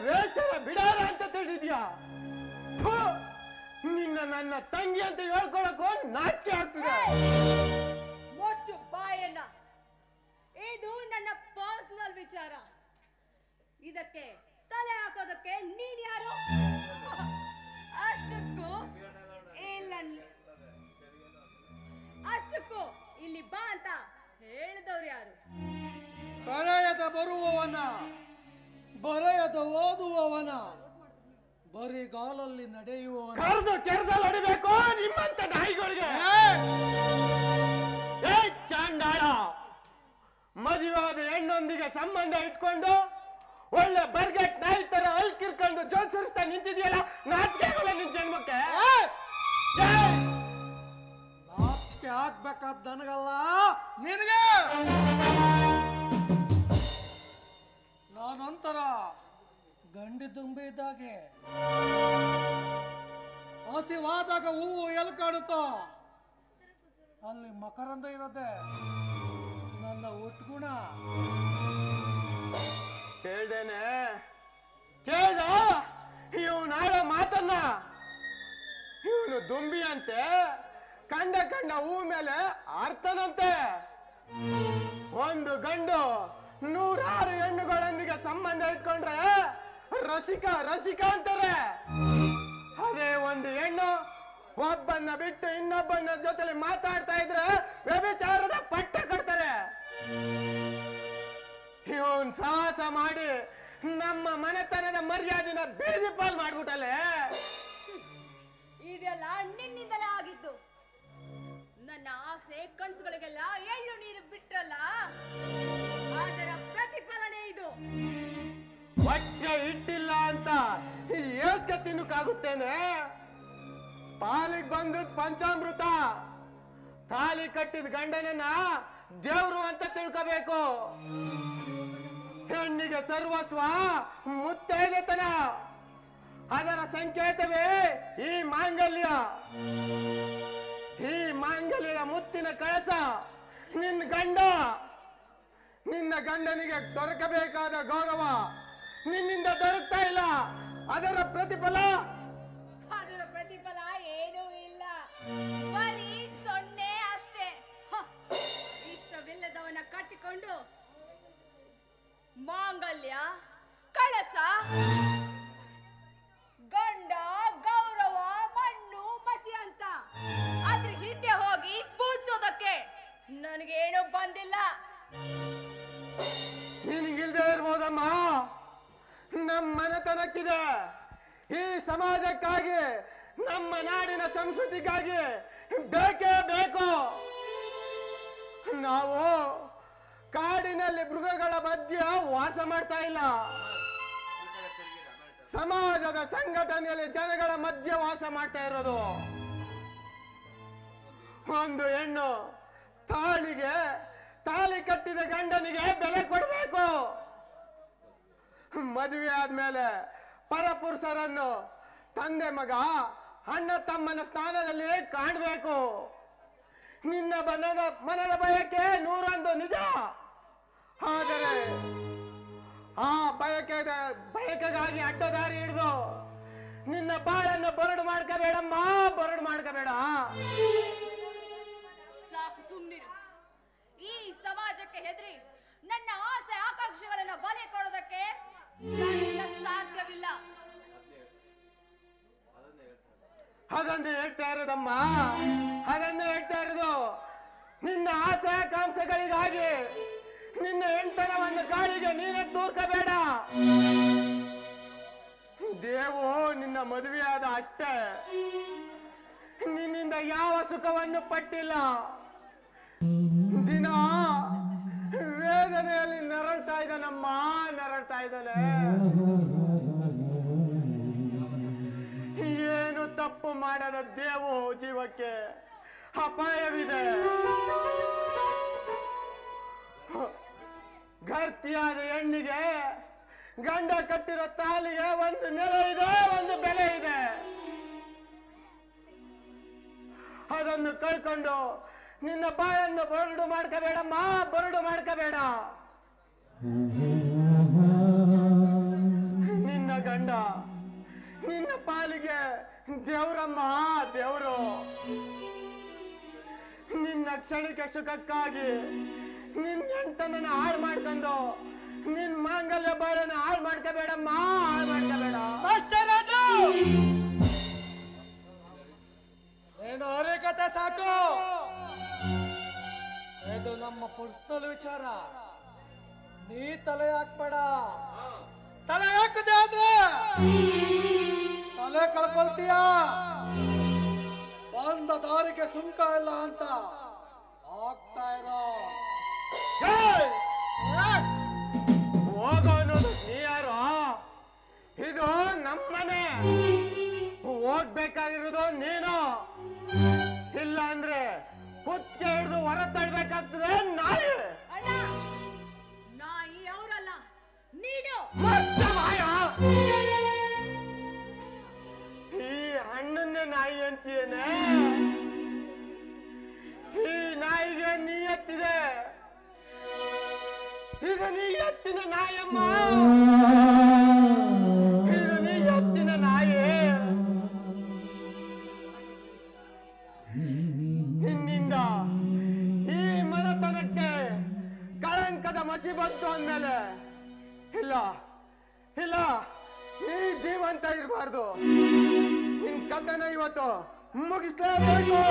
ವೇಷರ ಬಿಡಾರ ಅಂತ ತಿಳಿದ್ಯಾ? ನಿನ್ನ ನನ್ನ ತಂಗಿ ಅಂತ ಹೇಳ್ಕೊಳಕ್ಕೂ ನಾಚಿಕೆ ಆಗ್ತದೆ. ಮುಚ್ಚು ಬಾಯನ್ನ. ಇದು ನನ್ನ ಪರ್ಸನಲ್ ವಿಚಾರ. ಇದಕ್ಕೆ ತಲೆ ಹಾಕೋದಕ್ಕೆ ನೀನ್ ಯಾರು? ಅಷ್ಟಕ್ಕೂ ಇಲ್ಲಿ ಬಾ ಅಂತ ಹೇಳಿದವ್ರು ಯಾರು? ಕಳೆಯದ ಬರುವವನ, ಬರೆಯದ ಓದುವವನ, ಬರಿಗಾಲಲ್ಲಿ ನಡೆಯುವವನ. ಕರೆದು ಕೆರೆದಲ್ಲಿ ಹೊಡಿಬೇಕು ನಿಮ್ಮಂತ ನಾಯಿಗಳಿಗೆ. ಏ ಚಾಂಡಾಳ, ಮದುವಾದ ಹೆಣ್ಣೊಂದಿಗೆ ಸಂಬಂಧ ಇಟ್ಕೊಂಡು ಒಳ್ಳೆ ಬರ್ಗೆಟ್ ನಾಯಿ ತರ ಅಲ್ಕಿರ್ಕೊಂಡು ಜೋಲ್ಸರಿಸ್ತಾ ನಿಂತಿದ್ಯಲ್ಲ, ನಾಚಿಕೆ ಆಗಲ್ಲ ನಿನ್ ಜನ್ಮಕ್ಕೆ? ನಾಚಿಕೆ ಆಗ್ಬೇಕಾದ ನನಗಲ್ಲ ನಿನಗೆ. ನಾನಂತರ ಗಂಡಿ ತುಂಬಿ ಇದ್ದಾಗೆ ಹಸಿವಾದಾಗ ಹೂವು ಎಲ್ಲಿ ಕಾಣುತ್ತೋ ಅಲ್ಲಿ ಮಕರಂದ ಇರೋದೆ ನನ್ನ ಒಟ್ಗುಣ. ಕೇಳ್ದೇನೆ ಕೇಳ್ದ ಇವನು ಆಡೋ ಮಾತನ್ನ. ಇವನು ದುಂಬಿ ಅಂತೆ, ಕಂಡ ಹೂ ಮೇಲೆ ಆರ್ತನಂತೆ. ಒಂದು ಗಂಡು 106 ಹೆಣ್ಣುಗಳೊಂದಿಗೆ ಸಂಬಂಧ ಇಟ್ಕೊಂಡ್ರೆ ರಸಿಕ ರಸಿಕ ಅಂತಾರೆ. ಅದೇ ಒಂದು ಹೆಣ್ಣು ಒಬ್ಬನ್ನ ಬಿಟ್ಟು ಇನ್ನೊಬ್ಬನ ಜೊತೆಲಿ ಮಾತಾಡ್ತಾ ಇದ್ರೆ ವ್ಯಭಿಚಾರದ ಪಟ್ಟ ಕಟ್ತಾರೆ. ಇವನ್ ಸಾಹಸ ಮಾಡಿ ನಮ್ಮ ಮನೆತನದ ಮರ್ಯಾದಿನ ಬೀದಿ ಪಾಲ್ ಮಾಡ್ಬಿಟ್ಟಲೆ. ಇದೆಲ್ಲ ನಿನ್ನಿಂದಲೇ ಆಗಿದ್ದು. ನನ್ನ ಆಸೆ ಕನಸುಗಳಿಗೆಲ್ಲ ಎಳ್ಳು ನೀರು ಬಿಟ್ರಲ್ಲ, ಅದರ ಪ್ರತಿಫಲನೇ ಇದು. ಹೊಟ್ಟೆ ಇಟ್ಟಿಲ್ಲ ಅಂತ ಏಸ್ಗೆ ತಿನ್ನಕ್ಕಾಗುತ್ತೇನೆ? ಪಾಲಿಗೆ ಬಂದ ಪಂಚಾಮೃತ, ತಾಲಿ ಕಟ್ಟಿದ ಗಂಡನನ್ನ ದೇವ್ರು ಅಂತ ತಿಳ್ಕೋಬೇಕು. ಹೆಣ್ಣಿಗೆ ಸರ್ವಸ್ವ ಮುತ್ತೈದೆತನ, ಅದರ ಸಂಕೇತವೇ ಈ ಮಾಂಗಲ್ಯ. ಈ ಮಾಂಗಲ್ಯದ ಮುತ್ತಿನ ಕಳಸ ನಿನ್ನ ಗಂಡನಿಗೆ ದೊರಕಬೇಕಾದ ಗೌರವ ನಿನ್ನಿಂದ ದೊರಕ್ತಾ ಇಲ್ಲ. ಅದರ ಪ್ರತಿಫಲ ಏನೂ ಇಲ್ಲ, ಬರೀ ಸೊನ್ನೆ ಅಷ್ಟೇ. ಇಷ್ಟವಿಲ್ಲದವನ ಕಟ್ಟಿಕೊಂಡು ಮಾಂಗಲ್ಯ, ಕಳಸ, ಗಂಡ, ಗೌರವ, ಮಣ್ಣು, ಮಸಿ ಅಂತ ಅದ್ರ ಹಿಂದೆ ಹೋಗಿ ಪೂಜಿಸೋದಕ್ಕೆ ನನಗೇನು ಬಂದಿಲ್ಲ. ನಿನಗಿಲ್ದೇ ಇರ್ಬೋದಮ್ಮ, ನಮ್ಮ ಮನೆತನಕ್ಕಿದೆ. ಈ ಸಮಾಜಕ್ಕಾಗಿ, ನಮ್ಮ ನಾಡಿನ ಸಂಸ್ಕೃತಿಗಾಗಿ ಬೇಕೇ ಬೇಕು. ನಾವು ಕಾಡಿನಲ್ಲಿ ಮೃಗಗಳ ಮಧ್ಯೆ ವಾಸ ಮಾಡ್ತಾ ಇಲ್ಲ, ಸಮಾಜದ ಸಂಘಟನೆಯಲ್ಲಿ ಜನಗಳ ಮಧ್ಯೆ ವಾಸ ಮಾಡ್ತಾ ಇರೋದು. ಒಂದು ಹೆಣ್ಣು ತಾಳಿ ಕಟ್ಟಿದ ಗಂಡನಿಗೆ ಬೆಲೆ ಕೊಡಬೇಕು. ಮದುವೆ ಆದ್ಮೇಲೆ ಪರಪುರುಷರನ್ನು ತಂದೆ ಮಗ, ಅಣ್ಣ ತಮ್ಮನ ಸ್ಥಾನದಲ್ಲಿ ಕಾಣಬೇಕು. ನಿನ್ನ ಮನದ ಬಯಕೆ 101 ನಿಜ. ಆದರೆ ಆ ಬಯಕೆಗಾಗಿ ಅಡ್ಡದಾರಿ ಹಿಡಿದು ನಿನ್ನ ಬಾಳನ್ನು ಬರಡು ಮಾಡ್ಕೋಬೇಡಮ್ಮ, ಬರಡು ಮಾಡ್ಕೋಬೇಡ. ಸಾಕು, ಸುಮ್ನಿರು. ಈ ಸಮಾಜಕ್ಕೆ ಹೆದರಿ ನನ್ನ ಆಸೆ ಆಕಾಂಕ್ಷೆಗಳನ್ನ ಬಲಿ ಕೊಡೋದಕ್ಕೆ ನನ್ನಿಂದ ಸಾಧ್ಯವಿಲ್ಲ. ಅದನ್ನೇ ಹೇಳ್ತಾ ಇರೋದಮ್ಮ, ಅದನ್ನೇ ಹೇಳ್ತಾ ಇರೋದು. ನಿನ್ನ ಆಸೆ ಆಕಾಂಕ್ಷೆಗಳಿಗಾಗಿ ನಿನ್ನ ಹೆಣ್ತನವನ್ನು ಗಾಳಿಗೆ ನೀನೇ ತೂರ್ಕಬೇಡ. ದೇವು ನಿನ್ನ ಮದುವೆಯಾದ ಅಷ್ಟೇ, ನಿನ್ನಿಂದ ಯಾವ ಸುಖವನ್ನು ಪಟ್ಟಿಲ್ಲ. ದಿನ ವೇದನೆಯಲ್ಲಿ ನರಳ್ತಾ ಇದ್ದಾನಮ್ಮ, ನರಳ್ತಾ ಇದ್ದಾನೆ. ಏನು ತಪ್ಪು ಮಾಡದ ದೇವು ಜೀವಕ್ಕೆ ಅಪಾಯವಿದೆ. ಗರ್ತಿಯಾದ ಹೆಣ್ಣಿಗೆ ಗಂಡ ಕಟ್ಟಿರೋ ತಾಲಿಗೆ ಒಂದು ನೆಲೆ ಇದೆ, ಒಂದು ಬೆಲೆ ಇದೆ. ಅದನ್ನು ಕಳ್ಕೊಂಡು ನಿನ್ನ ಬಾಳನ್ನು ಬರಡು ಮಾಡ್ಕೋಬೇಡಮ್ಮ, ಬರಡು ಮಾಡ್ಕೋಬೇಡ. ನಿನ್ನ ಪಾಲಿಗೆ ದೇವ್ರಮ್ಮ ದೇವ್ರು. ನಿನ್ನ ಕ್ಷಣಿಕ ಸುಖಕ್ಕಾಗಿ ನಿನ್ನ ಹೆಂಡತನನ್ನ ಹಾಳು ಮಾಡ್ಕೊಂಡು ನಿನ್ ಮಾಂಗಲ್ಯ ಬಾಳನ್ನ ಹಾಳು ಮಾಡ್ಕೋಬೇಡಮ್ಮ, ಹಾಳು ಮಾಡ್ಕೋಬೇಡ. ಏನು ಹರಿಕತೆ ಸಾಕು. ಇದು ನಮ್ಮ ಪರ್ಸನಲ್ ವಿಚಾರ, ನೀ ತಲೆ ಹಾಕ್ಬೇಡ. ತಲೆ ಹಾಕದೆ ಆದ್ರೆ ತಲೆ ಕಳ್ಕೊಳ್ತೀಯ. ಬಂದ ದಾರಿಗೆ ಸುಂಕ ಇಲ್ಲ ಅಂತ ಆಗ್ತಾ ಇರೋ. ಹೋಗೋ ಅನ್ನೋದು ನೀ ಯಾರು? ಇದು ನಮ್ಮನೆ, ಹೋಗ್ಬೇಕಾಗಿರೋದು ನೀನು. ಇಲ್ಲ ಅಂದ್ರೆ ಕುತ್ತಿಗೆ ಹಿಡಿದು ಹೊರ ತಳ್ಬೇಕಾಗ್ತದೆ ನಾಯಿ. ಅಣ್ಣ, ನಾಯಿ ಅವರಲ್ಲ, ನೀನು. ಮತ್ತೆ ಮಾಯ, ಈ ಹಣ್ಣನ್ನೇ ನಾಯಿ ಅಂತೀಯೇನೆ? ಈ ನಾಯಿಗೆ ನೀ ಎತ್ತಿದೆ, ಇದು ನೀ ಎತ್ತಿನ ನಾಯಮ್ಮ, ಇದು ನೀ ಎತ್ತಿನ ನಾಯಿ. ನಿನ್ನಿಂದ ಈ ಮನೆತನಕ್ಕೆ ಕಳಂಕದ ಮಸಿ ಬಂತು ಅಂದ್ಮೇಲೆ ಇಲ್ಲ ಇಲ್ಲ, ನೀ ಜೀವಂತ ಇರಬಾರ್ದು. ನಿನ್ ಕಥನ ಇವತ್ತು ಮುಗಿಸ್ಲೇಬೇಕು,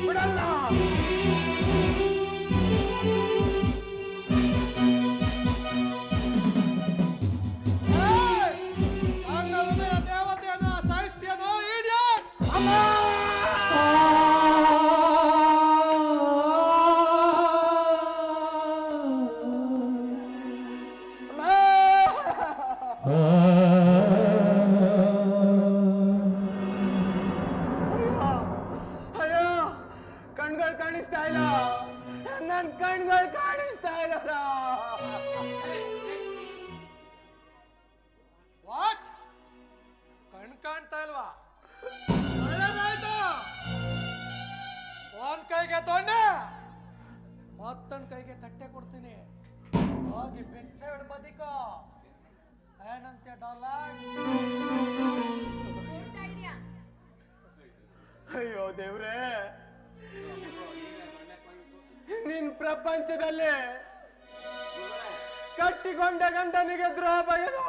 ಬಿಡಲ್ಲ. ದೇವತೆಯನ್ನ ಸಾಹಿತ್ಯನೋ ಇಡಿಯಟ್. ಅಯ್ಯೋ, ಕಣ್ಗಳು ಕಾಣಿಸ್ತಾ ಇಲ್ಲ, ನನ್ ಕಣ್ಗಳು ಕಾಣಿಸ್ತಾ ಇಲ್ಲ. ವಾಟ್? ಕಣ್ ಕಾಣ್ತಾ ಇಲ್ವಾ? ಒಳ್ಳೆದಾಯ್ತು. ಒಂದ್ ಕೈಗೆ ತೊಂಡೆ, ಮತ್ತೊಂದ್ ಕೈಗೆ ತಟ್ಟೆ ಕೊಡ್ತೀನಿ. ಹೋಗಿ ಭಿಕ್ಷೆ ಹಿಡ್ ಬದಿಕೋ. ಏನಂತೆ ಡಾಲರ್? Good idea. ಅಯ್ಯೋ ದೇವ್ರೇ, ನಿನ್ ಪ್ರಪಂಚದಲ್ಲಿ ಕಟ್ಟಿಕೊಂಡ ಗಂಡನಿಗೆ ದ್ರೋಹ ಬಗೆದು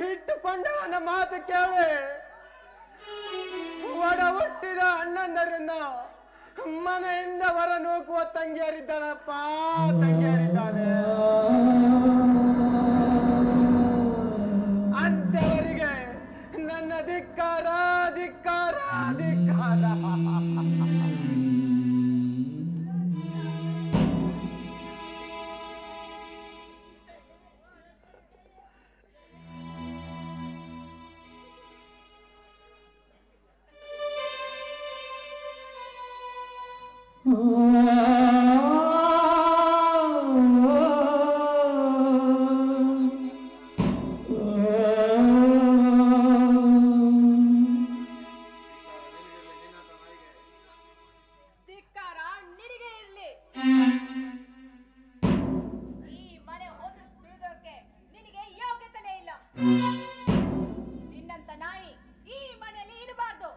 ಇಟ್ಟುಕೊಂಡವನ ಮಾತು ಕೇಳಿ ಒಡ ಹುಟ್ಟಿದ ಅಣ್ಣಂದರನ್ನ ಮನೆಯಿಂದ ಹೊರ ನೂಕುವ ತಂಗಿಯರಿದ್ದಾನಪ್ಪ, ತಂಗಿಯರಿದ್ದಾನೆ. ಅಂತವರಿಗೆ ನನ್ನ ಧಿಕ್ಕಾರ ಧಿಕ್ಕಾರ ಧಿಕ್ಕಾರ. ಧಿಕ್ಕಾರ ನಿನಗೆ ಇರ್ಲಿ. ಈ ಮನೆ ಹೋದ ತಿಳಿದೋಕೆ ನಿನಗೆ ಯೋಗ್ಯತೆನೇ ಇಲ್ಲ. ನಿನ್ನಂತ ನಾಯಿ ಈ ಮನೆಯಲ್ಲಿ ಇಡಬಾರ್ದು.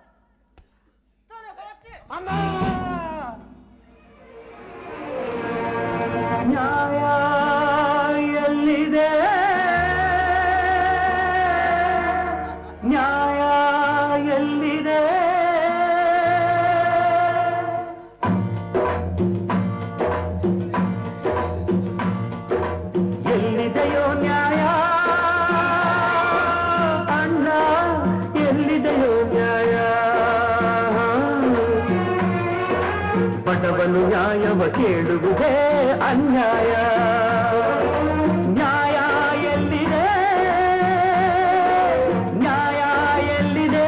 ಅಮ್ಮ, ನ್ಯಾಯ ಎಲ್ಲಿದೆ? ನ್ಯಾಯ ಎಲ್ಲಿದೆ? ಎಲ್ಲಿದೆಯೋ ನ್ಯಾಯ? ಅಣ್ಣ, ಎಲ್ಲಿದೆಯೋ ನ್ಯಾಯ? ಬಡವನು ನ್ಯಾಯವ ಕೇಳುವುದೇ ಅನ್ಯಾಯ. ನ್ಯಾಯ ಎಲ್ಲಿದೆ? ನ್ಯಾಯ ಎಲ್ಲಿದೆ?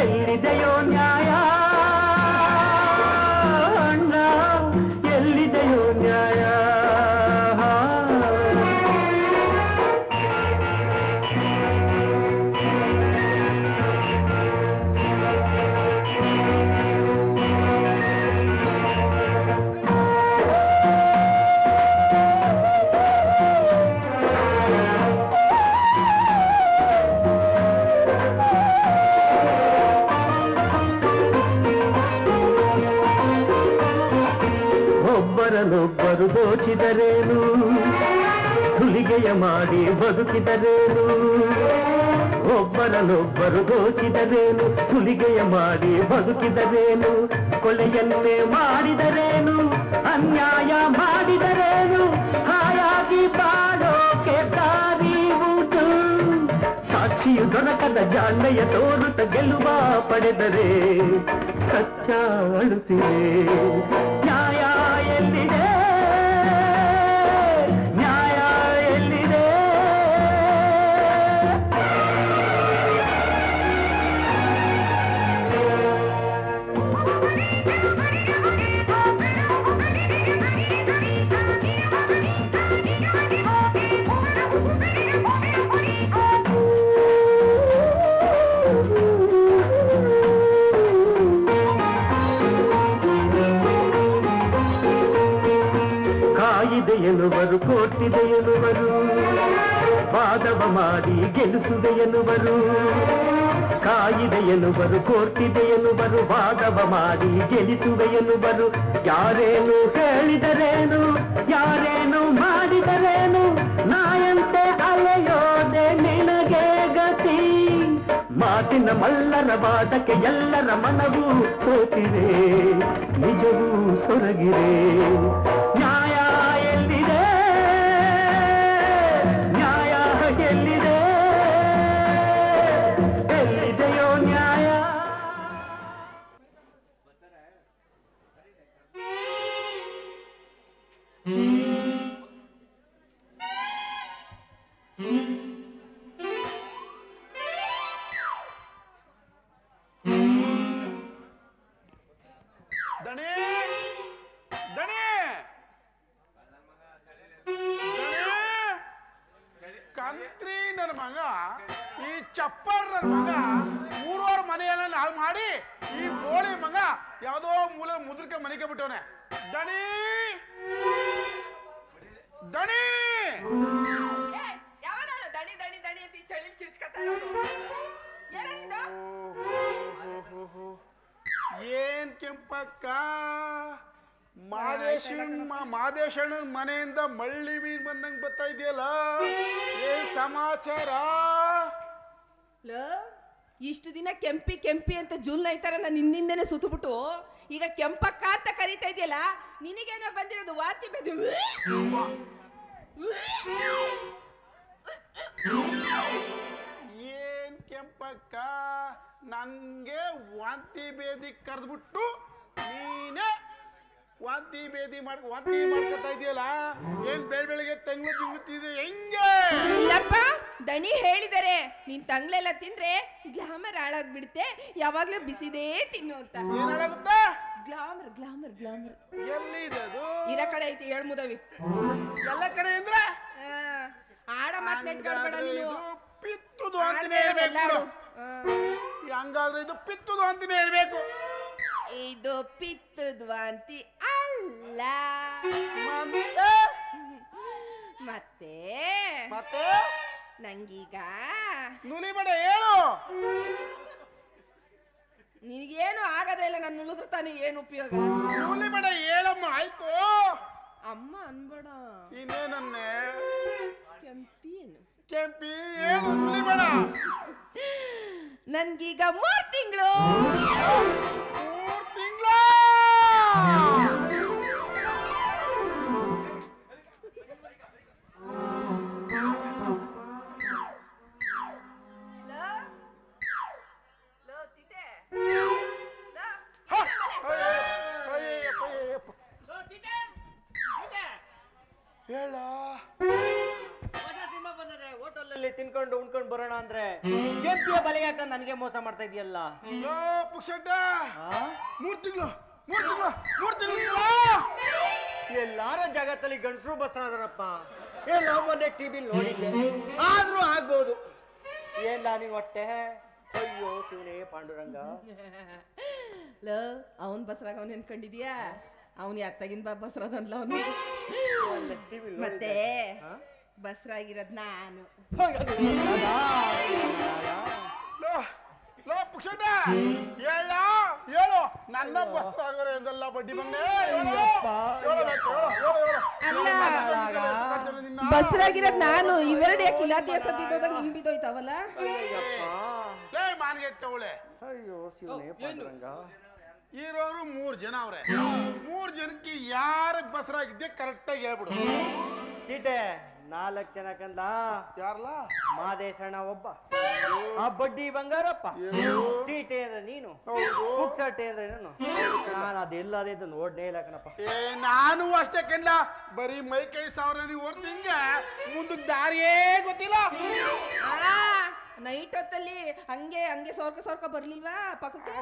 ಎಲ್ಲಿದೆಯೋ ನ್ಯಾಯ? ಅಣ್ಣ, ಎಲ್ಲಿದೆಯೋ ನ್ಯಾಯ? ಒಬ್ಬರನ್ನೊಬ್ಬರು ದೋಚಿದರೇನು ಸುಲಿಗೆಯ ಮಾಡಿ ಬದುಕಿದರೇನು ಒಬ್ಬರನ್ನೊಬ್ಬರು ದೋಚಿದರೇನು ಸುಲಿಗೆಯ ಮಾಡಿ ಬದುಕಿದರೇನು ಕೊಲೆಯನ್ನೇ ಮಾಡಿದರೇನು ಅನ್ಯಾಯ ಮಾಡಿದರೇನು ಹಾಯಾಗಿ ಬಾಳೋಕೆ ದಾರಿ ಉಂಟು ಸಾಕ್ಷಿಯು ದೊರಕದ ಜಾಣ್ಮೆಯ ತೋರುತ್ತ ಗೆಲುವ ಪಡೆದರೆ ಸತ್ಯ ಅಳುತ್ತಿದೆ ನ್ಯಾಯ ಎಲ್ಲಿದೆ ನ್ಯಾಯ ಎಲ್ಲಿದೆ ಕಾಯಿದೆ ಎನ್ನುವರು ಕೋಟಿದೆ ಎನ್ನುವರು ವಾದವ ಮಾಡಿ ಗೆಲ್ಲಿಸುವೆ ಎನ್ನುವರು ಕಾಯಿದೆ ಎನ್ನುವರು ಕೋರ್ಟಿದೆ ಎನ್ನುವರು ವಾದವ ಮಾಡಿ ಗೆಲ್ಲಿಸುವೆ ಎನ್ನುವರು ಯಾರೇನು ಹೇಳಿದರೇನು ಯಾರೇನು ಮಾಡಿದರೇನು ನಾಯಂತೆ ಅಲೆಯೋದೆ ನಿನಗೆ ಗತಿ ಮಾತಿನ ಮಲ್ಲರ ವಾದಕ್ಕೆ ಎಲ್ಲರ ಮನವೂ ಸೋತಿದೆ ನಿಜವೂ ಸೊರಗಿರೆ ನ್ಯಾಯ ಎಲ್ಲಿದೆ ನ್ಯಾಯ ಎಲ್ಲಿದೆ ಎಲ್ಲಿದೆಯೋ ನ್ಯಾಯ ದಣಿ ದಣಿ ಕಂತ್ರಿ ನನ್ನ ಮಗ ಈ ಚಪ್ಪರ್ ನನ್ನ ಮಗ ಊರವ್ರ ಮನೆಯಲ್ಲ ಹಾಳು ಮಾಡಿ ಈ ಬೋಳಿ ಮಗ ಯಾವ್ದೋ ಮೂಲ ಮುದ್ರಕ್ಕೆ ಮನೆಗೆ ಬಿಟ್ಟವನೆ ದಣಿ ದಣಿ ಯಾವನಾನು ದಣಿ ದಣಿ ದಣಿ ಅಂತ ಈ ಚಳಿ ಕಿರ್ಚ್ಕತಾ ಇರೋದು ಯಾರಿದು ಏನ್ ಕೆಂಪಕ್ಕ ಮಾದೇಶಣ್ಣನ ಮನೆಯಿಂದ ಮಳ್ಳಿ ಮೀನ್ ಬಂದಂಗ್ ಬರ್ತಾ ಇದೆಯಲ್ಲ ಏನ್ ಸಮಾಚಾರ ಇಷ್ಟು ದಿನ ಕೆಂಪಿ ಕೆಂಪಿ ಅಂತ ಜೂಲ್ ನೈತಾರ ನಾನು ನಿನ್ನಿಂದನೇ ಸುತ್ತಬಿಟ್ಟು ಈಗ ಕೆಂಪಕ್ಕ ಅಂತ ಕರೀತಾ ಇದೆಯಲ್ಲ ನಿನಗೇನೋ ಬಂದಿರೋದು ವಾಂತಿ ಬೇದಿ ಏನ್ ಕೆಂಪಕ್ಕ ನನ್ಗೆ ವಾಂತಿ ಬೇದಿ ಕರೆದ್ಬಿಟ್ಟು ನೀನೇ ವಾಂತಿ ಮಾಡ್ಕೊತಾ ಇದೆಯಲ್ಲ ಏನ್ ಬೆಳಿಗ್ಗೆ ತಂಗ್ಳು ತಿಂಗುತ್ತಿದೆ ಹೆಂಗೆ ಇಲ್ಲಪ್ಪ ದಣಿ ಹೇಳಿದರೆ ನೀನ್ ತಂಗ್ಳೆಲ್ಲ ತಿಂದ್ರೆ ಗ್ಲಾಮರ್ ಹಾಳಾಗ್ಬಿಡುತ್ತೆ ಯಾವಾಗ್ಲೂ ಬಿಸಿದೇ ತಿನ್ನು ಅಂತ ಏನಾಗುತ್ತೆ ಗ್ಲಾಮರ್ ಗ್ಲಾಮರ್ ಗ್ಲಾಮರ್ ಎಲ್ಲಿ ಇದೆ ಅದು ಇರ ಕಡೆ ಐತಿ ಹೇಳ್ಮುದವಿ ಎಲ್ಲ ಕಡೆ ಅಂದ್ರೆ ಆಡ ಮಾತ್ ನೆಟ್ಕೊಳ್ಬೇಡ ನೀನು ಪಿತ್ತುದು ಅಂತಾನೆ ಇರ್ಬೇಕು ಹಂಗಾದ್ರೆ ಇದು ಪಿತ್ತುದು ಅಂತಾನೆ ಇರ್ಬೇಕು ಇದು ಪಿತ್ತದ ವಾಂತಿ ಅಲ್ಲ ಮತ್ತೆ ಮತ್ತೆ ನಂಗೀಗ ನುಲಿಬೇಡ ಹೇಳು ನಿನಗೇನು ಆಗದೇ ಇಲ್ಲ ನಾನು ನುಲಿದ್ರು ತಾನೇ ಏನು ಉಪಯೋಗ ನುಲಿಬೇಡ ಹೇಳಮ್ಮ ಆಯ್ತು ಅಮ್ಮ ಅನ್ಬೇಡ ಇನ್ನೇನನ್ನೇ ಕೆಂಪಿ ಏನು ನುಲಿಬೇಡ ನನ್ಗೀಗ 3 ತಿಂಗಳು 3 ತಿಂಗಳು ಹೇಳ ಹೊಸ ಸಿನಿಮಾ ಬಂದಿದೆ ಹೋಟೆಲ್ ತಿನ್ಕೊಂಡು ಉಣ್ಕೊಂಡು ಬರೋಣ ಅಂದ್ರೆ ಕೆಂಪಿಯ ಬಲೆಗೆ ಹಾಕೊಂಡು ನನಗೆ ಮೋಸ ಮಾಡ್ತಾ ಇದೆಯಲ್ಲ ಪುಕ್ಷಡ್ಡ 3 ತಿಂಗಳು ಎಲ್ಲಾರ ಜಗತ್ತಲ್ಲಿ ಗಂಡಸರು ಬಸ್ತಾರಪ್ಪ ಎಲ್ಲ ಮೊನ್ನೆ ಟಿವಿ ನೋಡಿದ್ದೆ ಆದ್ರೂ ಆಗ್ಬೋದು ಏನ್ ನೀನ್ ಹೊಟ್ಟೆ ಅಯ್ಯೋ ಶಿವನೇ ಪಾಂಡುರಂಗ ಅವನ್ ಬಸ್ರಾಗ ಅವನ್ ಅನ್ಕೊಂಡಿದ್ಯಾ ಅವನು ಯಾತ್ತಾಗಿನ ಬಸ್ರಾದನ್ಲ ಅವನು ಮತ್ತೆ ಬಸ್ರಾಗಿರೋದ್ ನಾನು ಲೋ ಪುಕ್ಷಟ ಹೇಳ ಹೇಳು ನನ್ನ ಬಸ್ರ ಆಗೋರೆ ಎಂದಲ್ಲ ಬಡ್ಡಿ ಬಂದೆ ಬಸ್ರಾಗಿರೋದ್ ನಾನು ಇವೆರಡು ಯಾಕೆ ಇಲಾತಿಯ ಬಿದ್ದೋದಾಗ ನಿಮ್ ಬಿದ್ದೋಯ್ತಾವಲ್ಲ ಲೇ ಮಾನ್ಗೆಟ್ಟವಳೆ ಅಯ್ಯೋ ಶಿವನೇ ಪಾಂಡುರಂಗ. ಇರೋರು 3 ಜನ ಅವ್ರೆ. 3 ಜನಕ್ಕೆ ಯಾರ ಬಸ್ರಾಗಿದ್ದೆ ಕರೆಕ್ಟಾಗಿ ಹೇಳ್ಬಿಡು. ತೀಟೆ 4 ಜನ ಕಂದ. ಯಾರಲ್ಲ? ಮಾದೇಶಣ್ಣ ಒಬ್ಬ, ಆ ಬಡ್ಡಿ ಬಂಗಾರಪ್ಪ, ತೀಟೆ ಅಂದ್ರೆ ನೀನು, ಪುಕ್ಸಟ್ಟೆ ಅಂದ್ರೆ ನಾನು. ನಾನು ಅದೆಲ್ಲದೇ ನೋಡ್ನೇ ಇಲ್ಲ ಕಣಪ್ಪ. ನಾನು ಅಷ್ಟೇ ಕಣ್ಲ, ಬರೀ ಮೈ ಕೈ ಸಾವಿರ ನೀವು ಹೊರ್ತು ಹಿಂಗೆ ಮುಂದಕ್ಕೆ ದಾರಿಯೇ ಗೊತ್ತಿಲ್ಲ. ನೈಟ್ ಹೊತ್ತಲ್ಲಿ ಹಂಗೆ ಸೋರ್ಕ ಬರ್ಲಿಲ್ವಾ ಪಕ್ಕಕ್ಕೆ?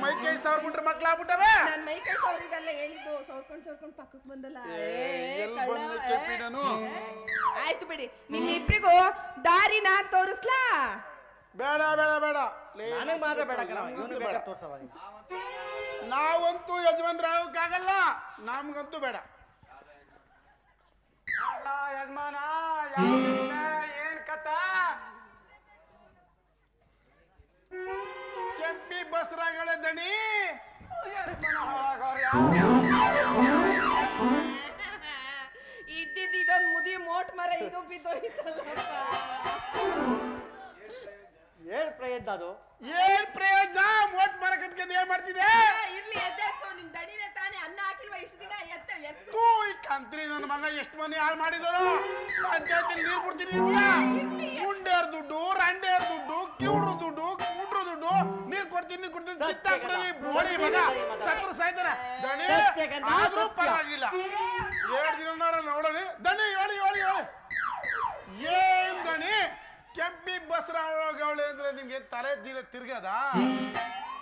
ಮೈ ಕೈ ಸಾವಿರ ಬಿಟ್ರೆ ಮಕ್ಳಾಗ್ಬಿಟ್ಟವೆ. ನಾನ್ ಮೈ ಕೈ ಸೋರಿದಲ್ಲ ಹೇಳಿದ್ದು, ಸೋರ್ಕೊಂಡ್ ಪಕ್ಕಕ್ಕೆ ಬಂದಲ್ಲ. ಆಯ್ತು ಬಿಡಿ, ನಿಮ್ಮಿಬ್ರಿಗೂ ದಾರಿ ನಾನ್ ತೋರಿಸ್ಲಾ? ಬೇಡ ಬೇಡ ಬೇಡ, ನನಗೆ ಮಾತ್ರ ಬೇಡ ಕಣ, ಇವನು ಬೇಡ ತೋರ್ಸವ. ನಾವಂತೂ ಯಜಮಾನ್ರಾಗಕ್ಕಾಗಲ್ಲ, ನಮ್ಗಂತೂ ಬೇಡ. ಯಜಮಾನ ಏನ್ ಕಥ? ಕೆಂಪಿ ಬಸ್ರಾಗಳೇ ದಣಿ. ಇದೊಂದು ಮುದಿ ಮೋಟ್ ಮರ ಇದು ಬಿದ್ದೋಯ್ತಲ್ಲಪ್ಪ. ಏನ್ ಪ್ರಯತ್ನ ಅದು? ಏನ್ ಪ್ರಯೋಜನ? ಮೋಟ್ ಮರ ಕಟ್ಕೊಂಡು ಏನ್ ಮಾಡ್ತಿದೆ? ಇರ್ಲಿ ಎದ್ದೇಳ್ಸೋ, ನಿಮ್ ದಡಿನೇ ತಾನೇ ಅನ್ನ ಹಾಕಿಲ್ವಾ ಇಷ್ಟು ದಿನ? ಎತ್ತು ತೂ ಈ ಕಂತ್ರಿ ನನ್ನ ಮಗ ಎಷ್ಟು ಮನೆ ಹಾಳು ಮಾಡಿದನು. ಪಂಚಾಯತಿ ನೀರ್ ಬಿಡ್ತೀನಿ ಅಂತ ಮುಂಡೇರ್ ದುಡ್ಡು, ರಂಡೇರ್ ದುಡ್ಡು, ಕಿವುಡ್ರು ದುಡ್ಡು, ಕುಂಡ್ರು ದುಡ್ಡು, ನೀರ್ ಕೊಡ್ತೀನಿ ಕಿತ್ತಾಕ್ಬಿಡಲಿ ಬೋಳಿ ಮಗ ಸತ್ರ ಸಾಯ್ತಾನೆ. ದಣಿ ಆದ್ರೂ ಪರವಾಗಿಲ್ಲ, 2 ದಿನ ನೋಡೋಣ. ದಣಿ ಹೇಳಿ ಹೇಳಿ ಹೇಳಿ, ಏನ್ ದಣಿ ಕೆಂಪಿ ಬಸ್ರಾಗವಳೆ ಅಂದ್ರೆ ನಿಮ್ಗೆ ತಲೆ ದಿನ ತಿರ್ಗದ?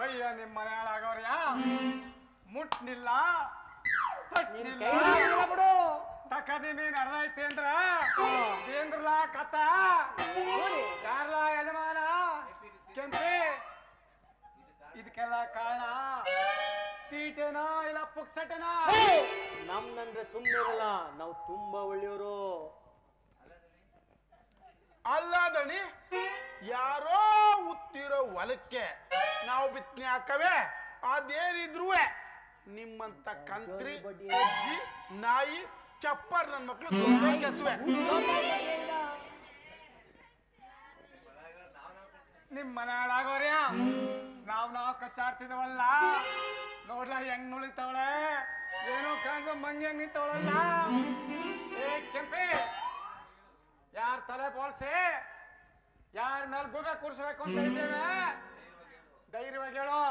ಅಯ್ಯ ನಿಮ್ಮ ಮನೆ ಹಾಳಾಗೋರ್ಯ, ಮುಟ್ನಿಲ್ಲ ಬಿಡು. ತಕ್ಕದಿಮಿ ನಡೆದೈತೆ ಅಂದ್ರ ಏನ್ರಲ್ಲ ಕಥ? ಯಾರಲ್ಲ ಯಜಮಾನ ಕೆಂಪಿ? ಇದಕ್ಕೆಲ್ಲ ಕಾರಣ ತೀಟೆನೋ ಇಲ್ಲ ಪುಕ್ಸಟೆನೋ? ನಮ್ನಂದ್ರೆ ಸುಮ್ಮನೆ ಇರಲ್ಲ, ನಾವು ತುಂಬಾ ಒಳ್ಳೆಯವರು. ಅಲ್ಲ ದಣಿ, ಯಾರೋ ಉತ್ತಿರೋ ಹೊಲಕ್ಕೆ ನಾವು ಬಿತ್ತನೆ ಹಾಕವೆ, ಅದೇನಿದ್ರು ನಿಮ್ಮಂತ ಕಂತ್ರಿ ಅಜ್ಜಿ ನಾಯಿ ಚಪ್ಪರ್ ನನ್ನ ಮಕ್ಳು ಕೆಸುವೆ. ನಿಮ್ ಮನೆ ಹಾಳಾಗೋರ್ಯ, ನಾವ್ ಕಚ್ಚಾಡ್ತಿದವಲ್ಲ, ನೋಡ್ಲ ಹೆಂಗ್ ನುಳಿತವಳೆ, ಏನೋ ಕಾಣ್ಸ ಮಂಗಿ ಹೆಂಗ್ ನಿಂತವಳಲ್ಲ. ಏ ಕೆಂಪಿ, ಯಾರ ತಲೆ ಬೋಳ್ಸಿ ಯಾರ ಮೇಲೆ ಗುಬೆ ಕೂರ್ಸ್ಬೇಕು ಅಂತ ಇದ್ದೇವೆ, ಧೈರ್ಯವಾಗಿ ಹೇಳು.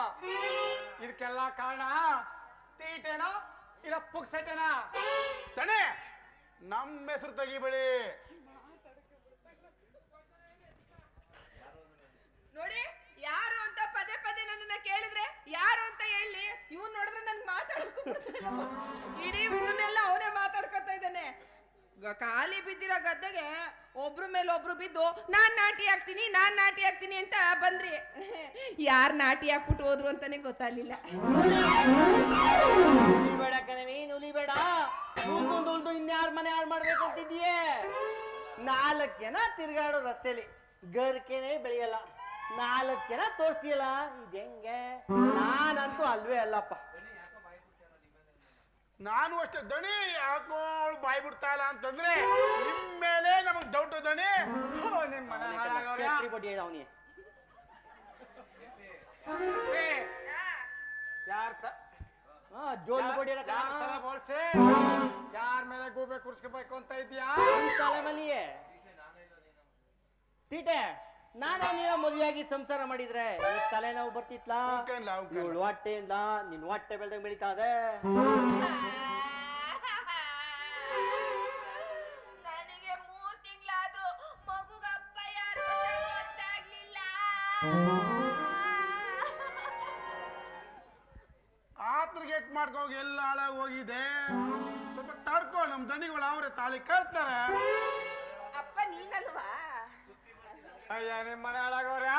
ಇದಕ್ಕೆಲ್ಲ ಕಾರಣ ತೀಟೇನೋ ಇಲ್ಲ ಪುಕ್ಸಟೇನಾ? ದಣಿ ನಮ್ಮ ಹೆಸರು ತೆಗಿಬೇಡಿ. ನೋಡಿ, ಯಾರು ಅಂತ ಪದೇ ಪದೇ ನನ್ನನ್ನ ಕೇಳಿದ್ರೆ ಯಾರು ಅಂತ ಹೇಳಿ, ಇವ್ನು ನೋಡಿದ್ರೆ ನನ್ಗೆ ಮಾತಾಡಕ್ಕೂ ಬಿಡ್ತಾನೆ. ಇಡೀ ಇದನ್ನೆಲ್ಲ ಅವನೇ ಮಾತಾಡ್ಕೊತಾ ಇದ್ದಾನೆ. ಖಾಲಿ ಬಿದ್ದಿರೋ ಗದ್ದೆಗೆ ಒಬ್ರ ಮೇಲೆ ಒಬ್ರು ಬಿದ್ದು ನಾನ್ ನಾಟಿ ಆಗ್ತೀನಿ ಅಂತ ಬಂದ್ರಿ. ಯಾರ್ ನಾಟಿ ಹಾಕ್ಬಿಟ್ಟು ಹೋದ್ರು ಅಂತಾನೆ ಗೊತ್ತಾಗ್ಲಿಲ್ಲ. ಬೇಡ ಕಣವಿ, ನುಲಿಬೇಡ. ಉಳ್ದು ಇನ್ಯಾರ ಮನೆ ಹಾಳು ಮಾಡ್ಬೇಕು ಅಂತಿದ್ದೀಯೇ? 4 ಜನ ತಿರ್ಗಾಡೋ ರಸ್ತೆಲಿ ಗರ್ಕೆನೆ ಬೆಳೆಯಲ್ಲ, 4 ಜನ ತೋರಿಸ್ತೀಯಲ್ಲ, ಇದೆಂಗೆ? ನಾನಂತೂ ಅಲ್ವೇ ಅಲ್ಲಪ್ಪ. ನಾನು ಅಷ್ಟೇ ದಣಿ, ಯಾಕೋ ಬಾಯ್ ಬಿಡ್ತಾ ಇಲ್ಲ ಅಂತಂದ್ರೆ ನಿಮ್ ಮೇಲೆ ನಮಗ್ ಡೌಟ್ ದಣಿ. ನಿಮ್ ಮನೆ ಹಾಳಾಗೋರ್ಯ, ಬಡ್ಡಿ ಅವನಿಗೆ ಜೋಲ್ ಬಡ್ಡಿ ತಲೆ ಬೋಳ್ಸಿ ಯಾರ ಮೇಲೆ ಗೂಬೆ ಕೂರ್ಸ್ಕೋಬೇಕು ಅಂತ ಇದೀಯಾ? ತಲೆ ಮಲಿಯೇ ತೀಟೆ. ನಾನು ನೀನು ಮದುವೆಯಾಗಿ ಸಂಸಾರ ಮಾಡಿದ್ರೆ ಈ ತಲೆನೋವು ಬರ್ತಿತ್ಲಾ? ಇವಳು ಹೊಟ್ಟೆಯಿಂದ ನಿನ್ ಹೊಟ್ಟೆ ಬೆಳ್ದಂಗ್ ಬೆಳೀತಾ ಇದೆ. ನನಗೆ 3 ತಿಂಗಳಾದ್ರೂ ಮಗುಗಪ್ಪ ಯಾರು ಗೊತ್ತಾಗ್ಲಿಲ್ಲ. ಆತ್ರಗೇಟ್ ಮಾಡ್ಕೋಗಿ ಎಲ್ಲ ಹಾಳಾಗಿ ಹೋಗಿದೆ. ಸ್ವಲ್ಪ ತಡ್ಕೊ, ನಮ್ ದಣಿಗಳು ಅವ್ರೆ ತಾಳಿ ಕಳ್ತಾರೆ. ಅಪ್ಪ ನೀನಲ್ವಾ? ಅಯ್ಯ ನಿಮ್ ಮನೆ ಹಾಳಾಗೋರ್ಯ,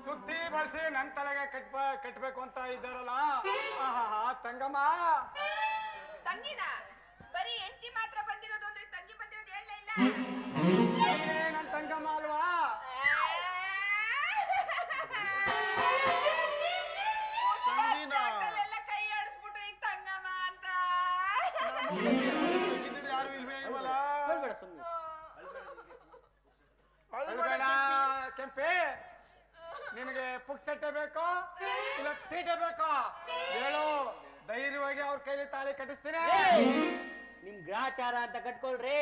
ಸುತ್ತಿ ಬಳಸಿ ನನ್ ತಲೆಗೆ ಕಟ್ಬೇಕು ಅಂತ ಇದ್ದಾರಲ್ಲ. ತಂಗಮ್ಮ, ತಂಗಿನ ಬರೀ ಹೆಂಡತಿ ಮಾತ್ರ ಬಂದಿರೋದು ಅಂದ್ರೆ ತಂಗಿ ಬಂದಿರೋದು ಹೇಳಲೇ ಇಲ್ಲ. ನನ್ ತಂಗಮ್ಮ ಅಲ್ವಾ? ಅಳ್ಬೇಡ ಕೆಂಪಿ, ನಿನಗೆ ಪುಕ್ಸಟ್ಟೆ ಬೇಕೋ ಇಲ್ಲ ತೀಟೆ ಬೇಕೋ ಹೇಳು, ಧೈರ್ಯವಾಗಿ ಅವ್ರ ಕೈಲಿ ತಾಳಿ ಕಟ್ಟಿಸ್ತೀನಿ. ನಿಮ್ ಗ್ರಾಚಾರ ಅಂತ ಕಟ್ಕೊಳ್ರಿ,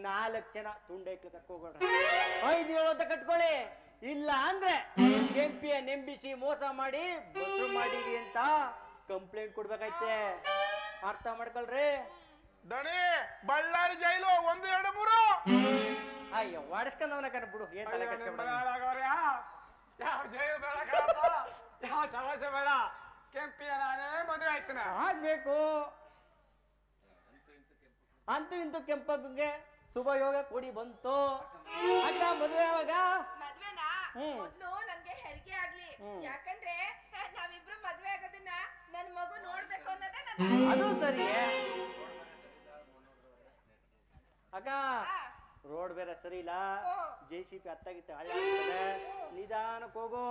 4 ಜನ ತುಂಡೈಕ್ಳು ಕಟ್ಕೊಳ್ರಿ, 5-7 ಅಂತ ಕಟ್ಕೊಳ್ಳಿ. ಇಲ್ಲ ಅಂದ್ರೆ ಕೆಂಪಿಯ ನೆಂಬಿಸಿ ಮೋಸ ಮಾಡಿ ಬಸ್ರು ಮಾಡಿರಿ ಅಂತ ಕಂಪ್ಲೇಂಟ್ ಕೊಡ್ಬೇಕೈತೆ. ಅರ್ಥ ಮಾಡ್ಕೊಳ್ರಿ. ದಣಿ ಬಳ್ಳಾರಿ ಜೈಲು 1, 2, 3. ಅಯ್ಯೋ ವಾಡಿಸ್ಕೊಂಡವನ ಕಣ ಬಿಡು, ಏನ್ ತಲೆ ಕೆಡ್ಸ್ಕೊಂಬೇಡ. ಯಾವ ಜೈಲು ಬೇಡ, ಯಾವ ಸಮಸ್ಯೆ ಬೇಡ, ಕೆಂಪಿಯ ನಾನೇ ಮದುವೆ ಆಯ್ತಾನ ಆಗ್ಬೇಕು. ಅಂತೂ ಇಂತೂ ಕೆಂಪಗ್ಗೆ ಶುಭ ಯೋಗ ಕೂಡಿ ಬಂತು. ಅಕ್ಕ ಮದುವೆ ಯಾವಾಗ? ಮದ್ವೆನಾ? ಮೊದ್ಲು ನನ್ಗೆ ಹೆರಿಗೆ ಆಗ್ಲಿ. ಯಾಕಂದ್ರೆ ನಾವಿಬ್ರು ಮದ್ವೆ ಆಗೋದನ್ನ ನನ್ ಮಗು ನೋಡ್ಬೇಕು ಅನ್ನೋದೇ ಅದು ಸರಿ. ಅಕ್ಕ ರೋಡ್ ಬೇರೆ ಸರಿ ಇಲ್ಲ, JCB ಹತ್ತಾಗಿತ್ತು ಹಳ್ಳಾಗ್ತದೆ, ನಿಧಾನಕ್ಕೆ ಹೋಗು.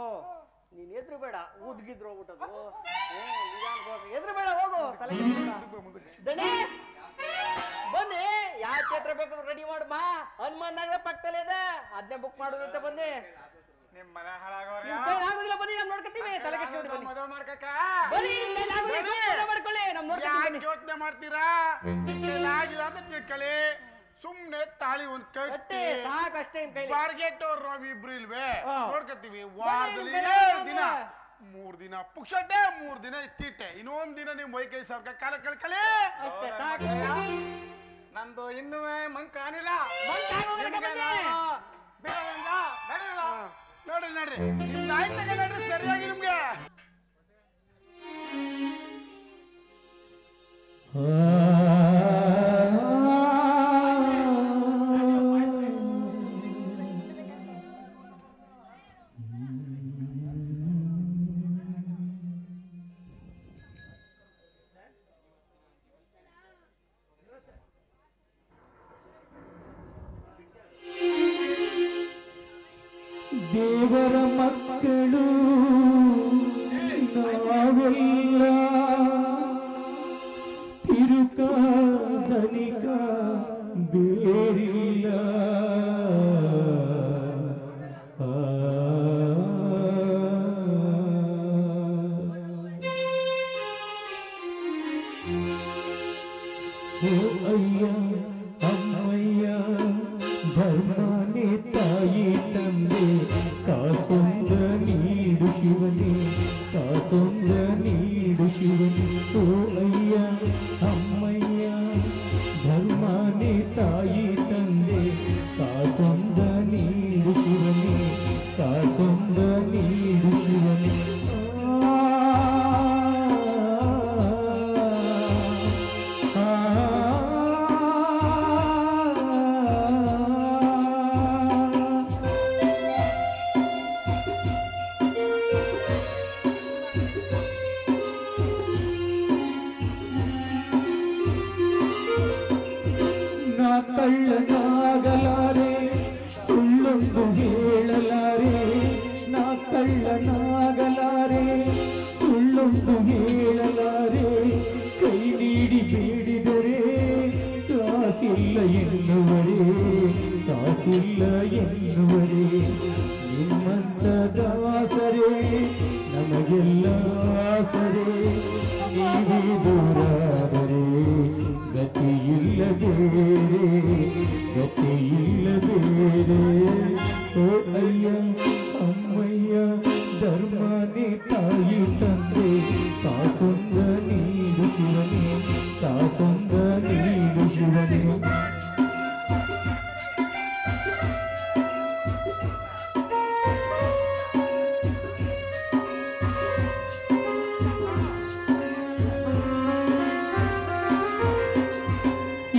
ನೀನ್ ಎದ್ರು ಬೇಡ, ಊದ್ಗಿದ್ರು ಹೋಗ್ಬಿಟ್ಟದು. ನಿಧಾನಕ್ಕೆ ಹೋಗು, ಎದ್ರು ಬೇಡ, ಹೋಗು. ತಲೆ ದಣಿ ಬನ್ನಿ, ಯಾವ ಕ್ಷೇತ್ರ ಬೇಕು ರೆಡಿ ಮಾಡಮ್ಮ. ಹನುಮಾನ್ ನಗರ ಪಕ್ಕದಲ್ಲೇ ಇದೆ, ಅದನ್ನೇ ಬುಕ್ ಮಾಡೋದಂತ ಬನ್ನಿ. ನಿಮ್ ಮನೆ ಹಾಳಾಗೋರಿ ಆಗುದಿಲ್ಲ, ಬನ್ನಿ ನಮ್ ನೋಡ್ಕೊತೀವಿ. ತಲೆ ಕೆಡ್ಸ್ಕೊಂಡ್ರಿ ಬನ್ನಿ, ಮದುವೆ ಮಾಡ್ಕಕ್ಕ ಬನ್ನಿ. ಮಾಡ್ಕೊಳ್ಳಿ, ನಮ್ ನೋಡ್ಕೊತೀವಿ. ಯೋಚನೆ ಮಾಡ್ತೀರಾ? ಆಗಿಲ್ಲ ಅಂತ ತಿಳ್ಕೊಳ್ಳಿ. ಸುಮ್ನೆ ತಾಳಿ ಒಂದ್ ಕಟ್ಟಿ ಸಾಕಷ್ಟೇ. ಬಾರ್ಗೆಟ್ ಅವ್ರು ನಾವಿಬ್ರು ಇಲ್ವೇ ನೋಡ್ಕೊತೀವಿ. ವಾರದಲ್ಲಿ 7 ದಿನ, 3 ದಿನ ಪುಕ್ಷಟೆ, 3 ದಿನ ತೀಟೆ, ಇನ್ನೊಂದ್ ದಿನ ನಿಮ್ ಮೈಕೈ ಸರ್ಕ ಕಾಲ ಕಳ್ಕೊಳ್ಳಿ. ಅಷ್ಟೇ ಸಾಕು. ನಂದು ಇನ್ನೂ ಮಂಕ್ ಆನಿಲ್ಲ. ನೋಡ್ರಿ ನೋಡ್ರಿ, ನಿಮ್ದು ಆಯ್ತಾಗ ನೋಡ್ರಿ, ಸರಿಯಾಗಿ ನಿಮ್ಗೆ ದೇವರ ಮಕ್ಕಳು ನಾವೆಲ್ಲ, ತಿರುಕ ಧನಿಕ ಬೇರಿಲ್ಲ. ಓ ಅಯ್ಯ ಅಮ್ಮಯ್ಯ ಧರ್ಮನೇ ತಾಯಿ ತಂದೆ, ಕಾಸೊಂದ ನೀಡು ಶಿವನೇ, ಕಾಸೊಂದ ನೀಡು ಶಿವನೇ. ಓ ಅಯ್ಯ ಅಮ್ಮಯ್ಯ ಧರ್ಮನೇ ತಾಯಿ ತಂದೆ, ಕಾಸೊಂದ ನೀಡು ಶಿವನೇ, ಕಾಸೊಂದ ನೀಡು ಶಿವನೇ. ಕಳ್ಳನಾಗಲಾರೆ, ಸುಳ್ಳೊಂದು ಹೇಳಲಾರೆ, ನಾ ಕಳ್ಳನಾಗಲಾರೆ, ಸುಳ್ಳೊಂದು ಹೇಳಲಾರೆ. ಕೈ ನೀಡಿ ಬೇಡಿದರೆ ಕಾಸಿಲ್ಲ ಎನ್ನುವರೇ, ಕಾಸಿಲ್ಲ ಎನ್ನುವರೇ. ನಿಮ್ಮಂತ ದಾಸರೇ ನಮಗೆಲ್ಲ ಆಸರೆ, ನೀವೇ ದೂರಾದರೆ ಗತಿಯಿಲ್ಲ ಬೇರೆ, ಗತಿಯಿಲ್ಲ ಬೇರೆ. ಓ ಅಯ್ಯ ಅಮ್ಮಯ್ಯ ಧರ್ಮನೇ ತಾಯಿ ತಂದೆ, ಕಾಸೊಂದ ನೀಡು ಶಿವನೇ, ಕಾಸೊಂದ ನೀಡು ಶಿವನೇ.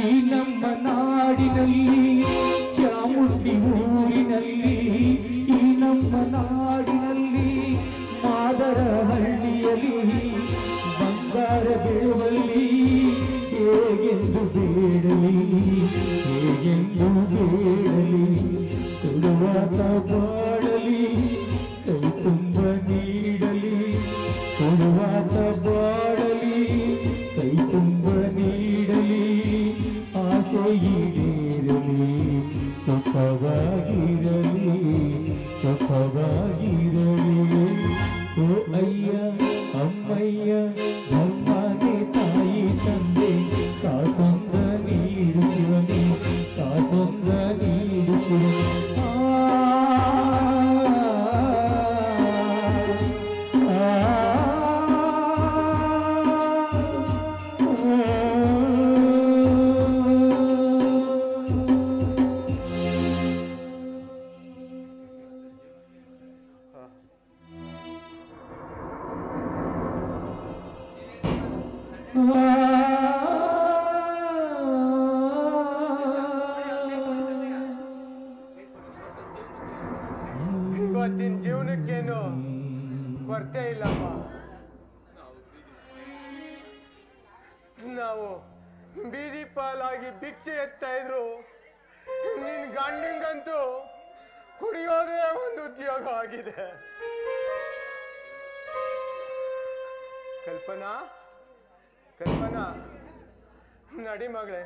ಈ ನಮ್ಮ ನಾಡಿನಲ್ಲಿ ಚಾಮುಂಡಿ ಊರಿನಲ್ಲಿ, ಈ ನಮ್ಮ ನಾಡಿನಲ್ಲಿ ಮಾದರ ಹಳ್ಳಿಯಲ್ಲಿ ಬಂಗಾರ ಬೆಳುವಲ್ಲಿ, ಹೇಗೆಂದು ಬೇಡಲಿ, ಹೇಗೆಂದು ಬೇಡಲಿ. ಕೊಡುವಾತ ಬಾಳಲಿ, ಕೈ ತುಂಬ ನೀಡಲಿ, ಕೊಡುವಾತ ಬಾಳಲಿ, ಕೈ ತುಂಬ ನೀಡಲಿ. ಆಸೆ ಈಡೇರಲಿ, ಸುಖವಾಗಿರಲಿ. ಸುಖವಾಗಿರಲು ಓ ಅಯ್ಯ ಅಮ್ಮಯ್ಯ ಧರ್ಮನೇ ತಾಯಿ ತಂದೆ ಕಾಸೊಂದ ನೀಡುತ್ತಿರಲಿ ಕಾಸೊಂದ ನೀಡುತ್ತಿರಲಿ ಇವತ್ತಿನ ಜೀವನಕ್ಕೇನು ಕೊರತೆ ಇಲ್ಲಮ್ಮ. ನಾವು ಬೀದಿ ಪಾಲಾಗಿ ಭಿಕ್ಷೆ ಎತ್ತಾ ಇದ್ರು, ನಿನ್ ಗಂಡಂಗಂತೂ ಕುಡಿಯೋದೇ ಒಂದು ಉದ್ಯೋಗ ಆಗಿದೆ. ಕಲ್ಪನಾ ಕಲ್ಪನಾ, ನಡಿ ಮಗಳೇ,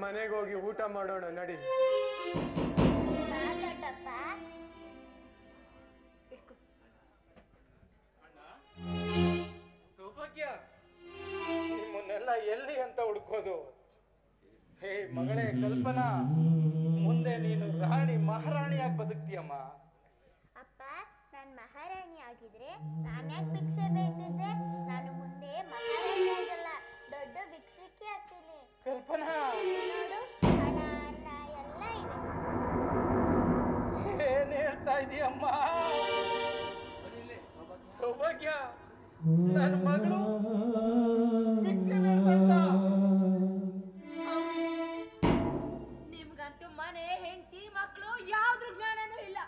ಮನೆಗೆ ಹೋಗಿ ಊಟ ಮಾಡೋಣ, ನಡಿ. ಸೌಭಾಗ್ಯ, ನಿಮ್ಮನ್ನೆಲ್ಲ ಎಲ್ಲಿ ಅಂತ ಹುಡುಕೋದು? ಹೇ ಮಗಳೇ ಕಲ್ಪನಾ, ಮುಂದೆ ನೀನು ರಾಣಿ ಮಹಾರಾಣಿಯಾಗಿ ಬದುಕ್ತೀಯಮ್ಮ. ಅಪ್ಪ, ನಾನು ಮಹಾರಾಣಿ ಆಗಿದ್ರೆ ನಾನು ಯಾಕೆ ಭಿಕ್ಷೆ ಬೇಡ್ತಿದ್ದೆ? ನಾನು ಮುಂದೆ ಮಹಾರಾಣಿ ಆಗಲ್ಲ, ದೊಡ್ಡ ಭಿಕ್ಷುಕಿ ಆಗ್ತೀನಿ. ಕಲ್ಪನಾ, ನೋಡು, ಹಣ ಅನ್ನ ಎಲ್ಲ ಇದೆ. ಏನ್ ಹೇಳ್ತಾ ಇದೀಯಮ್ಮ? ಸೌಭಾಗ್ಯ, ನನ್ನ ಮಗಳು ಭಿಕ್ಷೆ ಬೇಡ್ತಾ ಇದ್ದ. ನಿಮ್ಗಂತೂ ಮನೆ ಹೆಂಡತಿ ಮಕ್ಕಳು ಯಾವ್ದ್ರ ಜ್ಞಾನನೂ ಇಲ್ಲ.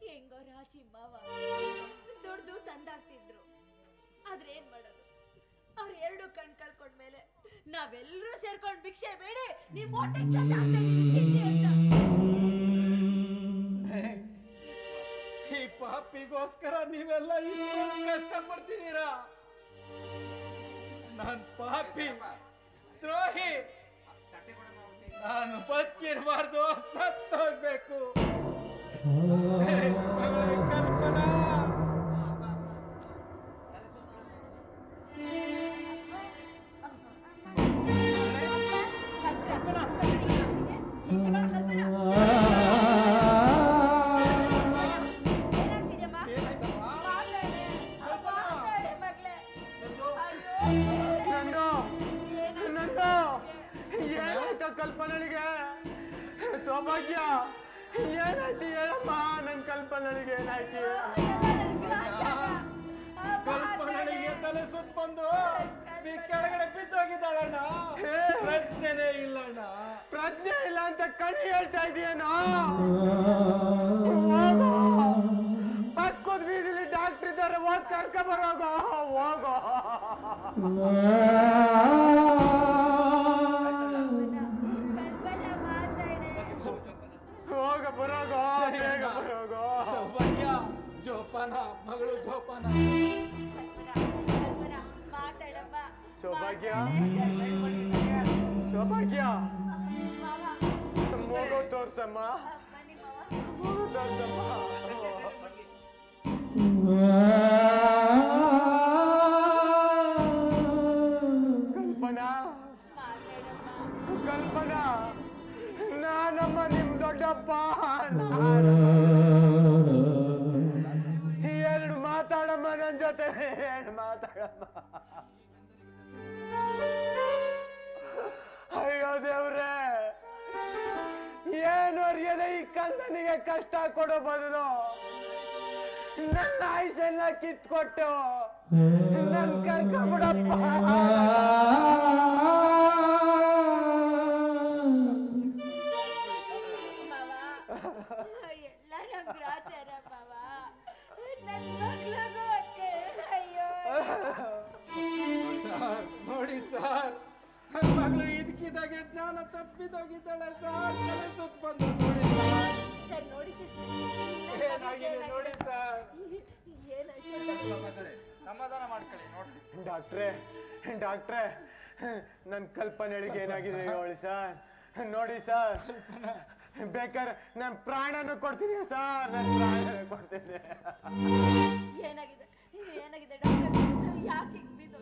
ಹೆಂಗೋ ರಾಜಿ ಮಾವ ದುಡ್ದು ತಂದಾಗ್ತಿದ್ರು, ಆದ್ರೆ ಏನ್ ಮಾಡೋದು? ಅವ್ರು ಎರಡು ಕಣ್ ಕಳ್ಕೊಂಡ್ಮೇಲೆ ನಾವೆಲ್ಲರೂ ಸೇರ್ಕೊಂಡು ಭಿಕ್ಷೆ ಬೇಡಿ ನಿಮ್ ಹೊಟ್ಟೆ ಅಂತ. ಈ ಪಾಪಿಗೋಸ್ಕರ ನೀವೆಲ್ಲ ಇಷ್ಟೊಂದು ಕಷ್ಟ ಪಡ್ತಿದ್ದೀರಾ? ನಾನ್ ಪಾಪಿ, ದ್ರೋಹಿ, ನಾನು ಬದುಕಿರಬಾರ್ದು, ಸತ್ತೋಗ್ಬೇಕು. ಕಲ್ಪನಾ, ಏನಾಯ್ತು ಕಲ್ಪನೆಗೆ? ಸೌಭಾಗ್ಯ, ಏನಾಯ್ತು ಹೇಳಮ್ಮ? ನನ್ ಕಲ್ಪನೆಗೆ ಏನಾಯ್ತು? ಕಲ್ಪನೆಗೆ ತಲೆ ಸುತ್ತ ಬಂದು ಕೆಳಗಡೆ ಬಿದ್ದೋಗಿದ್ದಾಳಣ್ಣ. ಪ್ರಜ್ಞೆನೇ ಇಲ್ಲಣ್ಣ. ಪ್ರಜ್ಞೆ ಇಲ್ಲ ಅಂತ ಕಣಿ ಹೇಳ್ತಾ ಇದೀಯೇನೋ? ಪಕ್ಕದ ಬೀದಿಲಿ ಡಾಕ್ಟರ್ ಇದ್ದಾರೆ, ಹೋಗ್ ಕರ್ಕ ಬರೋಗೋ, ಹೋಗೋ. ಹೋಗ ಬರೋಗೋ, ಬೇಗ ಬರೋಗೋ. ಸೌಭಾಗ್ಯ, ಜೋಪಾನ ಮಗಳು, ಜೋಪಾನ. ಸೌಭಾಗ್ಯ, ಸೌಭಾಗ್ಯ, ಮಗು ತೋರ್ಸಮ್ಮ, ಮಗು ತೋರ್ಸಮ್ಮ. ಕಲ್ಪನಾ, ಕಲ್ಪನಾ, ನಾನಮ್ಮ ನಿಮ್ ದೊಡ್ಡಪ್ಪ. ಎರಡು ಮಾತಾಡಮ್ಮ ನನ್ ಜೊತೆ, ಎರಡು ಮಾತಾಡಮ್ಮ. ಅಯ್ಯೋ ದೇವ್ರೆ, ಏನು ಅರಿಯದೆ ಈ ಕಂದನಿಗೆ ಕಷ್ಟ ಕೊಡೋ ಬದಲು ನನ್ನ ಆಯುಸನ್ನ ಕಿತ್ಕೊಟ್ಟು ನನ್ ಕರ್ಕೊಂಡ್ಬಿಡಪ್ಪ. ಎಲ್ಲ ನಮ್ ಗ್ರಾಚಾರ ಮಾವ. ನನ್ ಮಕ್ಳಿಗೂ ಅಷ್ಟೇ. ಅಯ್ಯೋ ಸರ್ ನೋಡಿ ಸರ್, ನನ್ನ ಮಗಳು ಇದಕ್ಕಿದ್ದಾಗೆ ಜ್ಞಾನ ತಪ್ಪಿದೋಗಿದ್ದಾಳೆ ಸರ್. ತಲೆ ಸುತ್ತ ಬಂದು ನೋಡಿ ಸರ್, ನೋಡಿ ಏನಾಗಿದೆ ನೋಡಿ ಸರ್. ಸಮಾಧಾನ ಮಾಡ್ಕೊಳ್ಳಿ, ನೋಡ್ರಿ. ಡಾಕ್ಟ್ರೇ, ಡಾಕ್ಟ್ರೇ, ನನ್ನ ಕಲ್ಪನೆಗೆ ಏನಾಗಿದೆ ಹೇಳಿ ಸರ್. ನೋಡಿ ಸರ್, ಬೇಕಾದ್ರೆ ನಾನು ಪ್ರಾಣನೂ ಕೊಡ್ತೀನಿ ಸರ್, ನಾನು ಪ್ರಾಣನೂ ಕೊಡ್ತೀನಿ. ಏನಾಗಿದೆ ಏನಾಗಿದೆ ಡಾಕ್ಟರ್? ಯಾಕೆ ಹೀಗ್ ಬಿದ್ದು?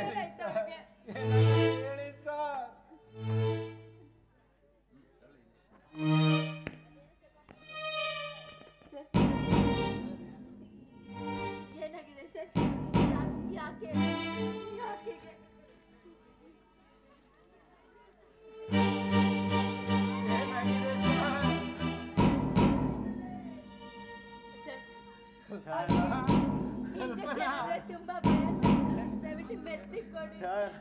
ಏನಾಯ್ತು ಅವ್ನಿಗೆ? ಹೇಳಿ ಸರ್. ಏನಾಗಿದೆ ಸರ್? ಯಾಕೆ ಯಾಕೆ ಹೀಗೆ? ಏನಾಗಿದೆ ಸರ್? ಸರ್ ಇಂಜೆಕ್ಷನ್ ಆದ್ರೆ ತುಂಬಾ ಭಯ ಸರ್, ದಯವಿಟ್ಟು ಮೆತ್ತಿ ಕೊಡಿ. ಸರ್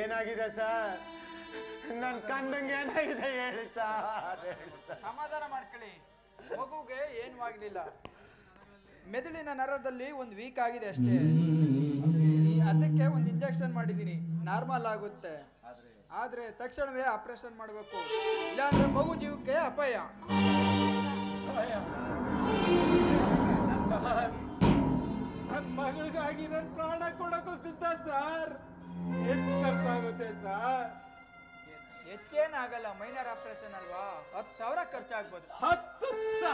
ಏನಾಗಿದೆ ಸರ್? ನನ್ ಕಂದಂಗೆ ಏನಾಗಿದೆ ಹೇಳಿ ಸರ್. ಸಮಾಧಾನ ಮಾಡ್ಕೊಳ್ಳಿ, ಮಗುಗೆ ಏನೂ ಆಗ್ಲಿಲ್ಲ. ಮೆದುಳಿನ ನರದಲ್ಲಿ ಒಂದು ವೀಕ್ ಆಗಿದೆ ಅಷ್ಟೇ. ಅದಕ್ಕೆ ಒಂದು ಇಂಜೆಕ್ಷನ್ ಮಾಡಿದ್ದೀನಿ, ನಾರ್ಮಲ್ ಆಗುತ್ತೆ. ಆದ್ರೆ ತಕ್ಷಣವೇ ಆಪರೇಷನ್ ಮಾಡಬೇಕು, ಇಲ್ಲಾಂದ್ರೆ ಮಗು ಜೀವಕ್ಕೆ ಅಪಾಯ. ನನ್ನ ಮಗಳಿಗಾಗಿ ನನ್ನ ಪ್ರಾಣ ಕೊಡಕ್ಕೂ ಸಿದ್ಧ ಸರ್. ಎಷ್ಟು ಖರ್ಚಾಗುತ್ತೆ ಸರ್? ಹೆಚ್ಚಿಗೆ ಏನಾಗಲ್ಲ, ಮೈನರ್ ಆಪರೇಷನ್ ಅಲ್ವಾ, 10,000 ಖರ್ಚಾಗ್ಬೋದು. 10,000?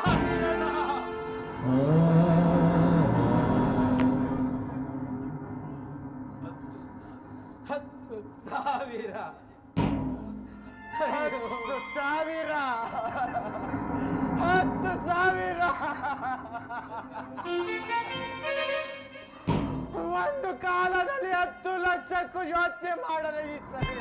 10,000? 10,000? 10,000? ಒಂದು ಕಾಲದಲ್ಲಿ 10 ಲಕ್ಷಕ್ಕೂ ಯೋಚನೆ ಮಾಡದ ಈ ಸರಿ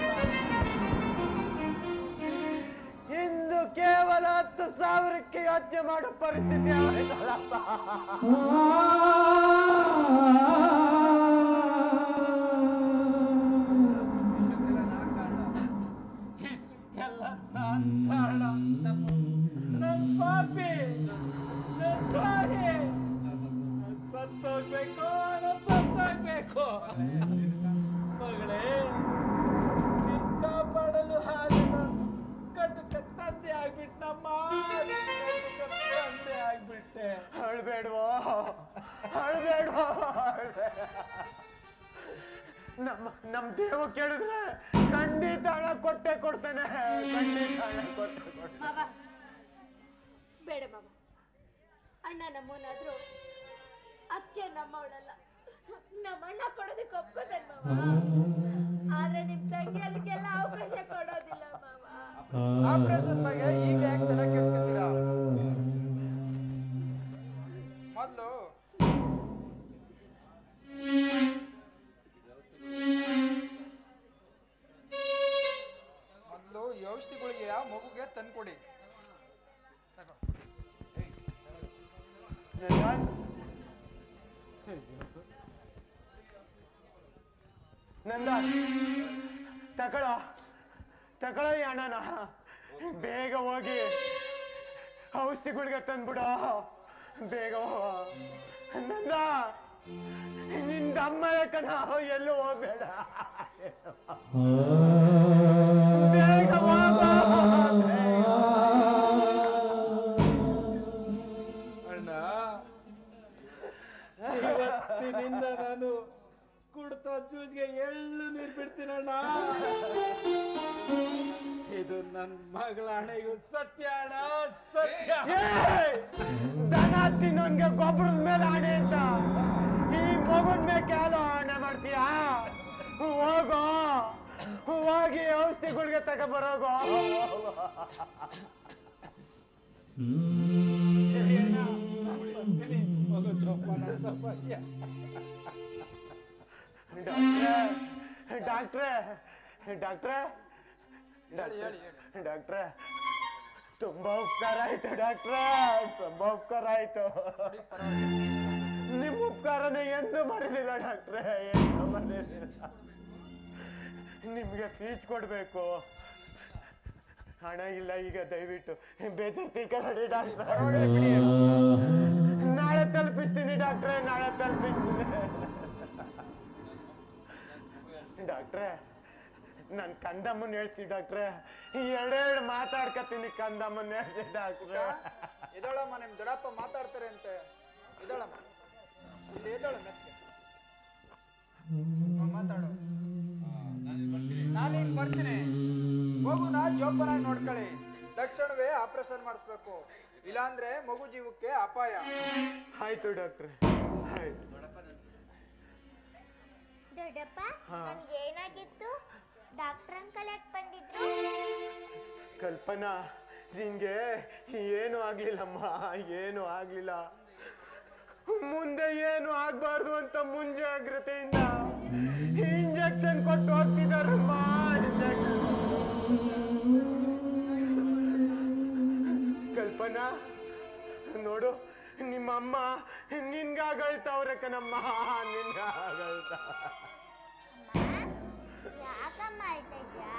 ಇಂದು ಕೇವಲ 10,000ಕ್ಕೆ ಯೋಚನೆ ಮಾಡೋ ಪರಿಸ್ಥಿತಿ ಆಯ್ತಲ್ಲಪ್ಪ. ಇಷ್ಟಕ್ಕೆಲ್ಲ ನಾನ್ ಕಾರಣ. ನನ್ ಪಾಪಿ, ನನ್ ತಾಯಿ ಸತ್ತೋಗ್ಬೇಕು, ಸತ್ತೋಗ್ಬೇಕು. ಮಗಳೇ, ನಿನ್ ಕಾಪಾಡಲು ಹಾಗೆ ನಾನು ಕಟಕ ತಂದೆ ಆಗ್ಬಿಟ್ಟಮ್ಮ, ಕಟಕ ತಂದೆ ಆಗ್ಬಿಟ್ಟೆ. ಅಳ್ಬೇಡ್ವೋ, ಅಳ್ಬೇಡ್ವೋ. ನಮ್ ದೇವ ಕೇಳಿದ್ರೆ ಖಂಡಿತ ಹಣ ಕೊಟ್ಟೆ ಕೊಡ್ತಾನೆ, ಖಂಡಿತ ಹಣ ಕೊಟ್ಟೆ ಕೊಡ್ತಾನೆ. ಮಾವ ಬೇಡ ಮಾವ, ಅಣ್ಣ ನಮ್ಮವನಾದ್ರು ಅದಕ್ಕೆ ನಮ್ಮವಳಲ್ಲ. ನಮ್ಮ ಅಣ್ಣ ಕೊಡೋದಕ್ಕೆ ಒಪ್ಕೋತಾನೆ ಮಾವ, ಆದ್ರೆ ನಿಮ್ ತಂಗಿ ಅದಕ್ಕೆಲ್ಲ ಅವಕಾಶ ಕೊಡೋದಿಲ್ಲ ಮಾವ. ಆಪರೇಷನ್ ಬಗ್ಗೆ ಈಗಲೇ ಯಾಕೆ ತಲೆ ಕೆಡ್ಸ್ಕೊತೀರಾ? ಮೊದಲು ಔಷಧಿಗಳಿಗೆ ಮಗುಗೆ ತಂದ್ಕೊಡಿ. ನಂದ ತಗೊಳ್ಳೋ ತಗೊಳ್ಳೋ ಈ ಹಣನ, ಬೇಗ ಹೋಗಿ ಔಷಧಿಗಳಿಗೆ ತಂದ್ಬಿಡೋ, ಬೇಗ ನಂದ. ನಿಂದ ಅಮ್ಮನ ಕಣ, ಎಲ್ಲೂ ಹೋಗ್ಬೇಡ, ಬೇಗ ಅಣ್ಣ. ಇವತ್ತಿನಿಂದ ನಾನು ಕುಡ್ತಾ ಜೂಜ್ಗೆ ಎಳ್ಳು ನೀರು ಬಿಡ್ತೀನಣ್ಣ. ಇದು ನನ್ನ ಮಗಳ ಹಣೆಗೂ ಸತ್ಯ ಅಣ್ಣ, ಸತ್ಯ. ದನ ತಿನ್ನೋನ್ಗೆ ಗೊಬ್ಬರದ ಮೇಲೆ ಆಣೆ ಅಂತ ಈ ಮಗನ್ ಮೇಲೆ ಕ್ಯಾಲೋ ಆಣೆ ಮಾಡ್ತೀಯಾ? ಹೋಗೋ, ಹೋಗಿ ಔಷಧಿಗಳಿಗೆ ತಗೊಬರೋಗೋ. ಸರಿ ಅಣ್ಣ, ನಾನು ಬರ್ತೀನಿ. ಮಗು ಜೋಪಾನ ಸೌಭಾಗ್ಯ. ಡಾಕ್ಟ್ರೇ ಡಾಕ್ಟ್ರೇ ಡಾಕ್ಟ್ರೇ ತುಂಬಾ ಉಪಕಾರ ಆಯ್ತು ಡಾಕ್ಟ್ರೇ, ತುಂಬಾ ಉಪಕಾರ ಆಯ್ತು. ನಿಮ್ಮ ಉಪಕಾರನ ಎಂದು ಮರೀಲಿಲ್ಲ ಡಾಕ್ಟ್ರೇ, ಎಂದು ಮರೀಲಿಲ್ಲ. ನಿಮ್ಗೆ ಫೀಸ್ ಕೊಡ್ಬೇಕು, ಹಣ ಇಲ್ಲ ಈಗ, ದಯವಿಟ್ಟು ಬೇಜಾರು ತಿಳ್ಕೊಳ್ಳಿ ಡಾಕ್ಟ್ರೇ. ನಾಳೆ ತಲುಪಿಸ್ತೀನಿ ಡಾಕ್ಟ್ರೇ, ನಾಳೆ ತಲುಪಿಸ್ತೀನಿ ಡಾಕ್ಟ್ರೇ. ನನ್ ಕಂದಮ್ಮನ್ ಹೇಳ್ಸಿ ಡಾಕ್ಟ್ರೇ, ಎರಡೆರಡು ಮಾತಾಡ್ಕತೀನಿ, ಕಂದಮ್ಮನ್ ಹೇಳ್ಸಿ ಡಾಕ್ಟ್ರೇ. ಎದಳಮ್ಮ, ನಿಮ್ ದೊಡ್ಡಪ್ಪ ಮಾತಾಡ್ತಾರೆ ಅಂತೆ. ಎದಳಮ್ಮ, ಇಲ್ಲಿ ಎದಳ. ಹೇಳು ಮೆಸ್ಗೆ. ಮಾತಾಡು. ನಾನೀಗ ಬರ್ತೀನಿ. ಮಗುನ ಜೋಪಾನಾಗಿ ನೋಡ್ಕೊಳ್ಳಿ. ತಕ್ಷಣವೇ ಆಪರೇಷನ್ ಮಾಡಿಸ್ಬೇಕು, ಇಲ್ಲಾಂದ್ರೆ ಮಗು ಜೀವಕ್ಕೆ ಅಪಾಯ. ಆಯ್ತು ಡಾಕ್ಟ್ರೆ, ಆಯ್ತು. ದೊಡ್ಡಪ್ಪ, ನನ್ಗೆ ಏನಾಗಿತ್ತು? ಡಾಕ್ಟರ್ ಅಂಕಲ್ ಯಾಕೆ ಬಂದಿದ್ರು? ಕಲ್ಪನಾ, ನಿಂಗೆ ಏನು ಆಗ್ಲಿಲ್ಲಮ್ಮ, ಏನು ಆಗ್ಲಿಲ್ಲ. ಮುಂದೆ ಏನು ಆಗ್ಬಾರ್ದು ಅಂತ ಮುಂಜಾಗ್ರತೆಯಿಂದ ಇಂಜೆಕ್ಷನ್ ಕೊಟ್ಟು ಹೋಗ್ತಿದಾರಮ್ಮ. ಕಲ್ಪನಾ ನೋಡು, ನಿಮ್ಮಮ್ಮ ನಿನ್ಗಾಗಳ್ತಾವ್ರೆ ಕಣಮ್ಮ, ನಿನ್ಗಾಗಳ್ತಾ. ಯಾಕಮ್ಮ ಆಯ್ತಾ ಇದ್ಯಾ?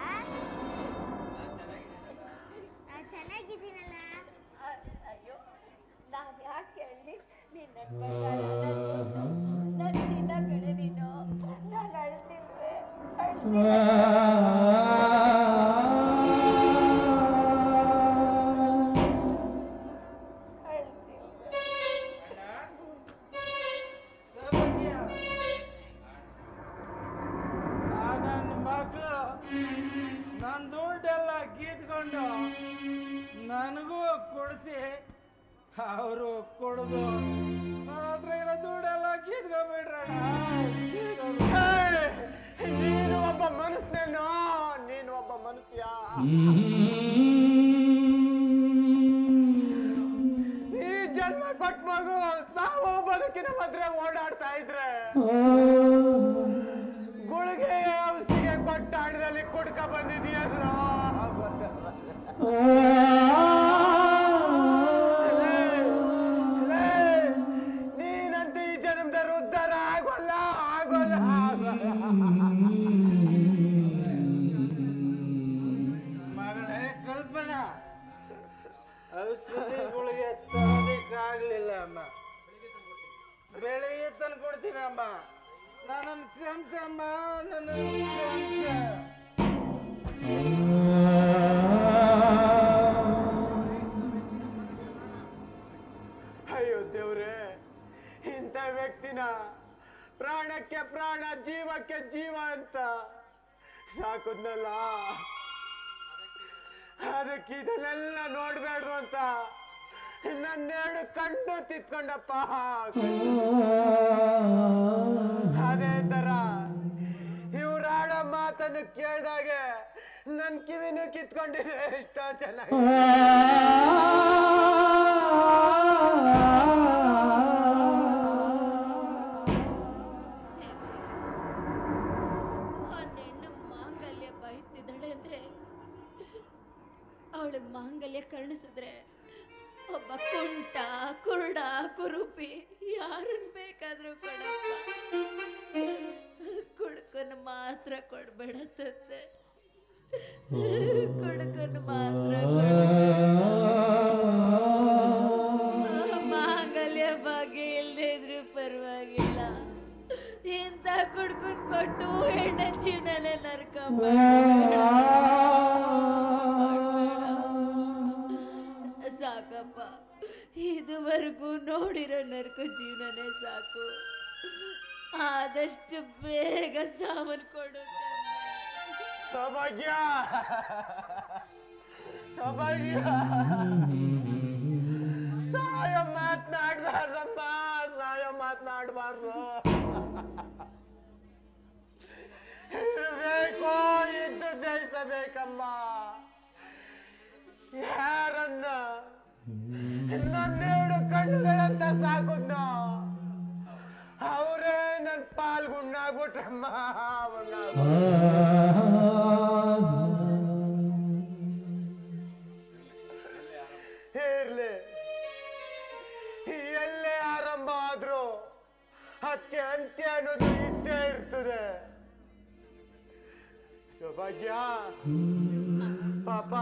ಚೆನ್ನಾಗಿದ್ದೀನಲ್ಲ. ಅಯ್ಯೋ, ನಾನು ಯಾಕೆ ಹೇಳಿ? ನಿನ್ನ ನನ್ನ ಚಿನ್ನ ಕಡೆ ನೀನು. ನಾನು ಅಳ್ತಿಲ್ವೇ? ನನ್ನ ಮಕ್ಕಳು ನನ್ನ ದುಡ್ಡೆಲ್ಲ ಗೀತ್ಕೊಂಡು ನನಗೂ ಕೊಡಿಸಿ ಅವರು ಕೊಡೋದು ನನ್ನ ಹತ್ರ ಇರೋ ದುಡ್ಡೆಲ್ಲ ಗೀತ್ಕೊಂಡ್ಬಿಡ್ರಣ. ನೀನು ಒಬ್ಬ ಮನುಷ್ಯನೇನೋ, ನೀನು ಒಬ್ಬ ಮನುಷ್ಯ. ಈ ಜನ್ಮ ಕೊಟ್ಟ ಮಗು ಸಾವು ಬದುಕಿನ ಮಧ್ಯೆ ಓಡಾಡ್ತಾ ಇದ್ರೆ ಗುಳಿಗೆ ಔಷಧಿಗೆ ಕೊಟ್ಟಾಡದಲ್ಲಿ ಕುಡ್ಕ ಬಂದಿದೆಯಲ್ಲ. ನೀನಂತ ಈ ಜನ್ಮದ ಉದ್ಧಾರ ಆಗೋಲ್ಲ, ಆಗೋಲ್ಲ, ಆಗೋಲ್ಲ. ಮಗಳೇ ಕಲ್ಪನಾ, ಔಷಧಿಗಳಿಗೆ ತರೋದಕ್ಕಾಗ್ಲಿಲ್ಲ ಅಮ್ಮ. ಬೆಳಿಗ್ಗೆ ತಂದು ಕೊಡ್ತೀನಮ್ಮ. ನನ್ನ ಕ್ಷಮಿಸಮ್ಮ, ನನ್ನ ಕ್ಷಮಿಸ. ಅಯ್ಯೋ ದೇವ್ರೆ, ಇಂಥ ವ್ಯಕ್ತಿನ ಪ್ರಾಣಕ್ಕೆ ಪ್ರಾಣ ಜೀವಕ್ಕೆ ಜೀವ ಅಂತ ಸಾಕುದ್ನಲ್ಲ, ಅದಕ್ಕೆ ಇದನ್ನೆಲ್ಲ ನೋಡ್ಬೇಡ್ದು ಅಂತ ನನ್ನೆರಡು ಕಣ್ಣು ತಿತ್ಕೊಂಡಪ್ಪ. ಅದೇ ತರ ಇವ್ರಾಡೋ ಮಾತನ್ನು ಕೇಳ್ದಾಗೆ ನನ್ ಕಿವಿನೂ ಕಿತ್ಕೊಂಡಿದ್ರೆ ಎಷ್ಟೋ ಚೆನ್ನಾಗಿ. ಹೆಣ್ಣು ಮಾಂಗಲ್ಯ ಬಯಸ್ತಿದ್ದಾಳೆ ಅಂದ್ರೆ ಅವಳಿಗೆ ಮಾಂಗಲ್ಯ ಕರ್ಣಿಸಿದ್ರೆ ಒಬ್ಬ ಕುಂಟ ಕುರುಡ ಕುರುಪಿ ಯಾರನ್ನ ಬೇಕಾದ್ರೂ ಕೊಡಪ್ಪ. ಕುಡುಕನ ಮಾತ್ರ ಕೊಡ್ಬೇಡ ತಂದೆ, ಕುಡುಕನ ಮಾತ್ರ ಮಾಂಗಲ್ಯ ಭಾಗ್ಯ ಇಲ್ಲದೆ ಇದ್ರು ಪರವಾಗಿಲ್ಲ, ಇಂಥ ಕುಡ್ಕನ್ ಕೊಟ್ಟು ಹೆಣ್ಣ ಜೀವನನೇ ನರ್ಕ ಸಾಕಪ್ಪ. ಇದುವರೆಗೂ ನೋಡಿರೋ ನರ್ಕ ಜೀವನನೇ ಸಾಕು. ಆದಷ್ಟು ಬೇಗ ಸಾವನ್ ಕೊಡು. ಸೌಭಾಗ್ಯ, ಸೌಭಾಗ್ಯ, ಸಾಯೋ ಮಾತನಾಡ್ಬಾರ್ದಮ್ಮ, ಸಾಯೋ ಮಾತನಾಡ್ಬಾರ್ದು. ಇರಬೇಕು, ಇದ್ದು ಜಯಿಸಬೇಕಮ್ಮ. ಯಾರನ್ನ ನನ್ನೆರಡು ಕಣ್ಣುಗಳಂತ ಸಾಕುದ್ನ ಅವರೇ ನನ್ ಪಾಲ್ಗುಣ್ಣಾಗ್ಬಿಟ್ರಮ್ಮ. ಇರ್ಲಿ, ಎಲ್ಲೇ ಆರಂಭ ಆದ್ರೂ ಅದಕ್ಕೆ ಅಂತ್ಯ ಅನ್ನೋದು ಇದ್ದೇ ಇರ್ತದೆ. ಸೌಭಾಗ್ಯ, ಪಾಪ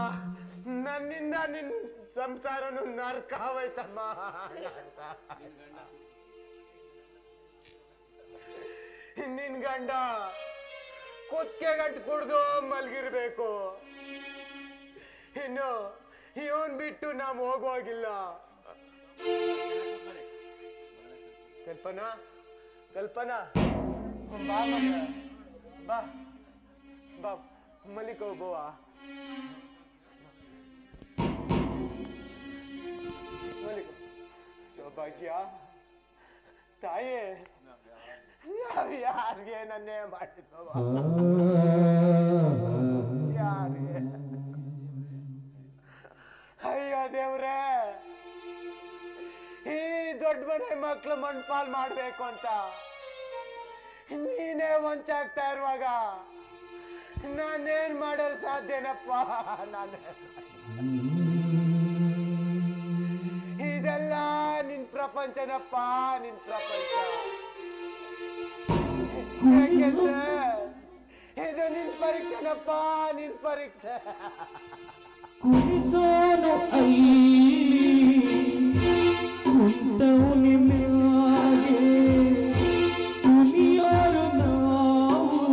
ನನ್ನಿಂದ ನಿನ್ ಸಂಸಾರನು ನರ್ಕಾವೈತಮ್ಮ. ನಿನ್ ಗಂಡ ಕುತ್ತಿಗೆ ಗಂಟು ಕುಡ್ದು ಮಲ್ಗಿರ್ಬೇಕು. ಇನ್ನು ಇವನ್ ಬಿಟ್ಟು ನಾವು ಹೋಗುವಾಗಿಲ್ಲ. ಕಲ್ಪನಾ, ಕಲ್ಪನಾ ಬಾ ಮಗ ಬಾ ಬಾ ಮಲಿಕೋ ಬೋವ ಮಲಿಕೋ ಸೌಭಾಗ್ಯ ತಾಯೇ ನಾವ್ ಯಾರಿಗೆ ನನ್ನೇ ಮಾಡಿದ್ವ ಯಾರಿಗೆ ಅಯ್ಯೋ ದೇವ್ರೇ ಈ ದೊಡ್ಡ ಮನೆ ಮಕ್ಳು ಮಣ್ಪಾಲ್ ಮಾಡ್ಬೇಕು ಅಂತ ನೀನೇ ವಂಚಾಗ್ತಾ ಇರುವಾಗ ನಾನೇನ್ ಮಾಡಲ್ ಸಾಧ್ಯನಪ್ಪ ನಾನೇ ಇದೆಲ್ಲ ನಿನ್ ಪ್ರಪಂಚನಪ್ಪ ನಿನ್ ಪ್ರಪಂಚ ಯಾಕೆಂದ್ರೆ ಇದು ನಿನ್ ಪರೀಕ್ಷೆನಪ್ಪ ನಿನ್ ಪರೀಕ್ಷೆ ಕುಣಿಸೋನು ಅಲ್ಲಿ ಕುಂತವನಿ ಮ್ಯಾಗೆ ಕುಣಿಯೋರು ನಾವು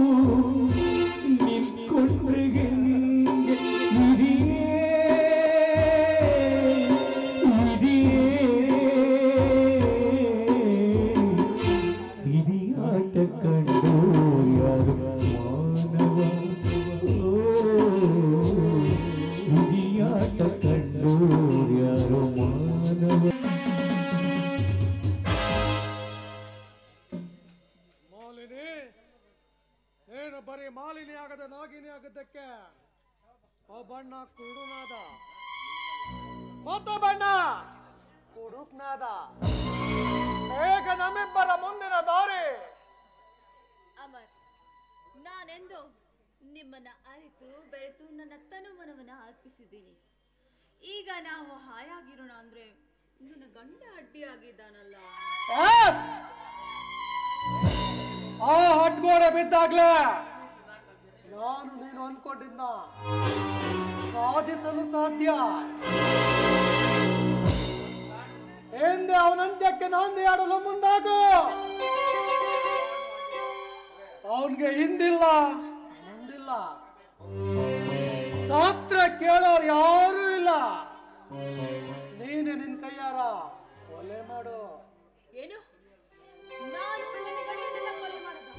ನಿಂತ್ಕೊಂಡ್ರಿಗೆ ಇದಿಯಾಟ ಕಂಡು ಯಾರು ಮಾನವ ಇದಿಯಾಟ ಕಂಡು ಯಾರು ಮಾನವ ಮಾಲಿನಿ ಏನು ಬರೀ ಮಾಲಿನಿ ಆಗದ ನಾಗಿನಿ ಆಗದಕ್ಕೆ ಬಣ್ಣ ಕುರುಡುನಾದ ಬಣ್ಣ ಕುಡುಕ್ನಾದ ಹೇಗ ನಮ್ಮಿಬ್ಬರ ಮುಂದಿನ ದಾರಿ ಅಮರ್, ನಾನೆಂದು ನಿಮ್ಮನ್ನ ಅರಿತು ಬೆರೆತು ನನ್ನ ತನುಮನವನ್ನ ಅರ್ಪಿಸಿದ್ದೀನಿ. ಈಗ ನಾವು ಹಾಯಾಗಿರೋಣ ಅಂದ್ರೆ ನನ್ನ ಗಂಡ ಅಡ್ಡಿಯಾಗಿದ್ದಾನಲ್ಲ. ಆ ಹಡ್ಗೋಡೆ ಬಿದ್ದಾಗ್ಲೇ ನಾನು ನೀನು ಅನ್ಕೊಂಡಿದ್ದ ಸಾಧಿಸಲು ಸಾಧ್ಯ. ಎಂದೇ ಅವನಂತ್ಯಕ್ಕೆ ನಾಂದಿ ಆಡಲು ಮುಂದಾಗು. ಅವನ್ಗೆ ಹಿಂದಿಲ್ಲ ಮುಂದಿಲ್ಲ, ಶಾಸ್ತ್ರ ಕೇಳೋರು ಯಾರೂ ಇಲ್ಲ. ನೀನೆ ನಿನ್ ಕೈಯಾರ ಕೊಲೆ ಮಾಡು. ಏನು? ನಾನು ನನ್ನ ಗಂಡನನ್ನ ಕೊಲೆ ಮಾಡದ?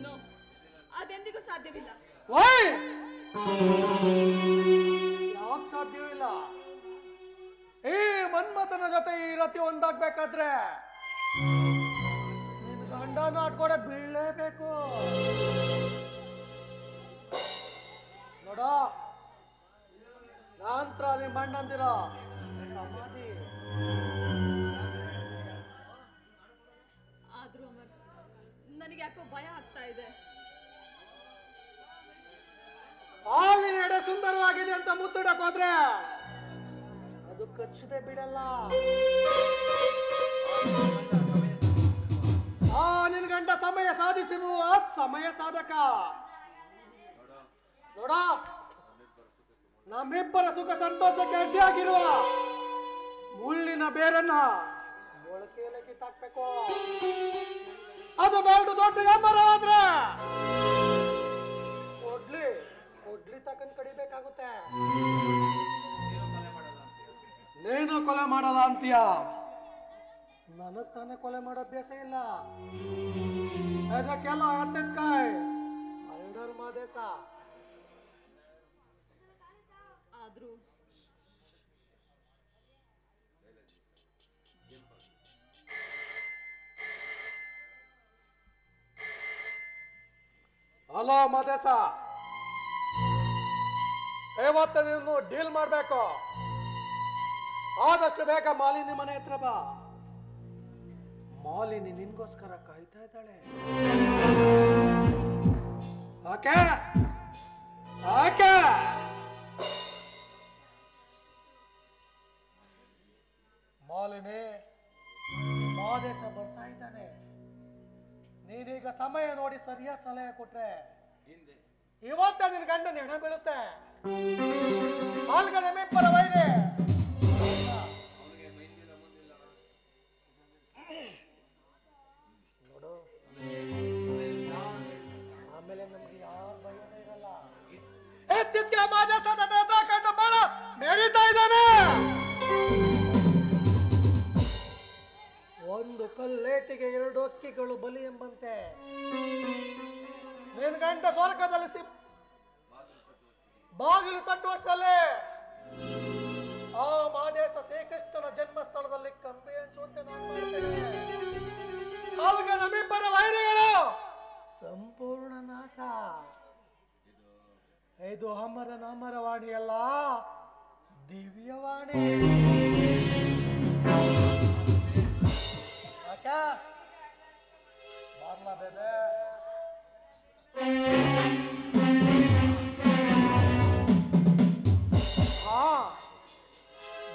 ನೋ, ಅದೆಂದಿಗೂ ಸಾಧ್ಯವಿಲ್ಲ. ಯಾಕೆ ಸಾಧ್ಯವಿಲ್ಲ? ಈ ಮನ್ಮಥನ ಜೊತೆ ಈ ರತಿ ಒಂದಾಗ್ಬೇಕಾದ್ರೆ ನಿನ್ ಗಂಡನ ಆಡ್ಕೊಡೆ ಬೀಳಲೇಬೇಕು. ನೋಡ, ನಂತರ ನಿಮ್ ಅಣ್ಣಂದಿರ ಸಮಾಧಿ. ಆದ್ರೂ ಅಮರ್, ನನಗೆ ಯಾಕೋ ಭಯ ಆಗ್ತಾ ಇದೆ. ಹಾವಿನ ಎಡೆ ಸುಂದರವಾಗಿದೆ ಅಂತ ಮುತ್ತಿಡಕ್ ಹೋದ್ರೆ ಅದು ಕಚ್ಚದೆ ಬಿಡಲ್ಲ. ನಿನ್ ಗಂಡ ಸಮಯ ಸಾಧಿಸಿರುವ ಸಮಯ ಸಾಧಕ. ನೋಡ, ನಮ್ಮಿಬ್ಬರ ಸುಖ ಸಂತೋಷಕ್ಕೆ ಅಡ್ಡಿಯಾಗಿರುವ ಮುಳ್ಳಿನ ಬೇರನ್ನ ಮೊಳಕೆಯಲ್ಲಿ ಕಿತ್ತಾಕ್ಬೇಕು. ಅದು ಬೆಳೆದು ದೊಡ್ಡ ಎಮ್ಮರ ಆದ್ರೆ ಕೊಡ್ಲಿ ತಕ್ಕನ್ ಕಡಿಬೇಕಾಗುತ್ತೆ. ನೀನು ಕೊಲೆ ಮಾಡಲ್ಲ ಅಂತೀಯ? ನನಗ್ ತಾನೇ ಕೊಲೆ ಮಾಡೋ ಅಭ್ಯಾಸ ಇಲ್ಲ. ಅದಕ್ಕೆಲ್ಲ ಎತ್ತೆತ್ಕಾಯ್ ಮಲ್ಡರ್ ಮಾದೇಶ. ಆದ್ರೂ ಹಲೋ ಮಾದೇಶ, ಇವತ್ತು ನೀನು ಡೀಲ್ ಮಾಡ್ಬೇಕು. ಆದಷ್ಟು ಬೇಗ ಮಾಲಿನಿ ಮನೆ ಹತ್ರ ಬಾ. ಮಾಲಿನಿ ನಿನ್ಗೋಸ್ಕರ ಕಾಯ್ತಾ ಇದ್ದಾಳೆ. Okay okay. ಮಾಲಿನಿ, ಮಾದೇಶ ಬರ್ತಾ ಇದ್ದಾನೆ. ನೀನೀಗ ಸಮಯ ನೋಡಿ ಸರಿಯಾದ ಸಲಹೆ ಕೊಟ್ರೆ ಇವತ್ತ ನಿನ್ ಗಂಡನ ಹೆಣ ಬೀಳುತ್ತೆ. ಹಾಲ್ಗಡೆ ಮೆಪ್ಪರ ವೈದೆ. ನೋಡು, ಆಮೇಲೆ ನಮ್ಗೆ ಯಾವ ಭಯನೇ ಇರಲ್ಲ. ಎತ್ತಿದ್ಕೆ ಮಾದೇಶದ ನೇತ್ರ ಕಂಡು ಬಾಳ ಮೆರಿತಾ ಇದ್ದಾನೆ. ಒಂದು ಕಲ್ಲೇಟಿಗೆ 2 ಹಕ್ಕಿಗಳು ಬಲಿ ಎಂಬಂತೆ ನಿನ್ ಗಂಡ ಸ್ವರ್ಗದಲ್ಲಿ ಬಾಗಿಲು ತಟ್ಟುವಷ್ಟಲ್ಲೇ ಆ ಮಾದೇಶ ಶ್ರೀಕೃಷ್ಣನ ಜನ್ಮಸ್ಥಳದಲ್ಲಿ ಕಂಬಿ ಎಣಿಸುವಂತೆ ನಾನು ಮಾಡ್ತೇನೆ. ಆಗ ನಮ್ಮಿಬ್ಬರ ವೈರಿಗಳು ಸಂಪೂರ್ಣ ನಾಶ. ಇದು ಅಮರವಾಣಿಯಲ್ಲ, ದಿವ್ಯವಾಣಿ. ಬರ್ಲಾ ಬೇಬೆ.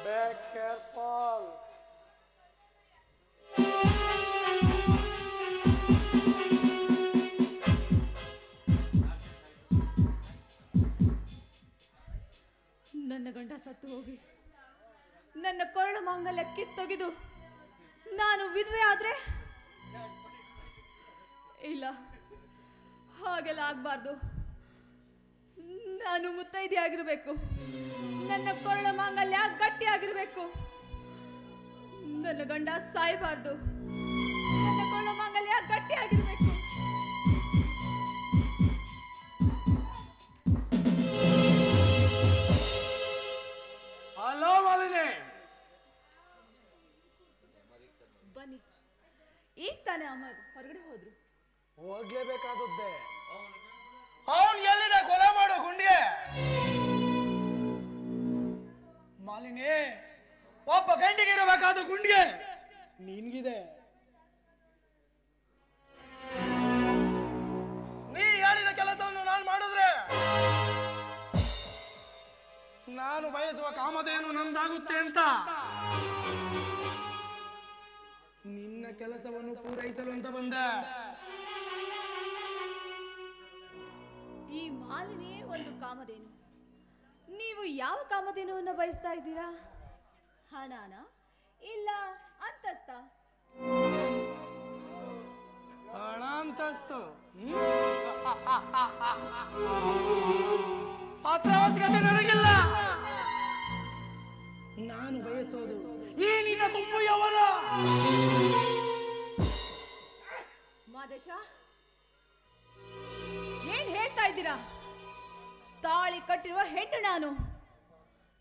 Be careful. ನನ್ನ ಗಂಡ ಸತ್ತು ಹೋಗಿ ನನ್ನ ಕೊರಳು ಮಾಂಗಲ್ಯ ಕಿತ್ತೊಗೆದು ನಾನು ವಿಧವೆ ಆದ್ರೆ ಇಲ್ಲ, ಹಾಗೆಲ್ಲ ಆಗ್ಬಾರ್ದು. ನಾನು ಮುತ್ತೈದೆ ಆಗಿರ್ಬೇಕು. ನನ್ನ ಕೊರಳ ಮಾಂಗಲ್ಯ ಗಟ್ಟಿಯಾಗಿರ್ಬೇಕು. ನನ್ನ ಗಂಡ ಸಾಯಬಾರ್ದು. ನನ್ನ ಕೊರಳ ಮಾಂಗಲ್ಯ ಗಟ್ಟಿಯಾಗಿರ್ಬೇಕು. ಹಲೋ ಮಾಲಿನಿ, ಬನ್ನಿ. ಈಗ ತಾನೇ ಅಮರ್ ಹೊರಗಡೆ ಹೋದ್ರು. ಹೋಗ್ಲೇಬೇಕಾದದ್ದೇ. ಅವನ್ ಎಲ್ಲಿದೆ? ಕೊಲೆ ಮಾಡು ಗುಂಡಿಗೆ. ಮಾಲಿನಿ, ಒಬ್ಬ ಗಂಡಿಗೆ ಇರಬೇಕಾದ ಗುಂಡಿಗೆ ನಿನ್ಗಿದೆ. ನೀ ಹೇಳಿದ ಕೆಲಸವನ್ನು ನಾನು ಮಾಡಿದ್ರೆ ನಾನು ಬಯಸುವ ಕಾಮಧೇನು ನಂದಾಗುತ್ತೆ ಅಂತ ನಿನ್ನ ಕೆಲಸವನ್ನು ಪೂರೈಸಲು ಅಂತ ಬಂದೆ. ಈ ಮಾಲಿನಿಯೇ ಒಂದು ಕಾಮಧೇನು. ನೀವು ಯಾವ ಕಾಮಧೇನುವನ್ನು ಬಯಸ್ತಾ ಇದ್ದೀರಾ? ಹಣನ ಇಲ್ಲ ಅಂತಸ್ತ? ಹಣ ಅಂತಸ್ತು ಅತ್ರ ಅವಶ್ಯಕತೆ ನನಗಿಲ್ಲ. ನಾನು ಬಯಸೋದು ಈ ನಿನ್ನ ತುಂಬು ಯವನ. ಮಾದೇಶ, ಏನ್ ಹೇಳ್ತಾ ಇದ್ದೀರಾ? ತಾಳಿ ಕಟ್ಟಿರುವ ಹೆಣ್ಣು ನಾನು.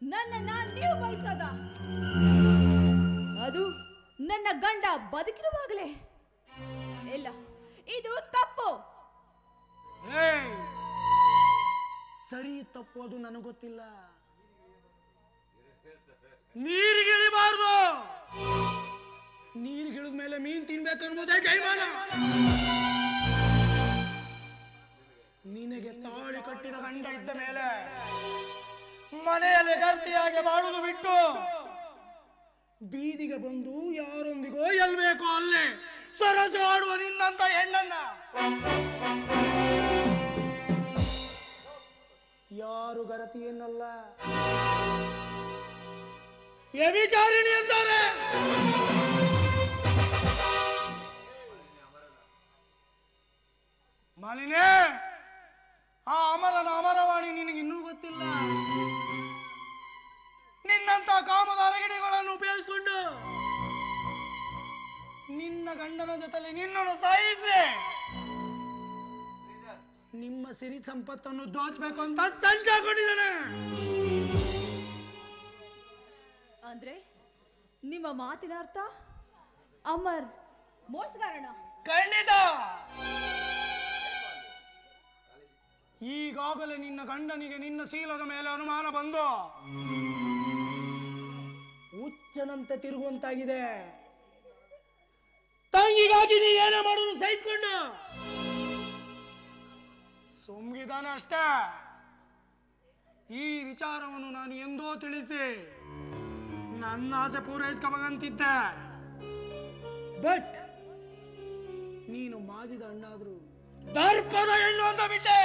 ನನ್ನನ್ನ ನೀವು ಬಯಸೋದ? ಅದು ನನ್ನ ಗಂಡ ಬದುಕಿರುವಾಗಲೇ? ಇಲ್ಲ, ಇದು ತಪ್ಪು. ಸರಿ ತಪ್ಪು ಅದು ನನಗೆ ಗೊತ್ತಿಲ್ಲ. ನೀರಿಗಿಳಿಬಾರ್ದು. ನೀರಿಗಿಳಿದ ಮೇಲೆ ಮೀನ್ ತಿನ್ಬೇಕನ್ನುವುದೇ ಜೈಮಾನ. ನಿನಗೆ ತಾಳಿ ಕಟ್ಟಿದ ಗಂಡ ಇದ್ದ ಮೇಲೆ ಮನೆಯಲ್ಲಿ ಗರ್ತಿಯಾಗಿ ಬಾಳುವುದು ಬಿಟ್ಟು ಬೀದಿಗೆ ಬಂದು ಯಾರೊಂದಿಗೋ ಎಲ್ಬೇಕೋ ಅಲ್ಲೇ ಸರಸು ಆಡುವ ನಿನ್ನಂತ ಹೆಣ್ಣನ್ನ ಯಾರು ಗರತಿಯನ್ನಲ್ಲ, ವ್ಯಭಿಚಾರಿಣಿ ಅಂತಾರೆ. ಮಾಲಿನೇ, ಆ ಅಮರನ ಅಮರವಾಣಿ ನಿನಗಿನ್ನೂ ಗೊತ್ತಿಲ್ಲ. ನಿನ್ನಂತ ಕಾಮದ ಅರಗಿಣಿಗಳನ್ನು ಉಪಯೋಗಿಸಿಕೊಂಡು ನಿನ್ನ ಗಂಡನ ಜೊತೆಲಿ ನಿನ್ನನ್ನು ಸಾಯಿಸಿ ನಿಮ್ಮ ಸಿರಿ ಸಂಪತ್ತನ್ನು ದೋಚಬೇಕು ಅಂತ ಸಂಚ ಹಾಕೊಂಡಿದ್ದಾನೆ. ಅಂದ್ರೆ ನಿಮ್ಮ ಮಾತಿನ ಅರ್ಥ ಅಮರ್ ಮೋಸಗಾರಣ? ಖಂಡಿತ. ಈಗಾಗಲೇ ನಿನ್ನ ಗಂಡನಿಗೆ ನಿನ್ನ ಶೀಲದ ಮೇಲೆ ಅನುಮಾನ ಬಂದು ಹುಚ್ಚನಂತೆ ತಿರುಗುವಂತಾಗಿದೆ. ತಂಗಿಗಾಗಿ ನೀ ಏನೇ ಮಾಡೋದು ಸಹಿಸಿಕೊಂಡು ಸುಮ್ಗಿದಾನೆ ಅಷ್ಟೇ. ಈ ವಿಚಾರವನ್ನು ನಾನು ಎಂದೋ ತಿಳಿಸಿ ನನ್ನ ಆಸೆ ಪೂರೈಸ್ಕೋಬೇಕಂತಿದ್ದೆ. ಬಟ್ ನೀನು ಮಾಗಿದ ಹಣ್ಣಾದ್ರು ದರ್ಪದ ಹೆಣ್ಣು ಅಂತ ಬಿಟ್ಟೆ.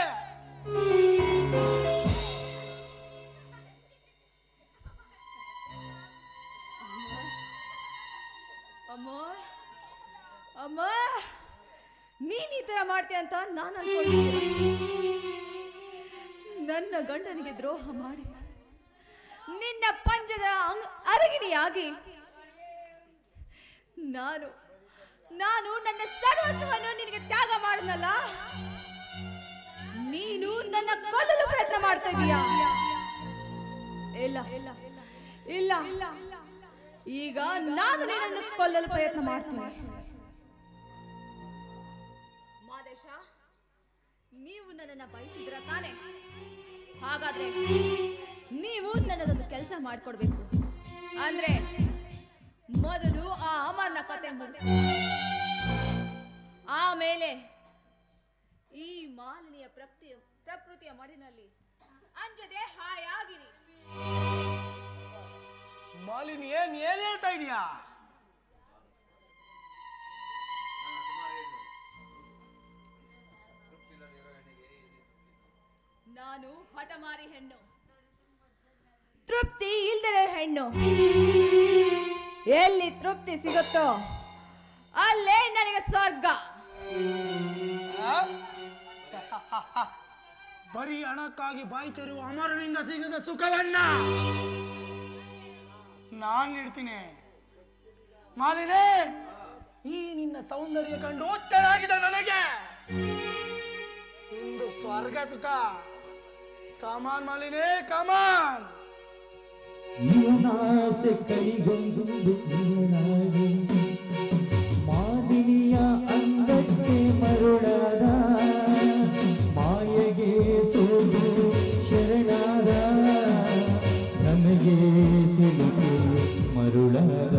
ಅಮರ್, ಅಮರ್, ನೀನ್ ಈ ತರ ಮಾಡ್ತೀಯ ಅಂತ ನಾನು ಅನ್ಕೊಂಡಿದ್ದೆ. ನನ್ನ ಗಂಡನಿಗೆ ದ್ರೋಹ ಮಾಡಿ ನಿನ್ನ ಪಂಜದ ಅರಗಿಣಿಯಾಗಿ ನನ್ನ ಸರ್ವಸ್ವವನ್ನು ನಿನಗೆ ತ್ಯಾಗ ಮಾಡನಲ್ಲ, ನೀನು ನನ್ನ ಕೊಲ್ಲಲು ಪ್ರಯತ್ನ ಮಾಡ್ತಾ ಇದೀಯಾ? ಇಲ್ಲ ಇಲ್ಲ ಇಲ್ಲ ಇಲ್ಲ, ಈಗ ನಾನು ನಿನ್ನನ್ನು ಕೊಲ್ಲಲು ಪ್ರಯತ್ನ ಮಾಡ್ತೀನಿ. ಮಾದೇಶ, ನೀವು ನನ್ನನ್ನು ಬಯಸಿದ್ರ ತಾನೆ? ಹಾಗಾದ್ರೆ ನೀವು ನನ್ನದೊಂದು ಕೆಲಸ ಮಾಡ್ಕೊಡ್ಬೇಕು. ಅಂದ್ರೆ ಮೊದಲು ಆ ಅಮರನ ಕತೆ ಮುಗಿಸಿ, ಆಮೇಲೆ ಈ ಮಾಲಿನ್ಯ ಪ್ರಕೃತಿಯ ಮಡಿನಲ್ಲಿ ಅಂಜದೆ ಹಾಯಾಗಿರಿ. ಮಾಲಿನಿ ಏನ್ ಹೇಳ್ತಾ ಇದೀಯಾ? ನಾನು ಹಠಮಾರಿ ಹೆಣ್ಣು, ತೃಪ್ತಿ ಇಲ್ದಿರೋ ಹೆಣ್ಣು. ಎಲ್ಲಿ ತೃಪ್ತಿ ಸಿಗುತ್ತೋ ಅಲ್ಲೇ ನನಗೆ ಸ್ವರ್ಗ. ಬರೀ ಹಣಕ್ಕಾಗಿ ಬಾಯಿ ತೆರೆಯುವ ಅಮರನಿಂದ ಸಿಗದ ಸುಖವನ್ನ ನಾನ್ ನೀಡ್ತೀನಿ. ಮಾಲಿನಿ, ಈ ನಿನ್ನ ಸೌಂದರ್ಯ ಕಂಡು ಹುಚ್ಚರಾಗಿದೆ ನನಗೆ. ಇಂದು ಸ್ವರ್ಗ ಸುಖ. ಕಮಾನ್ ಮಾಲಿನಿ, ಕಮಾನ್. ಇವನಾಸೆ ಕೈಗೊಂಡು ಇವನಾಗಿ ಮಾಲಿನಿಯ ಅಂದಕ್ಕೆ ಮರುಳಾದ, ಮಾಯೆಗೆ ಸೋದು ಶರಣಾದ, ನನಗೆ ಸಿಲುಕಿ ಮರುಳಾದ.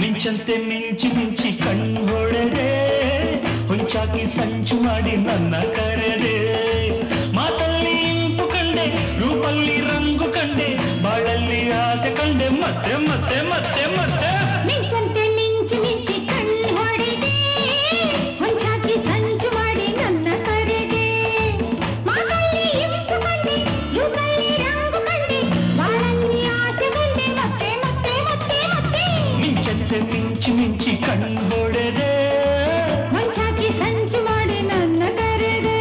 ಮಿಂಚಂತೆ ಮಿಂಚಿ ಮಿಂಚಿ ಕಣ್ಣು ಹೊಡೆದೆ, ಹೊಂಚಾಕಿ ಸಂಚು ಮಾಡಿ ನನ್ನ ಕರೆದೆ. ಮಾತಲ್ಲಿ ಇಂಪು ಕಂಡೆ, ರೂಪಲ್ಲಿ ರಂಗು ಕಂಡೆ, ಬಾಳಲ್ಲಿ ಆಸೆ ಕಂಡೆ, ಮತ್ತೆ ಮತ್ತೆ ಮತ್ತೆ ಮತ್ತೆ. ಮಿಂಚಂತೆ ಮಿಂಚಿ ಮಿಂಚಿ ಕಣ್ಣು ಹೊಡೆದೆ, ಹೊಂಚಾಕಿ ಸಂಚು ಮಾಡಿ ನನ್ನ ಕರೆದೆ. ಮಾತಲ್ಲಿ ಇಂಪು ಕಂಡೆ, ರೂಪಲ್ಲಿ ರಂಗು ಕಂಡೆ, ಬಾಳಲ್ಲಿ ಆಸೆ ಕಂಡೆ, ಮತ್ತೆ ಮತ್ತೆ ಮತ್ತೆ ಮತ್ತೆ. ಮಿಂಚಂತೆ ಮಿಂಚಿ ಮಿಂಚಿ ಕಣ್ಣು ಹೊಡೆದೆ, ಹೊಂಚಾಕಿ ಸಂಚು ಮಾಡಿ ನನ್ನ ಕರೆದೆ.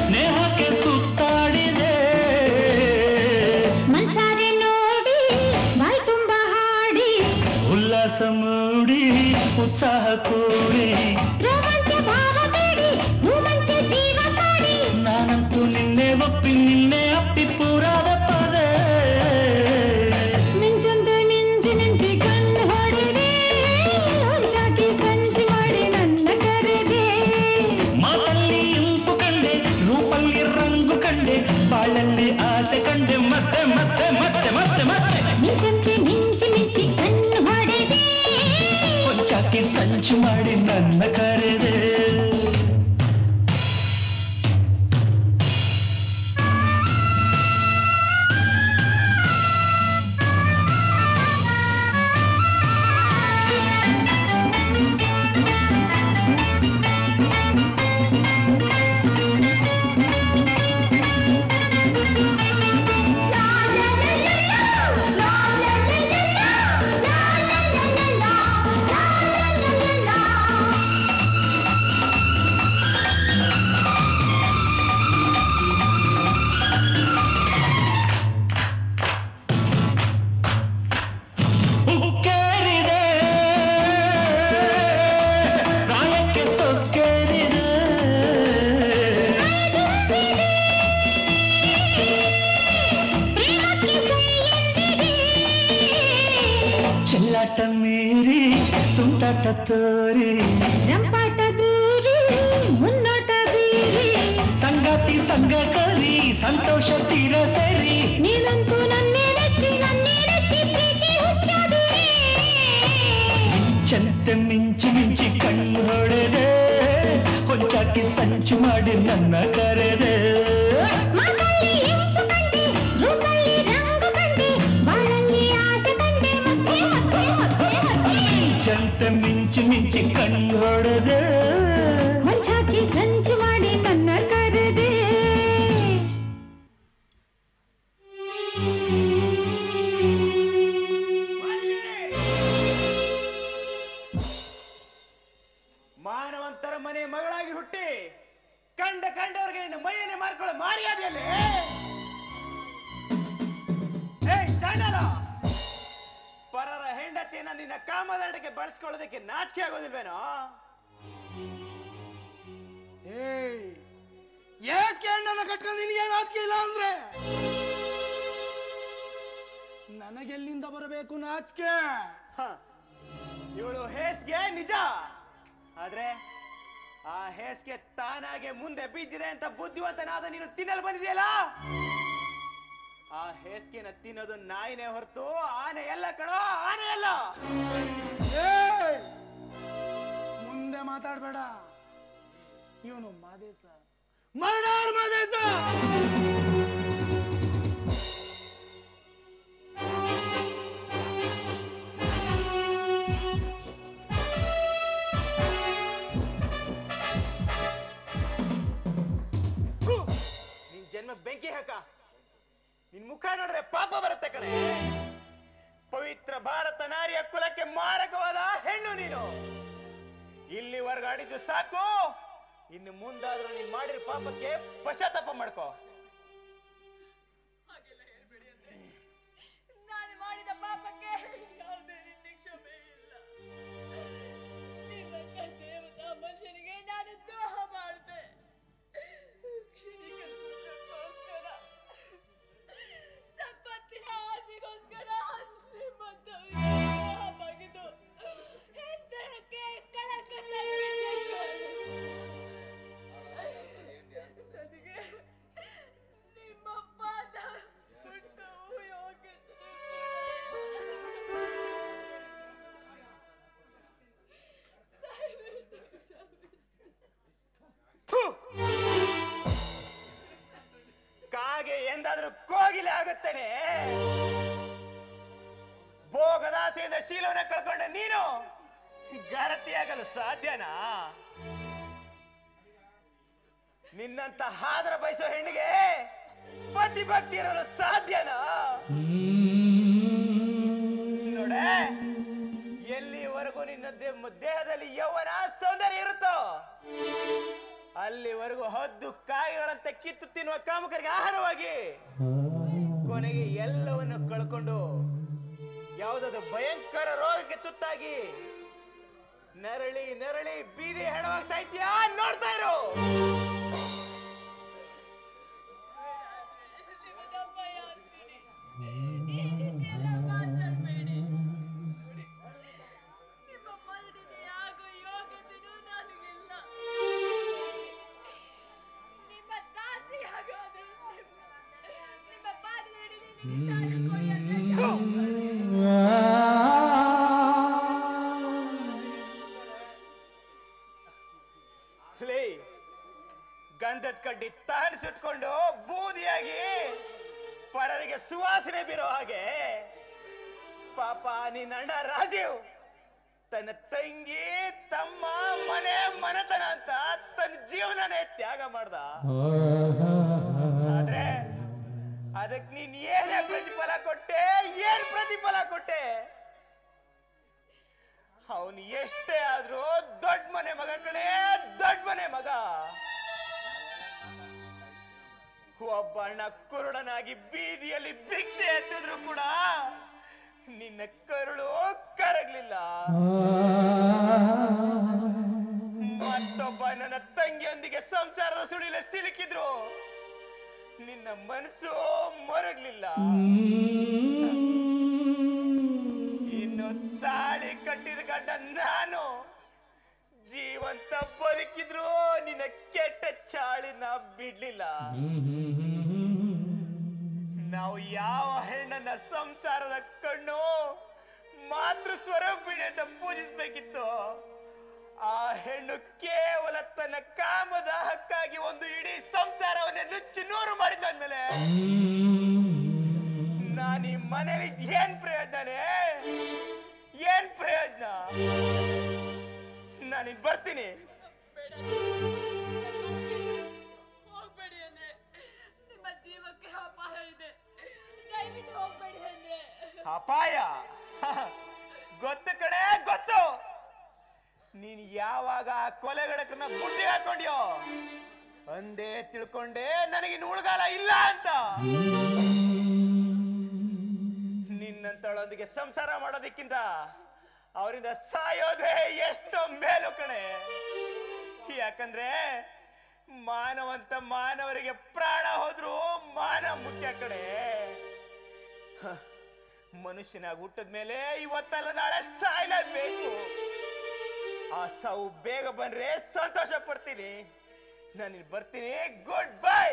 ಸ್ನೇಹಕ್ಕೆ ಸುತ್ತಾಡಿದೆ, ಮನಸಾರೆ ನೋಡಿ ಬಾಯಿ ತುಂಬ ಹಾಡಿ, ಉಲ್ಲಾಸ ಮೂಡಿ ಉತ್ಸಾಹ ಕೂಡಿ, ರೋಮಾಂಚ ಭಾವ ಬೇಡಿ, ಭೂಮಂಚ ಜೀವ ಕಾಡಿ. ನಾನಂತೂ ನಿನ್ನೆ ಒಪ್ಪಿ ನಿನ್ನೆ ಅಪ್ಪಿ ಪೂರಾದ ಪದೇ. ಮಿಂಚಂತೆ ಮಿಂಚಿ ಮಿಂಚಿ ಕಣ್ಣು ಹೊಡೆದೆ, ಹೊಂಚಾಕಿ ಸಂಚು ಮಾಡಿ ನನ್ನ ಕರೆದೆ. ಮಾತಲ್ಲಿ ಇಂಪು ಕಂಡೆ, ರೂಪಲ್ಲಿ ರಂಗು ಕಂಡೆ, ಬಾಳಲ್ಲಿ ಆಸೆ ಕಂಡೆ, ಮತ್ತೆ ಮತ್ತೆ ಮತ್ತೆ ಮತ್ತೆ ಮತ್ತೆ. ಮಿಂಚಂತೆ ಮಿಂಚಿ ಮಿಂಚಿ ಕಣ್ಣು ಹೊಡೆದೆ, ಹೊಂಚಾಕಿ ಸಂಚು ಮಾಡಿ ನನ್ನ ಕರೆದೆ. la la la la la la la la la la la la la la ತೋರಿ ರಂಪಾಟ ದೂರಿ ಮುನ್ನೋಟ ಬೀರಿ ಸಂಗಾತಿ ಸಂಗ ಕರಿ ಸಂತೋಷ ತೀರ ಸರಿ ನೀನಂತೂ ನನ್ನೇ ನೆಚ್ಚಿ ಪ್ರೀತಿ ಹುಚ್ಚದೆ ಮಿಂಚಂತೆ ಮಿಂಚಿ ಮಿಂಚಿ ಕಣ್ಣು ಹೊಡೆದೆ ಹೊಂಚಾಕಿ ಸಂಚು ಮಾಡಿ ನನ್ನ ಕರೆದೆ ಮಾತಲ್ಲಿ ಎಂಪು ಕಂಡೆ ರೂಪಲ್ಲಿ ರಂಗು ಕಂಡೆ ಬಾಳಲ್ಲಿ ಆಸೆ ಕಂಡೆ ಮತ್ತೆ ಮಿಂಚಂತೆ ಮಿಂಚಿ ಮಿಂಚಿ ಕಣ್ಣು ಹೊಡೆದೆ ಹೊಂಚಾಕಿ ಸಂಚು ಮಾಡಿ ನನ್ನ ಕರೆದೆ ಮಾನವಂತರ ಮನೆ ಮಗಳಾಗಿ ಹುಟ್ಟಿ ಕಂಡವರಿಗೆ ನಿನ್ನ ಮೈಯನ್ನೇ ಮಾರ್ಕೊಳ್ಳೋ ಮಾರಿಯಾದೆಯಲ್ಲಿ ಚಾಂಡಾಲ ಪರರ ಹೆಂಡತಿಯನ್ನ ನಿನ್ನ ಕಾಮದಾಟಕ್ಕೆ ಬಳಸ್ಕೊಳ್ಳೋದಕ್ಕೆ ನಾಚಿಕೆ ಆಗೋದಿಲ್ವೇನೋ? ಏಸ್ಗೆ ಹೆಣ್ಣನ್ನ ಕಟ್ಕೊಂಡು ನಿನಗೆ ನಾಚಿಕೆ ಇಲ್ಲ ಅಂದ್ರೆ ನನಗೆಲ್ಲಿಂದ ಬರಬೇಕು ನಾಚಿಕೆ? ಇವಳು ಹೇಸ್ಗೆ ನಿಜ, ಆದ್ರೆ ಆ ಹೇಸ್ಗೆ ತಾನಾಗೆ ಮುಂದೆ ಬಿದ್ದಿದೆ ಅಂತ ಬುದ್ಧಿವಂತನಾದ ನೀನು ತಿನ್ನಲು ಬಂದಿದೆಯಲ್ಲ, ಆ ಹೇಸ್ಗೆನ ತಿನ್ನೋದು ನಾಯಿನೇ ಹೊರತು ಆನೆ ಎಲ್ಲ ಕಣೋ, ಆನೆ ಎಲ್ಲ. ಮುಂದೆ ಮಾತಾಡ್ಬೇಡ. ಇವನು ಮಾದೇಶ, ಮರ್ಡರ್ ಮಾದೇಶ. ನಿನ್ ಜನ್ಮ ಬೆಂಕಿ ಹಾಕ. ನಿನ್ ಮುಖ ನೋಡ್ರೆ ಪಾಪ ಬರುತ್ತೆ ಕಣೆ. ಪವಿತ್ರ ಭಾರತ ನಾರಿಯ ಕುಲಕ್ಕೆ ಮಾರಕವಾದ ಹೆಣ್ಣು ನೀನು. ಇಲ್ಲಿವರೆಗೂ ಆಡಿದ್ದು ಸಾಕು, ಇನ್ನು ಮುಂದಾದ್ರೂ ನೀನ್ ಮಾಡಿರೋ ಪಾಪಕ್ಕೆ ಪಶ್ಚಾತ್ತಾಪ ಮಾಡ್ಕೋ. ನಾನು ಮಾಡಿದ ಪಾಪಕ್ಕೆ ಯಾವುದೇ ರೀತಿ ಕ್ಷಮೆ ಇಲ್ಲ. ನಿಮ್ಮಂತ ದೇವತಾ ಮನುಷ್ಯನಿಗೆ ನಾನು ದ್ರೋಹ ಮಾಡಿದೆ. ಕ್ಷಣಿಕ ಸುಖಕ್ಕೋಸ್ಕರ, ಸಂಪತ್ತಿನ ಆಸೆಗೋಸ್ಕರ ನಿಮ್ಮಂತವರಿಗೆ ದ್ರೋಹ ಬಗೆದು ಹೆತ್ತರಕ್ಕೆ ಕಳಂಕ ತಂದ್ಬಿಟ್ಟೆ. ನನಗೆ ನಿಮ್ಮ ಪಾದ ಮುಟ್ಟುವ ಯೋಗ್ಯತೆ ಕಾಗೆ ಎಂದಾದ್ರೂ ಕೋಗಿಲೆ ಆಗುತ್ತೇನೆ? ಭೋಗದಾಸೆಯಿಂದ ಶೀಲವನ್ನ ಕಳ್ಕೊಂಡ ನೀನು ಗರತಿಯಾಗಲು ಸಾಧ್ಯನಾ? ನಿನ್ನಂತ ಹಾದರ ಬಯಸೋ ಹೆಣ್ಣಿಗೆ ಪತಿ ಭಕ್ತಿ ಇರಲು ಸಾಧ್ಯನಾ? ನೋಡೆ, ಎಲ್ಲಿವರೆಗೂ ನಿನ್ನ ದೇಹದಲ್ಲಿ ಯೌವನ ಸೌಂದರ್ಯ ಇರುತ್ತೋ ಅಲ್ಲಿವರೆಗೂ ಹದ್ದು ಕಾಯಿಗಳಂತೆ ಕಿತ್ತು ತಿನ್ನುವ ಕಾಮಕರಿಗೆ ಆಹಾರವಾಗಿ ಕೊನೆಗೆ ಎಲ್ಲವನ್ನು ಕಳ್ಕೊಂಡು ಯಾವುದಾದ್ರು ಭಯಂಕರ ರೋಗಕ್ಕೆ ತುತ್ತಾಗಿ ನರಳಿ ನರಳಿ ಬೀದಿ ಹೆಣವಾಗಿ ಸಾಯ್ತೀಯಾ? ನೋಡ್ತಾ ಇರು. ಗಂಧದ ಕಡ್ಡಿ ತಾನು ಸುಟ್ಕೊಂಡು ಬೂದಿಯಾಗಿ ಪರರಿಗೆ ಸುವಾಸನೆ ಬೀರೋ ಹಾಗೆ ಪಾಪ ನಿನ್ನ ಅಣ್ಣ ರಾಜೀವ್ ತನ್ನ ತಂಗಿ ತಮ್ಮ ಮನೆ ಮನೆತನ ಅಂತ ತನ್ನ ಜೀವನನೇ ತ್ಯಾಗ ಮಾಡ್ದ. ಆದ್ರೆ ಅದಕ್ಕೆ ನೀನ್ ಏನೇ ಪ್ರತಿಫಲ ಕೊಟ್ಟೆ? ಏನ್ ಪ್ರತಿಫಲ ಕೊಟ್ಟೆ? ಅವನು ಎಷ್ಟೇ ಆದ್ರೂ ದೊಡ್ಡ ಮನೆ ಮಗ ಕಣೆ, ದೊಡ್ಡ ಮನೆ ಮಗ. ಒಬ್ಬ ಅಣ್ಣ ಕುರುಡನಾಗಿ ಬೀದಿಯಲ್ಲಿ ಭಿಕ್ಷೆ ಎತ್ತಿದ್ರು ಕೂಡ ನಿನ್ನ ಕರುಳು ಕರಗ್ಲಿಲ್ಲ. ಮತ್ತೊಬ್ಬ ನನ್ನ ತಂಗಿಯೊಂದಿಗೆ ಸಂಸಾರದ ಸುಳಿಲೆ ಸಿಲುಕಿದ್ರು ನಿನ್ನ ಮನಸ್ಸು ಮರಗ್ಲಿಲ್ಲ. ಇನ್ನು ತಾಳಿ ಕಟ್ಟಿದ ಗಂಡ ನಾನು ಬದುಕಿದ್ರು ನಿನ್ನ ಕೆಟ್ಟ ಚಾಳಿನ ಬಿಡ್ಲಿಲ್ಲ. ನಾವು ಯಾವ ಹೆಣ್ಣನ್ನ ಸಂಸಾರದ ಕಣ್ಣು ಮಾತೃ ಸ್ವರೂಪಿಣಿ ಅಂತ ಪೂಜಿಸ್ಬೇಕಿತ್ತು, ಆ ಹೆಣ್ಣು ಕೇವಲ ತನ್ನ ಕಾಮದ ಹಕ್ಕಾಗಿ ಒಂದು ಇಡೀ ಸಂಸಾರವನ್ನೇ ನುಚ್ಚು ನೂರು ಮಾಡಿದ್ಮೇಲೆ ನಾನು ಈ ಮನೇಲಿ ಏನ್ ಪ್ರಯೋಜನ? ಏನ್ ಪ್ರಯೋಜನ? ನಾನಿನ್ ಬರ್ತೀನಿ. ಹೋಗ್ಬೇಡಿ ಅಂದ್ರೆ ನಿಮ್ಮ ಜೀವಕ್ಕೆ ಅಪಾಯ ಇದೆ, ದಯವಿಟ್ಟು ಹೋಗ್ಬೇಡಿ ಅಂದ್ರೆ. ಅಪಾಯ? ಗೊತ್ತು ಕಡೆ, ಗೊತ್ತು. ನೀನ್ ಯಾವಾಗ ಆ ಕೊಲೆಗಡಕನ್ನ ಬುದ್ಧಿಗೆ ಹಾಕೊಂಡ್ಯೋ ಅಂದೇ ತಿಳ್ಕೊಂಡೆ ನನಗಿನ್ ಉಳ್ಗಾಲ ಇಲ್ಲ ಅಂತ. ನಿನ್ನಂತಳೊಂದಿಗೆ ಸಂಸಾರ ಮಾಡೋದಕ್ಕಿಂತ ಅವರಿಂದ ಸಾಯೋದೇ ಎಷ್ಟೋ ಮೇಲು ಕಣೆ. ಯಾಕಂದ್ರೆ ಮಾನವಂತ ಮಾನವರಿಗೆ ಪ್ರಾಣ ಹೋದ್ರು ಮಾನ ಮುಖ್ಯ ಕಡೆ. ಮನುಷ್ಯನಾಗಿ ಹುಟ್ಟದ್ಮೇಲೆ ಇವತ್ತಲ್ಲ ನಾಳೆ ಸಾಯ್ಲೇಬೇಕು. ಆ ಸಾವು ಬೇಗ ಬಂದ್ರೆ ಸಂತೋಷ ಪಡ್ತೀನಿ. ನಾನು ಬರ್ತೀನಿ. Good bye.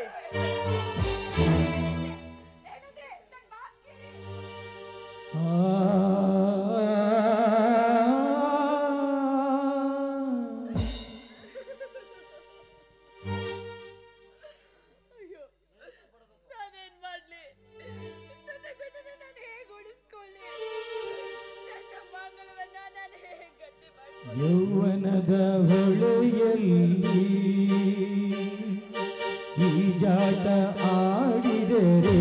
ಅಯ್ಯೋ, ನಾನೇನ್ ಮಾಡ್ಲಿ? ನನ್ನ ಗಂಡನ ನಾನು ಹೇಗೆ ಉಳಿಸ್ಕೊಳ್ಳಿ? ನನ್ನ ಮಂಗಳವನ್ನ ನಾನು ಹೇಗೆ ಗಟ್ಟಿ ಮಾಡ್ಲಿ? ಯೌವನದ ಹೊಳೆಯಲ್ಲಿ ಈಜಾಟ ಆಡಿದರೆ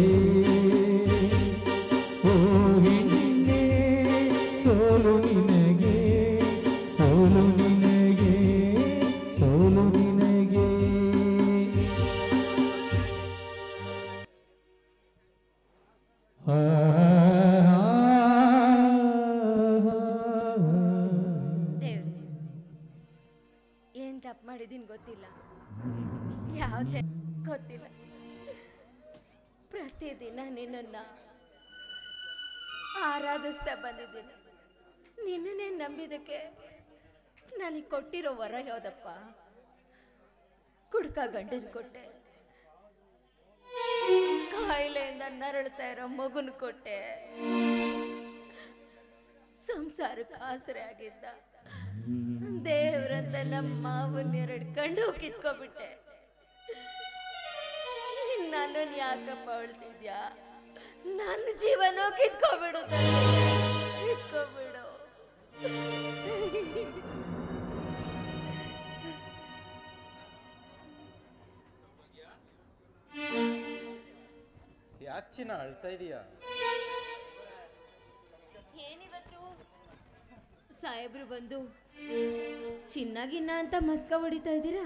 ಓ ಹಿಂದೆ ಸೋಲು ನಿನಗೆ, ಸೋಲು ನಿನಗೆ, ಸೋಲು ನಿನಗೆ. ದೇವ್ರೆ, ಏನ್ ತಪ್ಪು ಮಾಡಿದೀನಿ ಗೊತ್ತಿಲ್ಲ, ಯಾವ ಗೊತ್ತಿಲ್ಲ. ಪ್ರತಿದಿನ ನಿನ್ನನ್ನ ಆರಾಧಿಸ್ತಾ ಬಂದಿದ್ದೀನಿ. ನಿನ್ನನ್ನೇ ನಂಬಿದಕ್ಕೆ ನನಗೆ ಕೊಟ್ಟಿರೋ ವರ ಯಾವ್ದಪ್ಪ? ಕುಡ್ಕ ಗಂಡನ್ ಕೊಟ್ಟೆ, ಕಾಯಿಲೆಯಿಂದ ನರಳ್ತಾ ಇರೋ ಮಗುನ್ ಕೊಟ್ಟೆ, ಸಂಸಾರಕ್ಕೆ ಆಸರೆ ಆಗಿದ್ದ ದೇವ್ರಂತ ನಮ್ಮ ಮಾವನ್ 2 ಕಣ್ಣು ಕಿತ್ಕೊಬಿಟ್ಟೆ. ನನ್ನನ್ನು ಯಾಕಪ್ಪ ಉಳಿಸಿದ್ಯಾ? ನನ್ನ ಜೀವನ ಕಿತ್ಕೊಬಿಡು, ಕಿತ್ಕೊಬಿಡು. ಯಾಕೆ ಚಿನ್ನ ಅಳ್ತಾ ಇದೀಯಾ? ಏನಿವತ್ತು ಸಾಹೇಬ್ರು ಬಂದು ಚಿನ್ನಾಗಿನ್ನ ಅಂತ ಮಸ್ಕ ಹೊಡಿತಾ ಇದ್ದೀರಾ?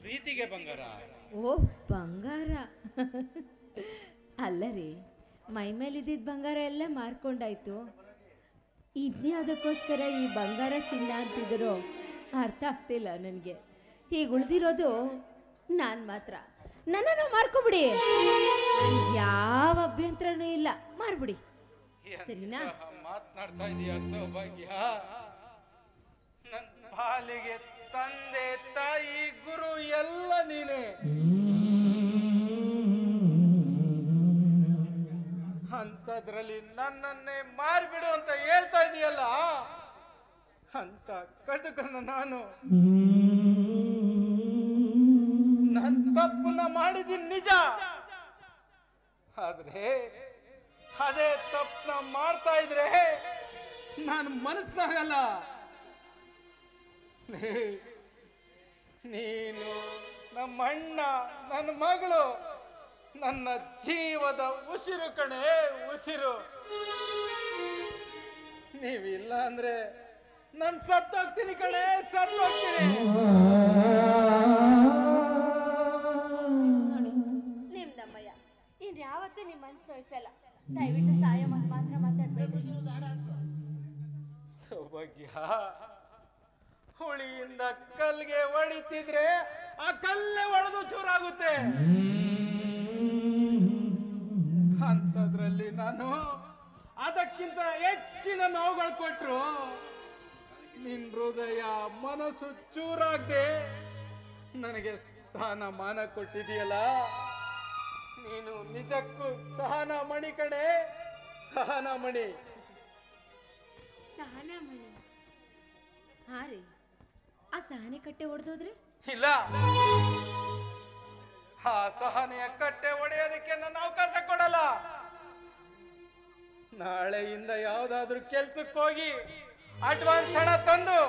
ಪ್ರೀತಿಗೆ ಬಂಗಾರ. ಓ ಬಂಗಾರ ಅಲ್ಲ ರೀ, ಮೈ ಮೇಲಿದ್ದಿದ್ದ ಬಂಗಾರ ಎಲ್ಲ ಮಾರ್ಕೊಂಡಾಯ್ತು. ಇದ್ಯಾವುದಕ್ಕೋಸ್ಕರ ಈ ಬಂಗಾರ ಚಿನ್ನ ಅಂತಿದ್ರು ಅರ್ಥ ಆಗ್ತಿಲ್ಲ ನನಗೆ. ಹೀಗೆ ಉಳಿದಿರೋದು ನಾನು ಮಾತ್ರ. ನನ್ನನ್ನು ಮಾರ್ಕೊಬಿಡಿ, ಯಾವ ಅಭ್ಯಂತರನೂ ಇಲ್ಲ, ಮಾರ್ಬಿಡಿ, ಸರಿನಾ? ಮಾತನಾಡ್ತಾ ಇದೀಯ ಸೌಭಾಗ್ಯ? ನನ್ನ ಪಾಲಿಗೆ ತಂದೆ ತಾಯಿ ಗುರು ಎಲ್ಲ ನೀನೆ. ಅಂಥದ್ರಲ್ಲಿ ನನ್ನನ್ನೇ ಮಾರ್ಬಿಡು ಅಂತ ಹೇಳ್ತಾ ಇದೀಯಲ್ಲ, ಅಂತ ಕಟುಕನ ನಾನು ನನ್ನ ತಪ್ಪನ್ನ ಮಾಡಿದ್ದೀನಿ ನಿಜ. ಆದ್ರೆ ಅದೇ ತಪ್ಪನ್ನ ಮಾಡ್ತಾ ಇದ್ರೆ ನಾನು ಮನಸ್ನಾಗಲ್ಲ. ನೀನು, ನಮ್ಮ ಅಣ್ಣ, ನನ್ನ ಮಗಳು ನನ್ನ ಜೀವದ ಉಸಿರು ಕಣೆ, ಉಸಿರು. ನೀವಿಲ್ಲ ಅಂದ್ರೆ ನಾನು ಸತ್ತೋಗ್ತೀನಿ ಕಣೆ, ಸತ್ತೋಗ್ತೀನಿ. ನಿಮ್ದಮ್ಮಯ್ಯ ಇನ್ಯಾವತ್ತೂ ನಿಮ್ಮ ಮನ್ಸು ತೋರಿಸಲ್ಲ. ದಯವಿಟ್ಟು ಸಹಾಯ ಮಾತ್ರ ಮಾತಾಡ್ಬೇಕು. ಸೌಭಾಗ್ಯ, ಹುಳಿಯಿಂದ ಕಲ್ಗೆ ಹೊಡಿತಿದ್ರೆ ಆ ಕಲ್ಲೇ ಒಡೆದು ಚೂರಾಗುತ್ತೆ. ಅಂಥದ್ರಲ್ಲಿ ನಾನು ಅದಕ್ಕಿಂತ ಹೆಚ್ಚಿನ ನೋವುಗಳು ಕೊಟ್ರು ನಿನ್ ಹೃದಯ ಮನಸ್ಸು ಚೂರಾಗ್ದೆ ನನಗೆ ಸ್ಥಾನ ಮಾನ ಕೊಟ್ಟಿದೆಯಲ್ಲ, ನೀನು ನಿಜಕ್ಕೂ ಸಹನ ಮಣಿ ಕಣೆ, ಸಹನ ಮಣಿ. ಸಹನಾ ಮಣಿ? ಹಾ ರೀ, ಆ ಸಹನೆ ಕಟ್ಟೆ ಹೊಡೆದೋದ್ರೆ? ಇಲ್ಲ, ಆ ಸಹನೆಯ ಕಟ್ಟೆ ಒಡೆಯೋದಕ್ಕೆ ನನ್ನ ಅವಕಾಶ ಕೊಡಲ್ಲ. ನಾಳೆಯಿಂದ ಯಾವ್ದಾದ್ರು ಕೆಲ್ಸಕ್ಕೆ ಹೋಗಿ ಅಡ್ವಾನ್ಸ್ ಹಣ ತಂದು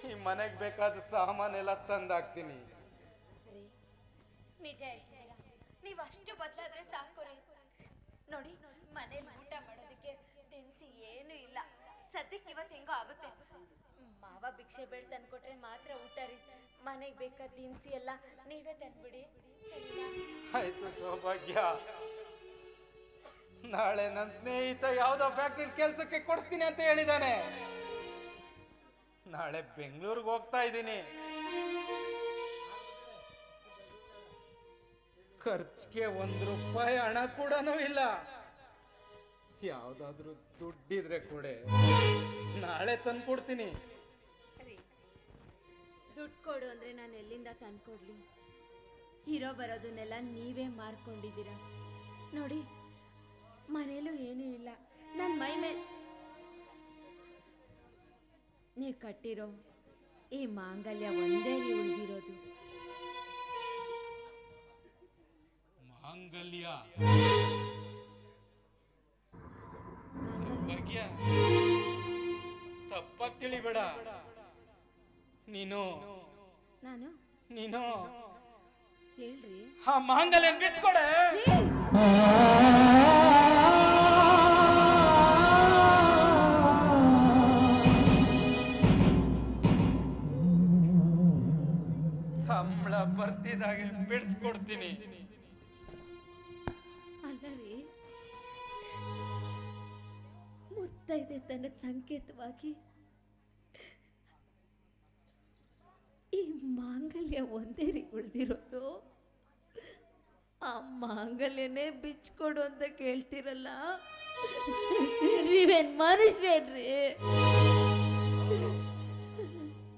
ಈ ಮನೆಗೆ ಬೇಕಾದ ಸಾಮಾನೆಲ್ಲ ತಂದಾಕ್ತೀನಿ. ನಿಜ ಹೇಳ್ತೀರಾ, ನೀವು ಅಷ್ಟು ಬದಲಾದ್ರೆ ಸಾಕು ರೀ. ನೋಡಿ, ಮನೇಲಿ ಊಟ ಮಾಡೋದಕ್ಕೆ ದಿನಸಿ ಏನು ಇಲ್ಲ. ಸದ್ಯಕ್ಕೆ ಇವತ್ತು ಹೆಂಗೋ ಆಗುತ್ತೆ. ಮಾವ ಭಿಕ್ಷೆ ಬೇಡ ತಂದ್ಕೊಟ್ರೆ ಮಾತ್ರ ಊಟ ರೀ. ಮನೆಗೆ ಬೇಕಾದ ದಿನಸಿ ಎಲ್ಲ ನೀವೇ ತಂದ್ಬಿಡಿ, ಸರಿನಾ? ಆಯ್ತು ಸೌಭಾಗ್ಯ, ನಾಳೆ ನನ್ನ ಸ್ನೇಹಿತ ಯಾವ್ದೋ ಫ್ಯಾಕ್ಟ್ರಿ ಕೆಲ್ಸಕ್ಕೆ ಕೊಡಿಸ್ತೀನಿ ಅಂತ ಹೇಳಿದಾನೆ. ನಾಳೆ ಬೆಂಗಳೂರಿಗೆ ಹೋಗ್ತಾ ಇದ್ದೀನಿ. ಖರ್ಚಿಗೆ ₹1 ಹಣ ಕೂಡ ಇಲ್ಲ. ಯಾವ್ದಾದ್ರು ದುಡ್ಡಿದ್ರೆ ಕೂಡ ನಾಳೆ ತಂದ್ಕೊಡ್ತೀನಿ. ದುಡ್ಡು ಕೊಡು ಅಂದ್ರೆ ನಾನು ಎಲ್ಲಿಂದ ತಂದ್ಕೊಡ್ಲಿ? ಇರೋ ಬರೋದನ್ನೆಲ್ಲ ನೀವೇ ಮಾರ್ಕೊಂಡಿದ್ದೀರಾ. ನೋಡಿ, ಮನೇಲೂ ಏನೂ ಇಲ್ಲ. ನನ್ನ ಮೈ ಮೇಲೆ ನೀವು ಕಟ್ಟಿರೋ ಈ ಮಾಂಗಲ್ಯ ಒಂದೇ ಉಳಿದಿರೋದು. ಮಾಂಗಲ್ಯ ಸೌಭಾಗ್ಯ, ತಪ್ಪಾಗಿ ತಿಳಿಬೇಡ. ನೀನು ಹೇಳ್ರಿ, ಆ ಮಾಂಗಲ್ಯ ಬಿಚ್ಕೊಡೆ. ಸಂಬಳ ಬರ್ತಿದ್ದಾಗೆ ಬಿಡಿಸ್ಕೊಡ್ತೀನಿ. ಅಲ್ಲರಿ, ಮುತ್ತೈದೆ ತನ್ನ ಸಂಕೇತವಾಗಿ ಈ ಮಾಂಗಲ್ಯ ಒಂದೇ ಉಳಿದಿರೋದು. ಆ ಮಾಂಗಲ್ಯನೇ ಬಿಚ್ಕೊಡು ಅಂತ ಕೇಳ್ತಿರಲ್ಲ, ನೀವೇನ್ ಮನುಷ್ಯನ್ರಿ?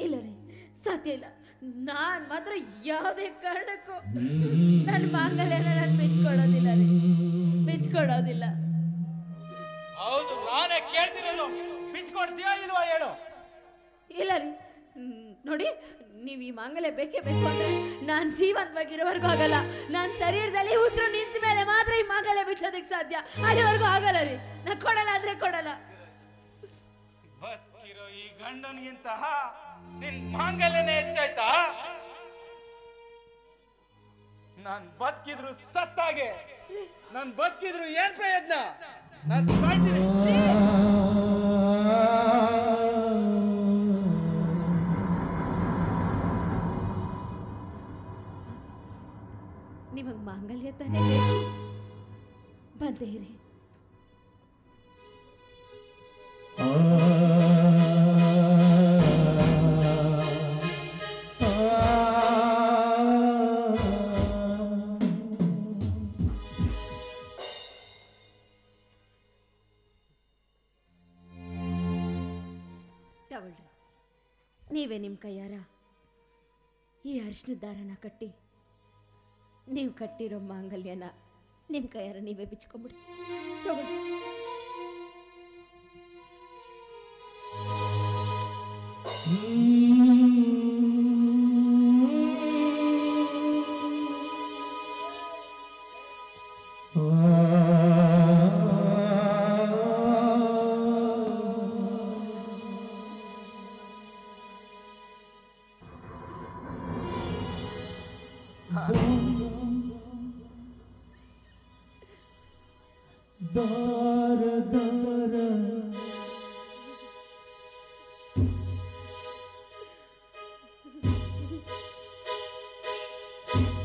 ಇಲ್ಲ ರೀ, ಸಾಧ್ಯ ಇಲ್ಲ. ನಾನ್ ಮಾತ್ರ ಯಾವುದೇ ಕಾರಣಕ್ಕೂ ನನ್ನ ಮಾಂಗಲ್ಯನ ನಾನು ಬಿಚ್ಕೊಡೋದಿಲ್ಲ ರೀ, ಬಿಚ್ಕೊಡೋದಿಲ್ಲ. ಹೌದು, ನಾನೇ ಕೇಳ್ತಿರೋದು. ಬಿಚ್ಕೊಡ್ತೀಯಾ ಇಲ್ವಾ ಹೇಳು? ಇಲ್ಲ ರೀ, ನೋಡಿ, ನೀವು ಈ ಮಾಂಗಲ್ಯ ಬೇಕೇ ಬೇಕು ಅಂದ್ರೆ ನಾನು ಜೀವಂತವಾಗಿರೋವರೆಗೂ ಆಗಲ್ಲ. ನಾನು ಶರೀರದಲ್ಲಿ ಉಸಿರು ನಿಂತ ಮೇಲೆ ಮಾತ್ರ ಈ ಮಾಂಗಲ್ಯ ಬಿಚ್ಚೋದಕ್ಕೆ ಸಾಧ್ಯ. ಅಲ್ಲಿವರೆಗೂ ಆಗಲ್ಲ ರೀ. ನಾನು ಕೊಡಲ್ಲ ಅಂದ್ರೆ ಕೊಡಲ್ಲ. ಬದುಕಿರೋ ಈ ಗಂಡನಿಗಿಂತ ನಿನ್ ಮಾಂಗಲ್ಯನೇ ಹೆಚ್ಚಾಯ್ತಾ? ನಾನ್ ಬದುಕಿದ್ರು ಸತ್ತಾಗೆ. ನಾನ್ ಬದುಕಿದ್ರು ಏನ್ ಪ್ರಯತ್ನ? ನಾನ್ ಸಾಯ್ತೀನಿ. ನಿಮಗ್ ಮಾಂಗಲ್ಯ ತಾನೇ ಬೇಕು? ಬಂದೇರಿ. ತಗೊಳ್ರಿ, ನೀವೇ ನಿಮ್ಮ ಕೈಯಾರ ಈ ಅರಿಶಿನದ ದಾರನ ಕಟ್ಟಿ ನೀವು ಕಟ್ಟಿರೋ ಮಾಂಗಲ್ಯನ ನಿಮ್ಮ ಕೈಯಾರ ನೀವೇ ಬಿಚ್ಕೊಂಬಿಡಿ. ತಗೊಳ್ಳಿ. ದಾರ ದಾರ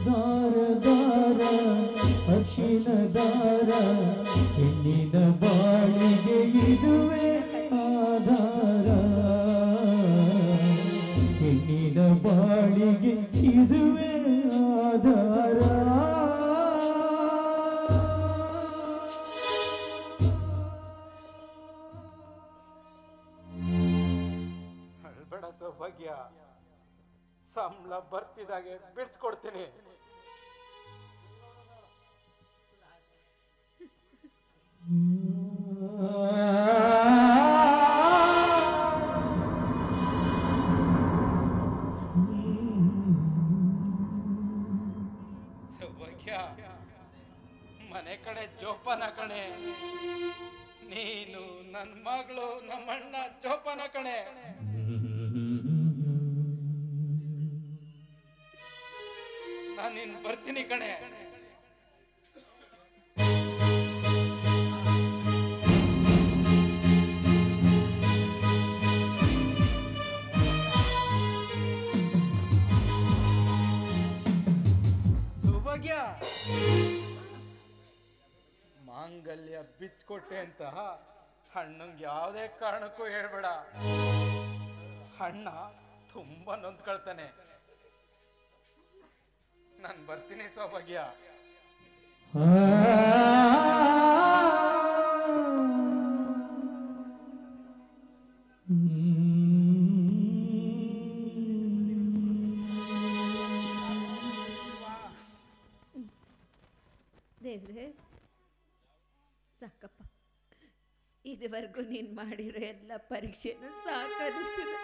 ದಾರ ದಾರ ಅರ್ಶಿನ ದಾರ ಹೆಣ್ಣಿನ ಬಾಳಿಗೆ ಇದುವೇ ಆಧಾರ, ಹೆಣ್ಣಿನ ಬಾಳಿಗೆ ಇದುವೇ ಆಧಾರ. ಅಳ್ಬೇಡ ಸೌಭಾಗ್ಯ, ಸಂಬಳ ಬರ್ತಿದಾಗೆ ಬಿಡ್ಸ್ಕೊಡ್ತೀನಿ. ಸೌಭಾಗ್ಯ, ಮನೆ ಕಡೆ ಜೋಪಾನ ಕಣೆ. ನೀನು ನನ್ನ ಮಗಳು ನಮ್ಮಣ್ಣ ಜೋಪಾನ ಕಣೆ. ನಾನಿನ್ ಬರ್ತೀನಿ ಕಣೆ. ಸೌಭಾಗ್ಯ, ಮಾಂಗಲ್ಯ ಬಿಚ್ಕೊಟ್ಟೆ ಅಂತ ಅಣ್ಣಂಗೆ ಯಾವುದೇ ಕಾರಣಕ್ಕೂ ಹೇಳ್ಬೇಡ. ಅಣ್ಣ ತುಂಬಾ ನೊಂದ್ಕೊಳ್ತಾನೆ. ನಾನು ಬರ್ತೀನಿ ಸೌಭಾಗ್ಯ. ದೇವ್ರೆ ಸಾಕಪ್ಪ, ಇದುವರೆಗೂ ನೀನು ಮಾಡಿರೋ ಎಲ್ಲ ಪರೀಕ್ಷೆನೂ ಸಾಕನಿಸ್ತಿದೆ.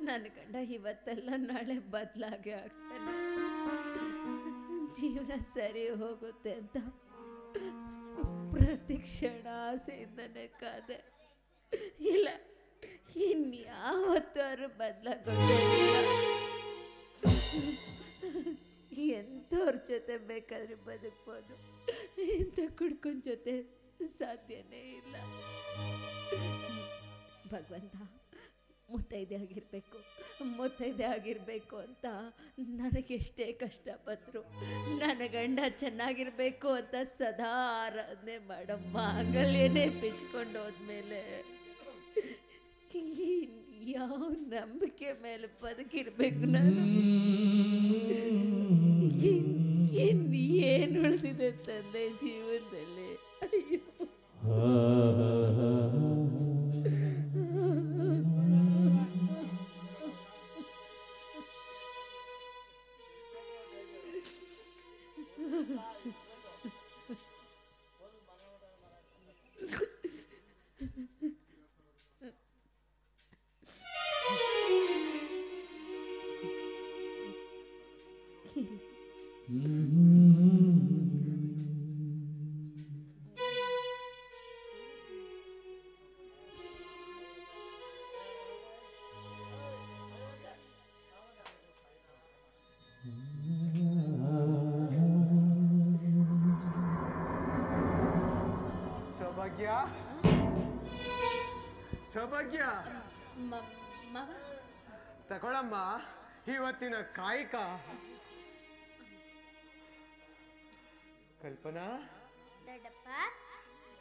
ನನ್ನ ಗಂಡ ಇವತ್ತೆಲ್ಲ ನಾಳೆ ಬದಲಾಗೆ ಆಗ್ತಾನೆ, ಜೀವನ ಸರಿ ಹೋಗುತ್ತೆ ಅಂತ ಪ್ರತಿ ಕ್ಷಣ ಆಸೆಯಿಂದನೇ ಕಾದೆ. ಇಲ್ಲ, ಇನ್ಯಾವತ್ತಾರು ಬದಲಾಗೋದಿಲ್ಲ. ಎಂಥವ್ರ ಜೊತೆ ಬೇಕಾದ್ರೆ ಬದುಕ್ಬೋದು, ಇಂಥ ಕುಡ್ಕೊಂಡ್ ಜೊತೆ ಸಾಧ್ಯನೇ ಇಲ್ಲ. ಭಗವಂತ, ಮುತ್ತೈದೆ ಆಗಿರ್ಬೇಕು ಅಂತ ನನಗೆಷ್ಟೇ ಕಷ್ಟ ಬಂದ್ರು ನನ್ನ ಗಂಡ ಚೆನ್ನಾಗಿರ್ಬೇಕು ಅಂತ ಸದಾ ಆರಾಧನೆ ಮಾಡೋ ಮಾಂಗಲ್ಯನೇ ಬಿಚ್ಕೊಂಡು ಹೋದ್ಮೇಲೆ ಯಾವ ನಂಬಿಕೆ ಮೇಲೆ ಬದುಕಿರ್ಬೇಕು ನಾನು? ಏನು ಉಳಿದಿದೆ ತಂದೆ ಜೀವನದಲ್ಲಿ? ಅಯ್ಯೋ, ಸೌಭಾಗ್ಯ, ತಗೊಳಮ್ಮ ಇವತ್ತಿನ ಕಾಯಿಕ. ಕಲ್ಪನಾ,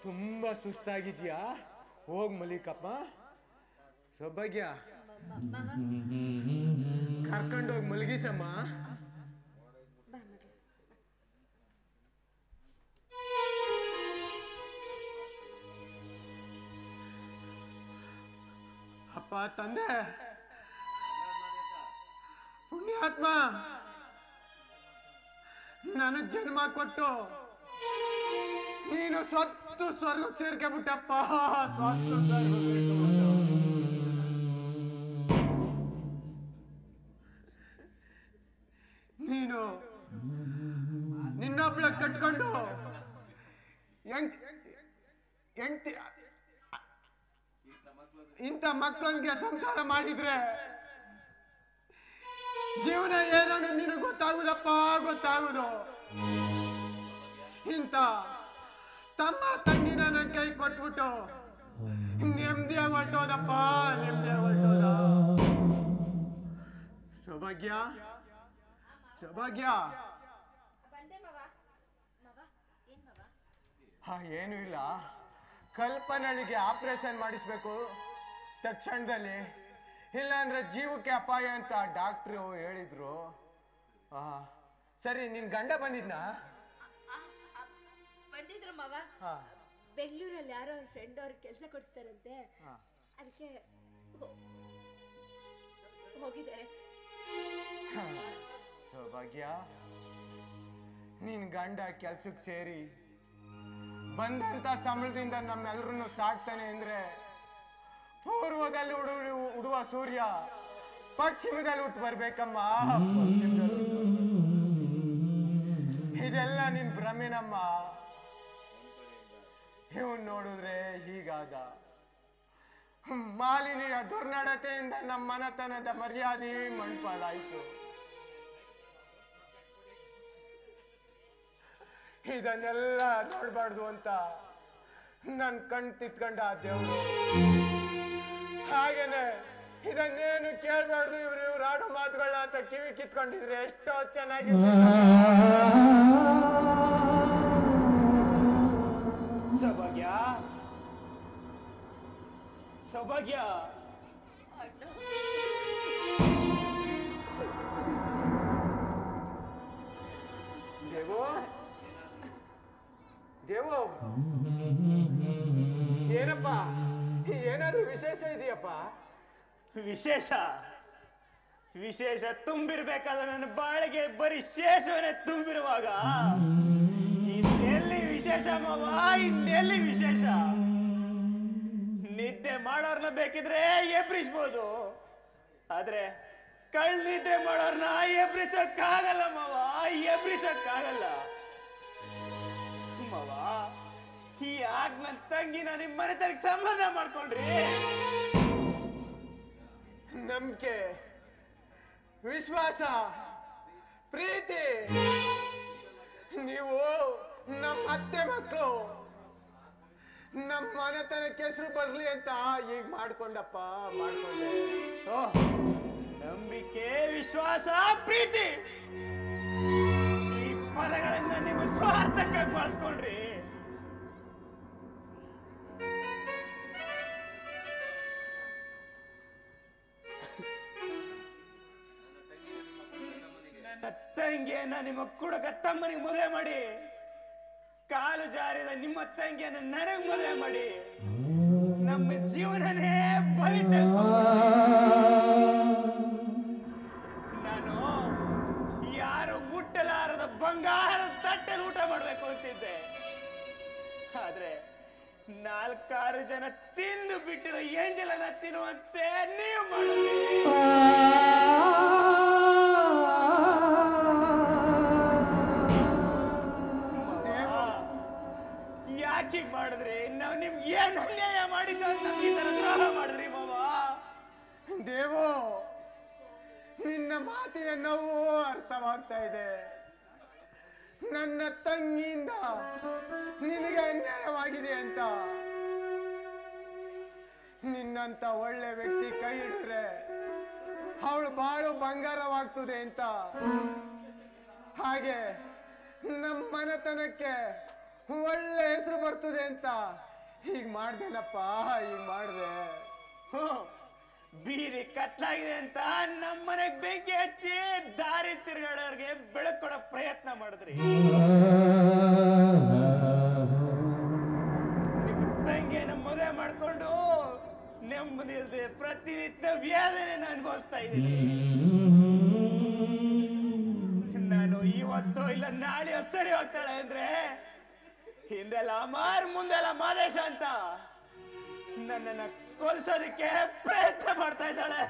ತುಂಬಾ ಸುಸ್ತಾಗಿದ್ಯಾ? ಹೋಗ್ ಮಲಿಕಪ್ಪ. ಸೌಭಾಗ್ಯ, ಕರ್ಕೊಂಡೋಗಿ ಮಲಗಿಸಮ್ಮ. ಅಪ್ಪ, ತಂದೆ, ಪುಣ್ಯಾತ್ಮ, ನನಗ್ ಜನ್ಮ ಕೊಟ್ಟು ನೀನು ಸ್ವತ್ತು ಸ್ವರ್ಗಕ್ಕೆ ಸೇರ್ಕೆಬಿಟ್ಟಪ್ಪ. ಸ್ವತ್ತು ಸ್ವರ್ಗ ನೀನು ನಿನ್ನೊಬ್ಳ ಕಟ್ಕೊಂಡು ಇಂಥ ಮಕ್ಕಳೊಂದಿಗೆ ಸಂಸಾರ ಮಾಡಿದ್ರೆ ಜೀವನ ಏನನ್ನು ನಿನಗೆ ಗೊತ್ತಾಗುದಪ್ಪ, ಗೊತ್ತಾಗುದು. ಇಂಥ ತಮ್ಮ ತಂಗಿನ ನನ್ನ ಕೈ ಕೊಟ್ಬಿಟ್ಟು ನೆಮ್ಮದಿಯಾಗಿ ಹೊರಟೋದಪ್ಪ, ನೆಮ್ಮದಿಯಾಗಿ ಹೊರಟೋದ. ಸೌಭಾಗ್ಯ, ಸೌಭಾಗ್ಯ. ಏನು ಇಲ್ಲ, ಕಲ್ಪನಳಿಗೆ ಆಪರೇಷನ್ ಮಾಡಿಸ್ಬೇಕು ತಕ್ಷಣದಲ್ಲಿ, ಇಲ್ಲ ಅಂದ್ರೆ ಜೀವಕ್ಕೆ ಅಪಾಯ ಅಂತ ಡಾಕ್ಟ್ರು ಹೇಳಿದ್ರು. ಸರಿ, ನಿನ್ ಗಂಡ ಬಂದಿದ್ನಾ? ಬಂದಿದ್ರು ಮಾವ. ಬೆಂಗಳೂರಲ್ಲಿ ಯಾರೋ ಅವ್ರ ಫ್ರೆಂಡ್ ಅವ್ರಿಗೆ ಕೆಲಸ ಕೊಡಿಸ್ತಾರಂತೆ, ಅದಕ್ಕೆ ಹೋಗಿದ್ದಾರೆ. ಸೌಭಾಗ್ಯ, ನಿನ್ ಗಂಡ ಕೆಲ್ಸಕ್ಕೆ ಸೇರಿ ಬಂದಂತ ಸಂಬಳದಿಂದ ನಮ್ಮೆಲ್ಲರನ್ನು ಸಾಕ್ತಾನೆ ಅಂದ್ರೆ ಪೂರ್ವದಲ್ಲಿ ಉಡುವ ಸೂರ್ಯ ಪಶ್ಚಿಮದಲ್ಲಿ ಹುಟ್ಟು ಬರ್ಬೇಕಮ್ಮ. ಇದೆಲ್ಲ ನಿನ್ ಭ್ರಮೆನಮ್ಮ. ಇವನ್ ನೋಡಿದ್ರೆ ಹೀಗಾದ. ಮಾಲಿನಿಯ ದುರ್ನಡತೆಯಿಂದ ನಮ್ಮ ಮನತನದ ಮರ್ಯಾದೆ ಮಣ್ಪಾಲಾಯ್ತು. ಇದನ್ನೆಲ್ಲ ನೋಡ್ಬಾರ್ದು ಅಂತ ನನ್ ಕಣ್ ತಿತ್ಕೊಂಡ ದೇವ್ರು. ಹಾಗೇನೆ ಇದನ್ನೇನು ಕೇಳ್ಬಾರ್ದು ಇವ್ರು ಆಡೋ ಮಾತುಗಳನ್ನ ಅಂತ ಕಿವಿ ಕಿತ್ಕೊಂಡಿದ್ರೆ ಎಷ್ಟೋ ಚೆನ್ನಾಗಿದೆ. ಸೌಭಾಗ್ಯ, ಸೌಭಾಗ್ಯ, ದೇವೋ ದೇವೋ, ಏನಪ್ಪ ಏನಾದ್ರು ವಿಶೇಷ ಇದೆಯಪ್ಪ? ವಿಶೇಷ ವಿಶೇಷ ತುಂಬಿರ್ಬೇಕಾದ ನನ್ನ ಬಾಳಿಗೆ ಬರೀ ಶೇಷವನ್ನೇ ತುಂಬಿರುವಾಗ ಇನ್ನೆಲ್ಲಿ ವಿಶೇಷ ಮಾವ, ಇನ್ನೆಲ್ಲಿ ವಿಶೇಷ? ನಿದ್ದೆ ಮಾಡೋರ್ನ ಬೇಕಿದ್ರೆ ಎಬ್ರಿಸ್ಬೋದು, ಆದ್ರೆ ಕಳ್ಳಿದ್ರೆ ಮಾಡೋರ್ನ ಎಬ್ರಿಸಕ್ಕಾಗಲ್ಲ ಮಾವ, ಎಬ್ರಿಸಕ್ಕಾಗಲ್ಲ ಮಾವ. ಯಾಕೆ ನನ್ನ ತಂಗಿನ ನಿಮ್ಮ ಮನೆತನಕ್ಕೆ ಸಂಬಂಧ ಮಾಡ್ಕೊಂಡ್ರಿ? ನಂಬಿಕೆ, ವಿಶ್ವಾಸ, ಪ್ರೀತಿ, ನೀವು ನಮ್ಮ ಅತ್ತೆ ಮಕ್ಕಳು, ನಮ್ಮ ಮನೆತನಕ್ಕೆ ಹೆಸರು ಬರ್ಲಿ ಅಂತ ಈಗ ಮಾಡ್ಕೊಂಡಪ್ಪ, ಮಾಡ್ಕೊಂಡೆ. ನಂಬಿಕೆ, ವಿಶ್ವಾಸ, ಪ್ರೀತಿ ಈ ಪದಗಳನ್ನ ನಿಮ್ಮ ಸ್ವಾರ್ಥಕ್ಕಾಗಿ ಬಳಸ್ಕೊಂಡ್ರಿ. ನನ್ನ ತಂಗಿಯನ್ನ ನಿಮ್ಮ ಕುಡುಕ ತಮ್ಮನಿಗೆ ಮದುವೆ ಮಾಡಿ, ಕಾಲು ಜಾರಿದ ನಿಮ್ಮ ತಂಗಿಯನ್ನ ನನಗ್ ಮದುವೆ ಮಾಡಿ ನಮ್ಮ ಜೀವನನೇ ಬಲಿ ನಾನು ಯಾರು ಮುಟ್ಟಲಾರದ ಬಂಗಾರದ ತಟ್ಟೆಲಿ ಊಟ ಮಾಡ್ಬೇಕು ಅಂತಿದ್ದೆ, ಆದ್ರೆ 4-6 ಜನ ತಿಂದು ಬಿಟ್ಟಿರೋ ಏಂಜಲನ್ನ ತಿನ್ನುವಂತೆ ನೀವು ಮಾಡಿದ್ರಿ. ಯಾಕೆ ಮಾಡಿದ್ರಿ? ನಾವು ನಿಮ್ಗೆ ಏನ್ ಅನ್ಯಾಯ ಮಾಡಿದ್ದು ಅಂತ ನಮ್ಗೆ ಈ ತರ ದ್ರೋಹ ಮಾಡಿದ್ರಿ ಮಾವ? ದೇವೋ, ನಿನ್ನ ಮಾತಿನ ನೋವು ಅರ್ಥವಾಗ್ತಾ ಇದೆ. ನನ್ನ ತಂಗಿಯಿಂದ ನಿನಗೆ ಅನ್ಯಾಯವಾಗಿದೆ ಅಂತ. ನಿನ್ನಂತ ಒಳ್ಳೆ ವ್ಯಕ್ತಿ ಕೈ ಹಿಡಿದ್ರೆ ಅವಳು ಬಾಳು ಬಂಗಾರವಾಗ್ತದೆ ಅಂತ, ಹಾಗೆ ನಮ್ಮ ಮನೆತನಕ್ಕೆ ಒಳ್ಳೆ ಹೆಸರು ಬರ್ತದೆ ಅಂತ ಹೀಗ್ ಮಾಡ್ದೇನಪ್ಪ, ಹೀಗ್ ಮಾಡ್ದೆ. ಬೀದಿ ಕತ್ಲಾಗಿದೆ ಅಂತ ನಮ್ಮನೆಗ್ ಬೆಂಕಿ ಹಚ್ಚಿ ದಾರಿ ತಿರುಗಾಡೋರ್ಗೆ ಬೆಳಕು ಕೊಡೋ ಪ್ರಯತ್ನ ಮಾಡಿದ್ರಿ. ನಿಮ್ ತಂಗಿನ ಮದುವೆ ಮಾಡ್ಕೊಂಡು ನೆಮ್ಮದಿಲ್ದೆ ಪ್ರತಿನಿತ್ಯ ವ್ಯಾಧನೆಯನ್ನು ಅನುಭವಿಸ್ತಾ ಇದ್ದೀನಿ. ನಾನು ಇವತ್ತು ಇಲ್ಲ ನಾಳೆ ಸರಿ ಹೋಗ್ತಾಳೆ ಅಂದ್ರೆ ಹಿಂದೆಲ್ಲ ಅಮಾರ್ ಮುಂದೆಲ್ಲ ಮಾದೇಶ ಅಂತ ನನ್ನನ್ನ ಕೊಲ್ಸೋದಕ್ಕೆ ಪ್ರಯತ್ನ ಮಾಡ್ತಾ ಇದ್ದಾಳೆ.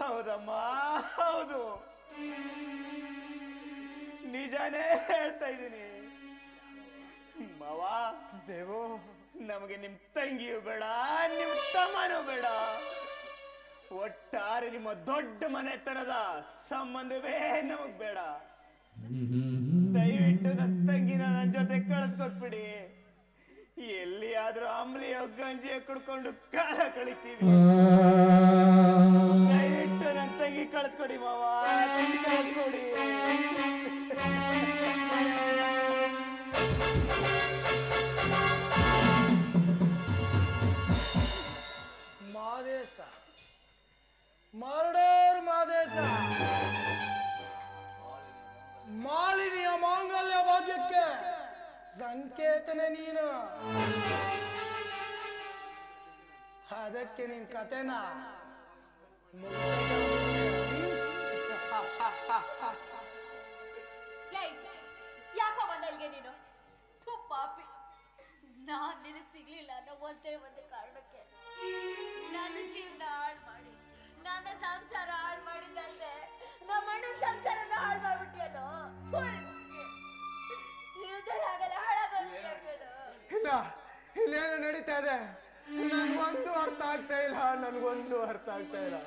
ಹೌದಮ್ಮ, ಹೌದು, ನಿಜಾನೇ ಹೇಳ್ತಾ ಇದ್ದೀನಿ ಮಾವ. ದೇವು, ನಮಗೆ ನಿಮ್ ತಂಗಿಯೂ ಬೇಡ, ನಿಮ್ ತಮ್ಮನೂ ಬೇಡ, ಒಟ್ಟಾರೆ ನಿಮ್ಮ ದೊಡ್ಡ ಮನೆತನದ ಸಂಬಂಧವೇ ನಮಗ್ ಬೇಡ. ದಯವಿಟ್ಟು ನನ್ನ ತಂಗಿನ ನನ್ನ ಜೊತೆ ಕಳಿಸ್ಕೊಟ್ಬಿಡಿ. ಎಲ್ಲಿಯಾದ್ರೂ ಅಂಬ್ಲಿಯೋ ಗಂಜಿಯೋ ಕುಡ್ಕೊಂಡು ಕಾಲ ಕಳಿತೀವಿ. ದಯವಿಟ್ಟು ನನ್ನ ತಂಗಿ ಕಳಿಸ್ಕೊಡಿ ಮಾವ, ಕಳಿಸ್ಕೊಡಿ. ಮಾದೇಶ, ಮರ್ಡರ್ ಮಾದೇಶ, ಸಂಕೇತನೆ ನೀನು. ಅದಕ್ಕೆ ನಿನ್ ಕತೆನ ಯಾಕೋ ಬಂದಲ್ಗೆ ನೀನು? ಪಾಪಿ, ನಾನ್ ನಿನಗೆ ಸಿಗ್ಲಿಲ್ಲ ಅನ್ನೋ ಒಂದೇ ಒಂದು ಕಾರಣಕ್ಕೆ ನನ್ನ ಜೀವನ ಹಾಳು ಮಾಡಿ, ನನ್ನ ಸಂಸಾರ ಹಾಳು ಮಾಡಿದ್ದಲ್ದೆ ನಮ್ಮ ಅಣ್ಣನ ಸಂಸಾರನ ಹಾಳು ಮಾಡ್ಬಿಟ್ಟಿಯಲ್ಲೋ. ಇದರಾಗಲ್ಲ ಹಾಳಾಗೋಗ್ತೀಯ. ಇಲ್ಲ, ಇಲ್ಲೇನು ನಡೀತಾ ಇದೆ ನನ್ಗೊಂದು ಅರ್ಥ ಆಗ್ತಾ ಇಲ್ಲ, ನನ್ಗೊಂದು ಅರ್ಥ ಆಗ್ತಾ ಇಲ್ಲ.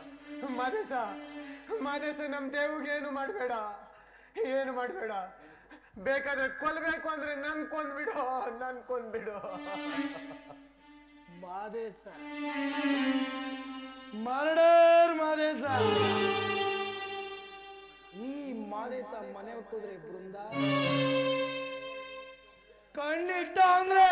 ಮಾದೇಶ ನಮ್ ದೇವಿಗೆ ಏನು ಮಾಡ್ಬೇಡ, ಏನು ಮಾಡ್ಬೇಡ. ಬೇಕಾದ್ರೆ ಕೊಲ್ಬೇಕು ಅಂದ್ರೆ ನನ್ ಕೊಂದ್ಬಿಡು. ಮಾದೇಶ ಮರ್ಡರ್ ಮಾದೇಶ. ಈ ಮಾದೇಶ ಮನೆ ಹೋಗ್ತಿದ್ರೆ ಬೃಂದ ಕಣ್ಣಿಟ್ಟ ಅಂದ್ರೆ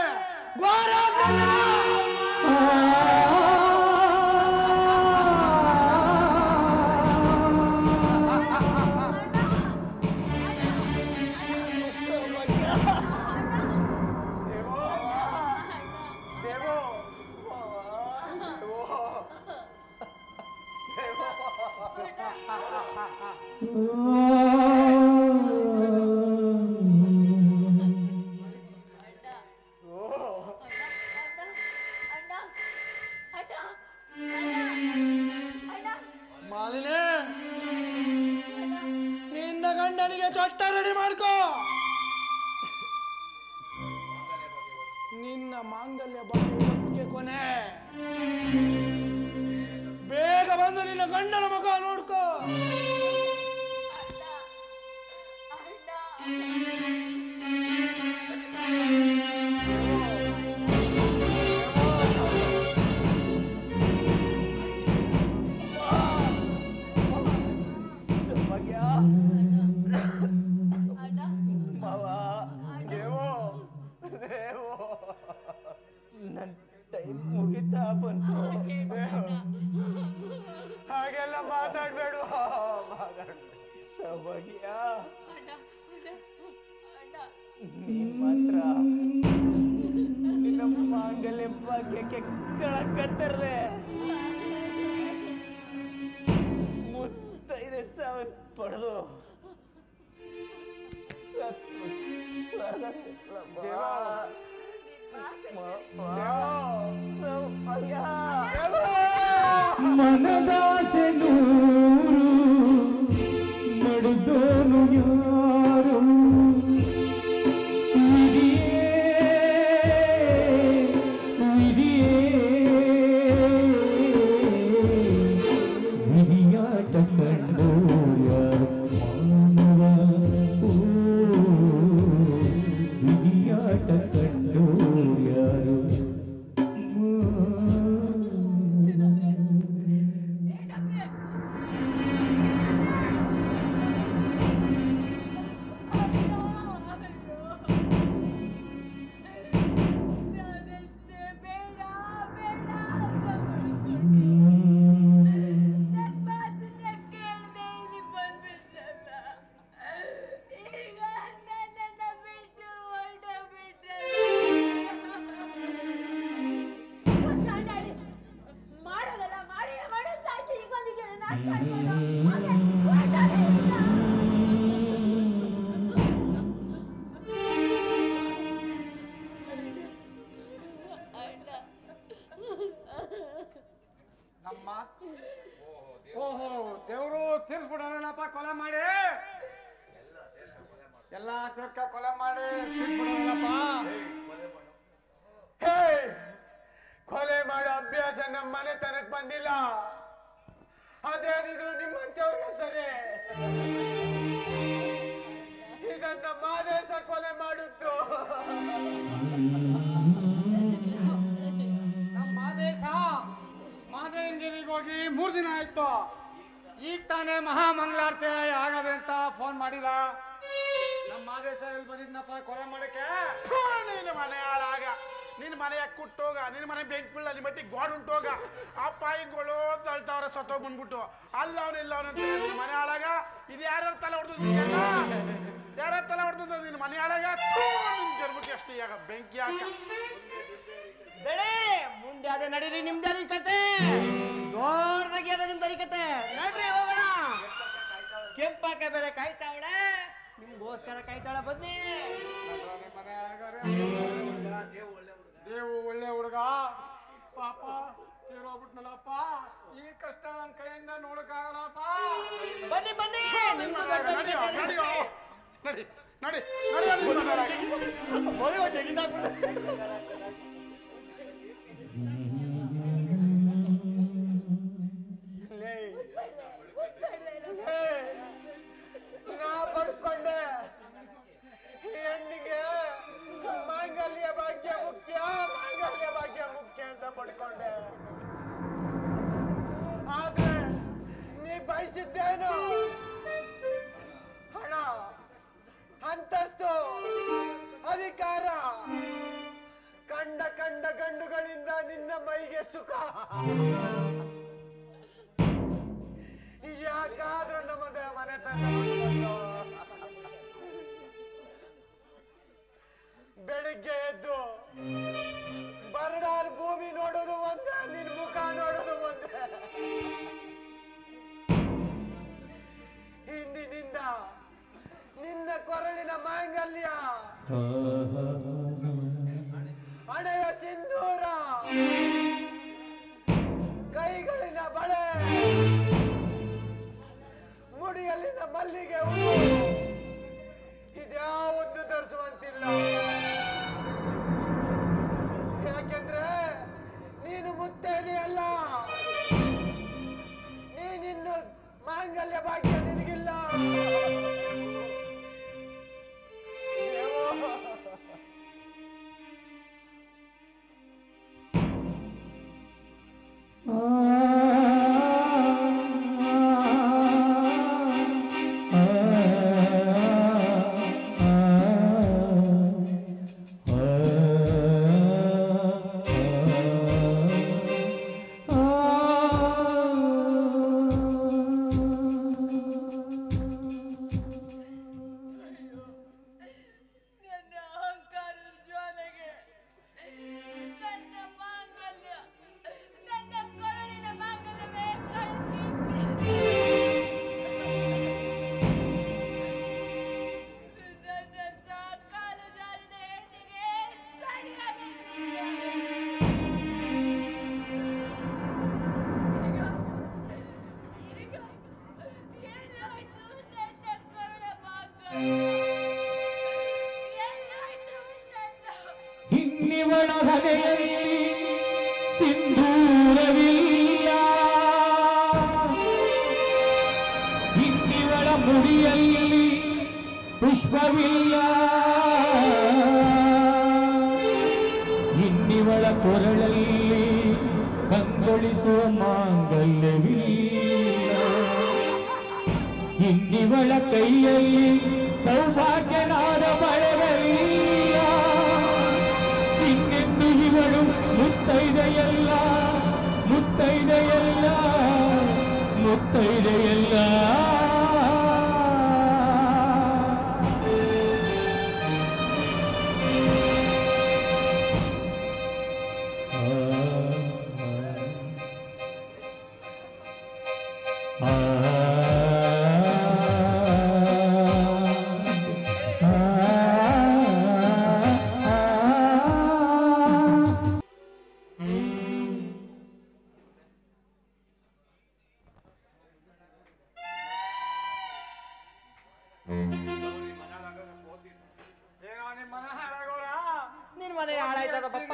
ಮಾಲಿನೇ, ನಿನ್ನ ಗಂಡನಿಗೆ ಚೊಟ್ಟ ರೆಡಿ ಮಾಡ್ಕೋ. ನಿನ್ನ ಮಾಂಗಲ್ಯ ಬಗ್ಗೆ ಕೊನೆ. ಬೇಗ ಬಂದು ನಿನ್ನ ಗಂಡನ ಮುಖ ನೋಡ್ಕೋ. ನನ್ ಟೈಮ್ ಮುಗಿತಾ ಬಂತು. ಹಾಗೆಲ್ಲ ಮಾತಾಡ್ಬೇಡ. ಸೌಭಾಗ್ಯ, ನೀನ್ ಮಾತ್ರ ನಿನ್ನ ಮಾಂಗಲ್ಯ ಭಾಗ್ಯಕ್ಕೆ ಕಳಕತ್ತರ್ಲೆ. ಮುತ್ತೈದೆ ಸಾವಿರ ಪಡೆದು ಮನದಾಸೆ ನೂರು ಮಡುದೋನು ಯಾರು ವಿಧಿಯಾಟ ಕಂಡು ಯಾರು ಮಾನವ. ವಿಧಿಯಾಟ ಕಂಡು ಯಾರು ಓಹೋ, ದೇವ್ರು ತೀರ್ಸ್ಬಿಡೋಣಪ್ಪ. ಕೊಲೆ ಮಾಡಿ ಎಲ್ಲ ಸೇರ್ಕ ಕೊಲೆ ಮಾಡಿ ತೀರ್ಸ್ಬಿಡೋಣಪ್ಪ. ಹೇ, ಕೊಲೆ ಮಾಡೋ ಅಭ್ಯಾಸ ನಮ್ಮ ಮನೆತನಕ್ಕೆ ಬಂದಿಲ್ಲ. ಅದೇನಿದ್ರು ನಿಮ್ಮಂತವ್ರಿಗೆ ಸರಿ. ಇದನ್ನ ಮಾದೇಶ ಕೊಲೆ ಮಾಡಿದ್ರು. ನಮ್ಮ ಮಾದೇಂದ್ರಿಗೆ ಹೋಗಿ 3 ದಿನ ಆಯ್ತು. ಈಗ ತಾನೇ ಮಹಾಮಂಗಳಾರತಿ ಆಗದೆ ಅಂತ ಫೋನ್ ಮಾಡಿದ. ನಮ್ಮ ಮಾದೇಶ ಎಲ್ಲಿ ಬಂದಿದ್ನಪ್ಪ ಕೊಲೆ ಮಾಡಕ್ಕೆ? ನಿನ್ನ ಮನೆ ಹಾಳಾಗ, ನಿನ್ನ ಮನೆಯ ಕುಟ್ಟೋಗ, ನಿನ್ನ ಮನೆ ಬೆಂಕಿ ಬೀಳ, ನಿಮ್ಮ ಮಟ್ಟಿ ಗೋಡ್ ಉಂಟೋಗ. ಆ ಪಾಯಿಗಳು ತಳ್ತಾವ್ರೆ ಸತ್ತೋಗ್ ಬಂದ್ಬಿಟ್ಟು. ಅಲ್ಲ ಅವನಿಲ್ಲ ಅವನಂತ ಮನೆ ಹಾಳಾಗ. ಇದು ಯಾರ್ಯಾರ ತಲೆ ಹೊಡೆದು ಯಾರ ತಲೆ ಹೊಡೆದ ನಿನ್ನ ಮನೆ ಹಾಳಾಗ ನಿನ್ ಜನ್ಮಕ್ಕೆ ಅಷ್ಟೇ ಈಗ ಬೆಂಕಿ ಹಾಕ ಬೆಳೆ ಮುಂದೆ ಅದೇ ನಡೀರಿ ನಿಮ್ದೇ ಕತೆ ದೊಡ್ಡದಾಗಿ ಅದ ನಿಮ್ದು ಕತೆ ನಡ್ರಿ ಹೋಗೋಣ ಕೆಂಪಾಕ ಬೇರೆ ಕಾಯ್ತಾವಳೆ ನಿಮ್ಗೋಸ್ಕರ ಕಾಯ್ತಾಳ ಬನ್ನಿ ದೇವು ಒಳ್ಳೆ ಹುಡುಗ ಪಾಪ ತೀರೋಗ್ಬಿಟ್ನಲ್ಲಪ್ಪ ಈ ಕಷ್ಟ ನನ್ನ ಕೈಯಿಂದ ನೋಡಕ್ಕಾಗಲ್ಲಪ್ಪ ಬನ್ನಿ ಬನ್ನಿ ನಿಮ್ದು ದೊಡ್ಡ ನಡಿ ನಡಿ ನಡಿ ನಾ ಬರ್ಕೊಂಡೆ ಹೆಣ್ಣಿಗೆ ಮಾಂಗಲ್ಯ ಭಾಗ್ಯ ಮುಖ್ಯ ಮಾಂಗಲ್ಯ ಭಾಗ್ಯ ಮುಖ್ಯ ಅಂತ ಪಡ್ಕೊಂಡೆ ಆದ್ರೆ ನೀ ಬಯಸಿದ್ದೇನು ಹಣ ಅಂತಸ್ತು ಅಧಿಕಾರ ಕಂಡ ಕಂಡ ಗಂಡುಗಳಿಂದ ನಿನ್ನ ಮೈಗೆ ಸುಖ ಯಾಕಾದ್ರೂ ನಮ್ಮದ ಮನೆತನ ಬೆಳಿಗ್ಗೆ ಎದ್ದು ಬರಡಾದ ಭೂಮಿ ನೋಡೋದು ಒಂದೇ ನಿನ್ ಮುಖ ನೋಡೋದು ಒಂದೇ ಹಿಂದಿನಿಂದ ನಿನ್ನ ಕೊರಳಿನ ಮಾಂಗಲ್ಯ ಹಣೆಯ ಸಿಂಧೂರ ಕೈಗಳಿನ ಬಳೆ ಮುಡಿಯಲ್ಲಿನ ಮಲ್ಲಿಗೆ ಹೂವು ಇದ್ಯಾವುದು ಧರಿಸುವಂತಿಲ್ಲ ಯಾಕೆಂದ್ರೆ ನೀನು ಮುತ್ತೈದೆಯಲ್ಲ ನೀನಿನ್ನು ಮಾಂಗಲ್ಯ ಭಾಗ್ಯ ನಿನಗಿಲ್ಲ ಇನ್ನಿವಳ ಹಣೆಯಲ್ಲಿ ಸಿಂಧೂರವಿಲ್ಲ ಇನ್ನಿವಳ ಮುಡಿಯಲ್ಲಿ ಪುಷ್ಪವಿಲ್ಲ ಇನ್ನಿವಳ ಕೊರಳಲ್ಲಿ ಕಂಗೊಳಿಸುವ ಮಾಂಗಲ್ಯವಿಲ್ಲ ಇನ್ನಿವಳ ಕೈಯಲ್ಲಿ ಸೌಭಾಗ್ಯನಾದ ಬಳೆಗಳಿಲ್ಲ ಇನ್ನೆಂದು ಇವಳು ಮುತ್ತೈದೆಯಲ್ಲ ಮುತ್ತೈದೆಯಲ್ಲ ಮುತ್ತೈದೆಯಲ್ಲ ಏನೋ ನಿಮ್ಮ ಮನೆ ಹಾಳಾಗೋರ ನಿನ್ ಮನೆ ಹಾಳಾಯ್ತದ ಪಪ್ಪ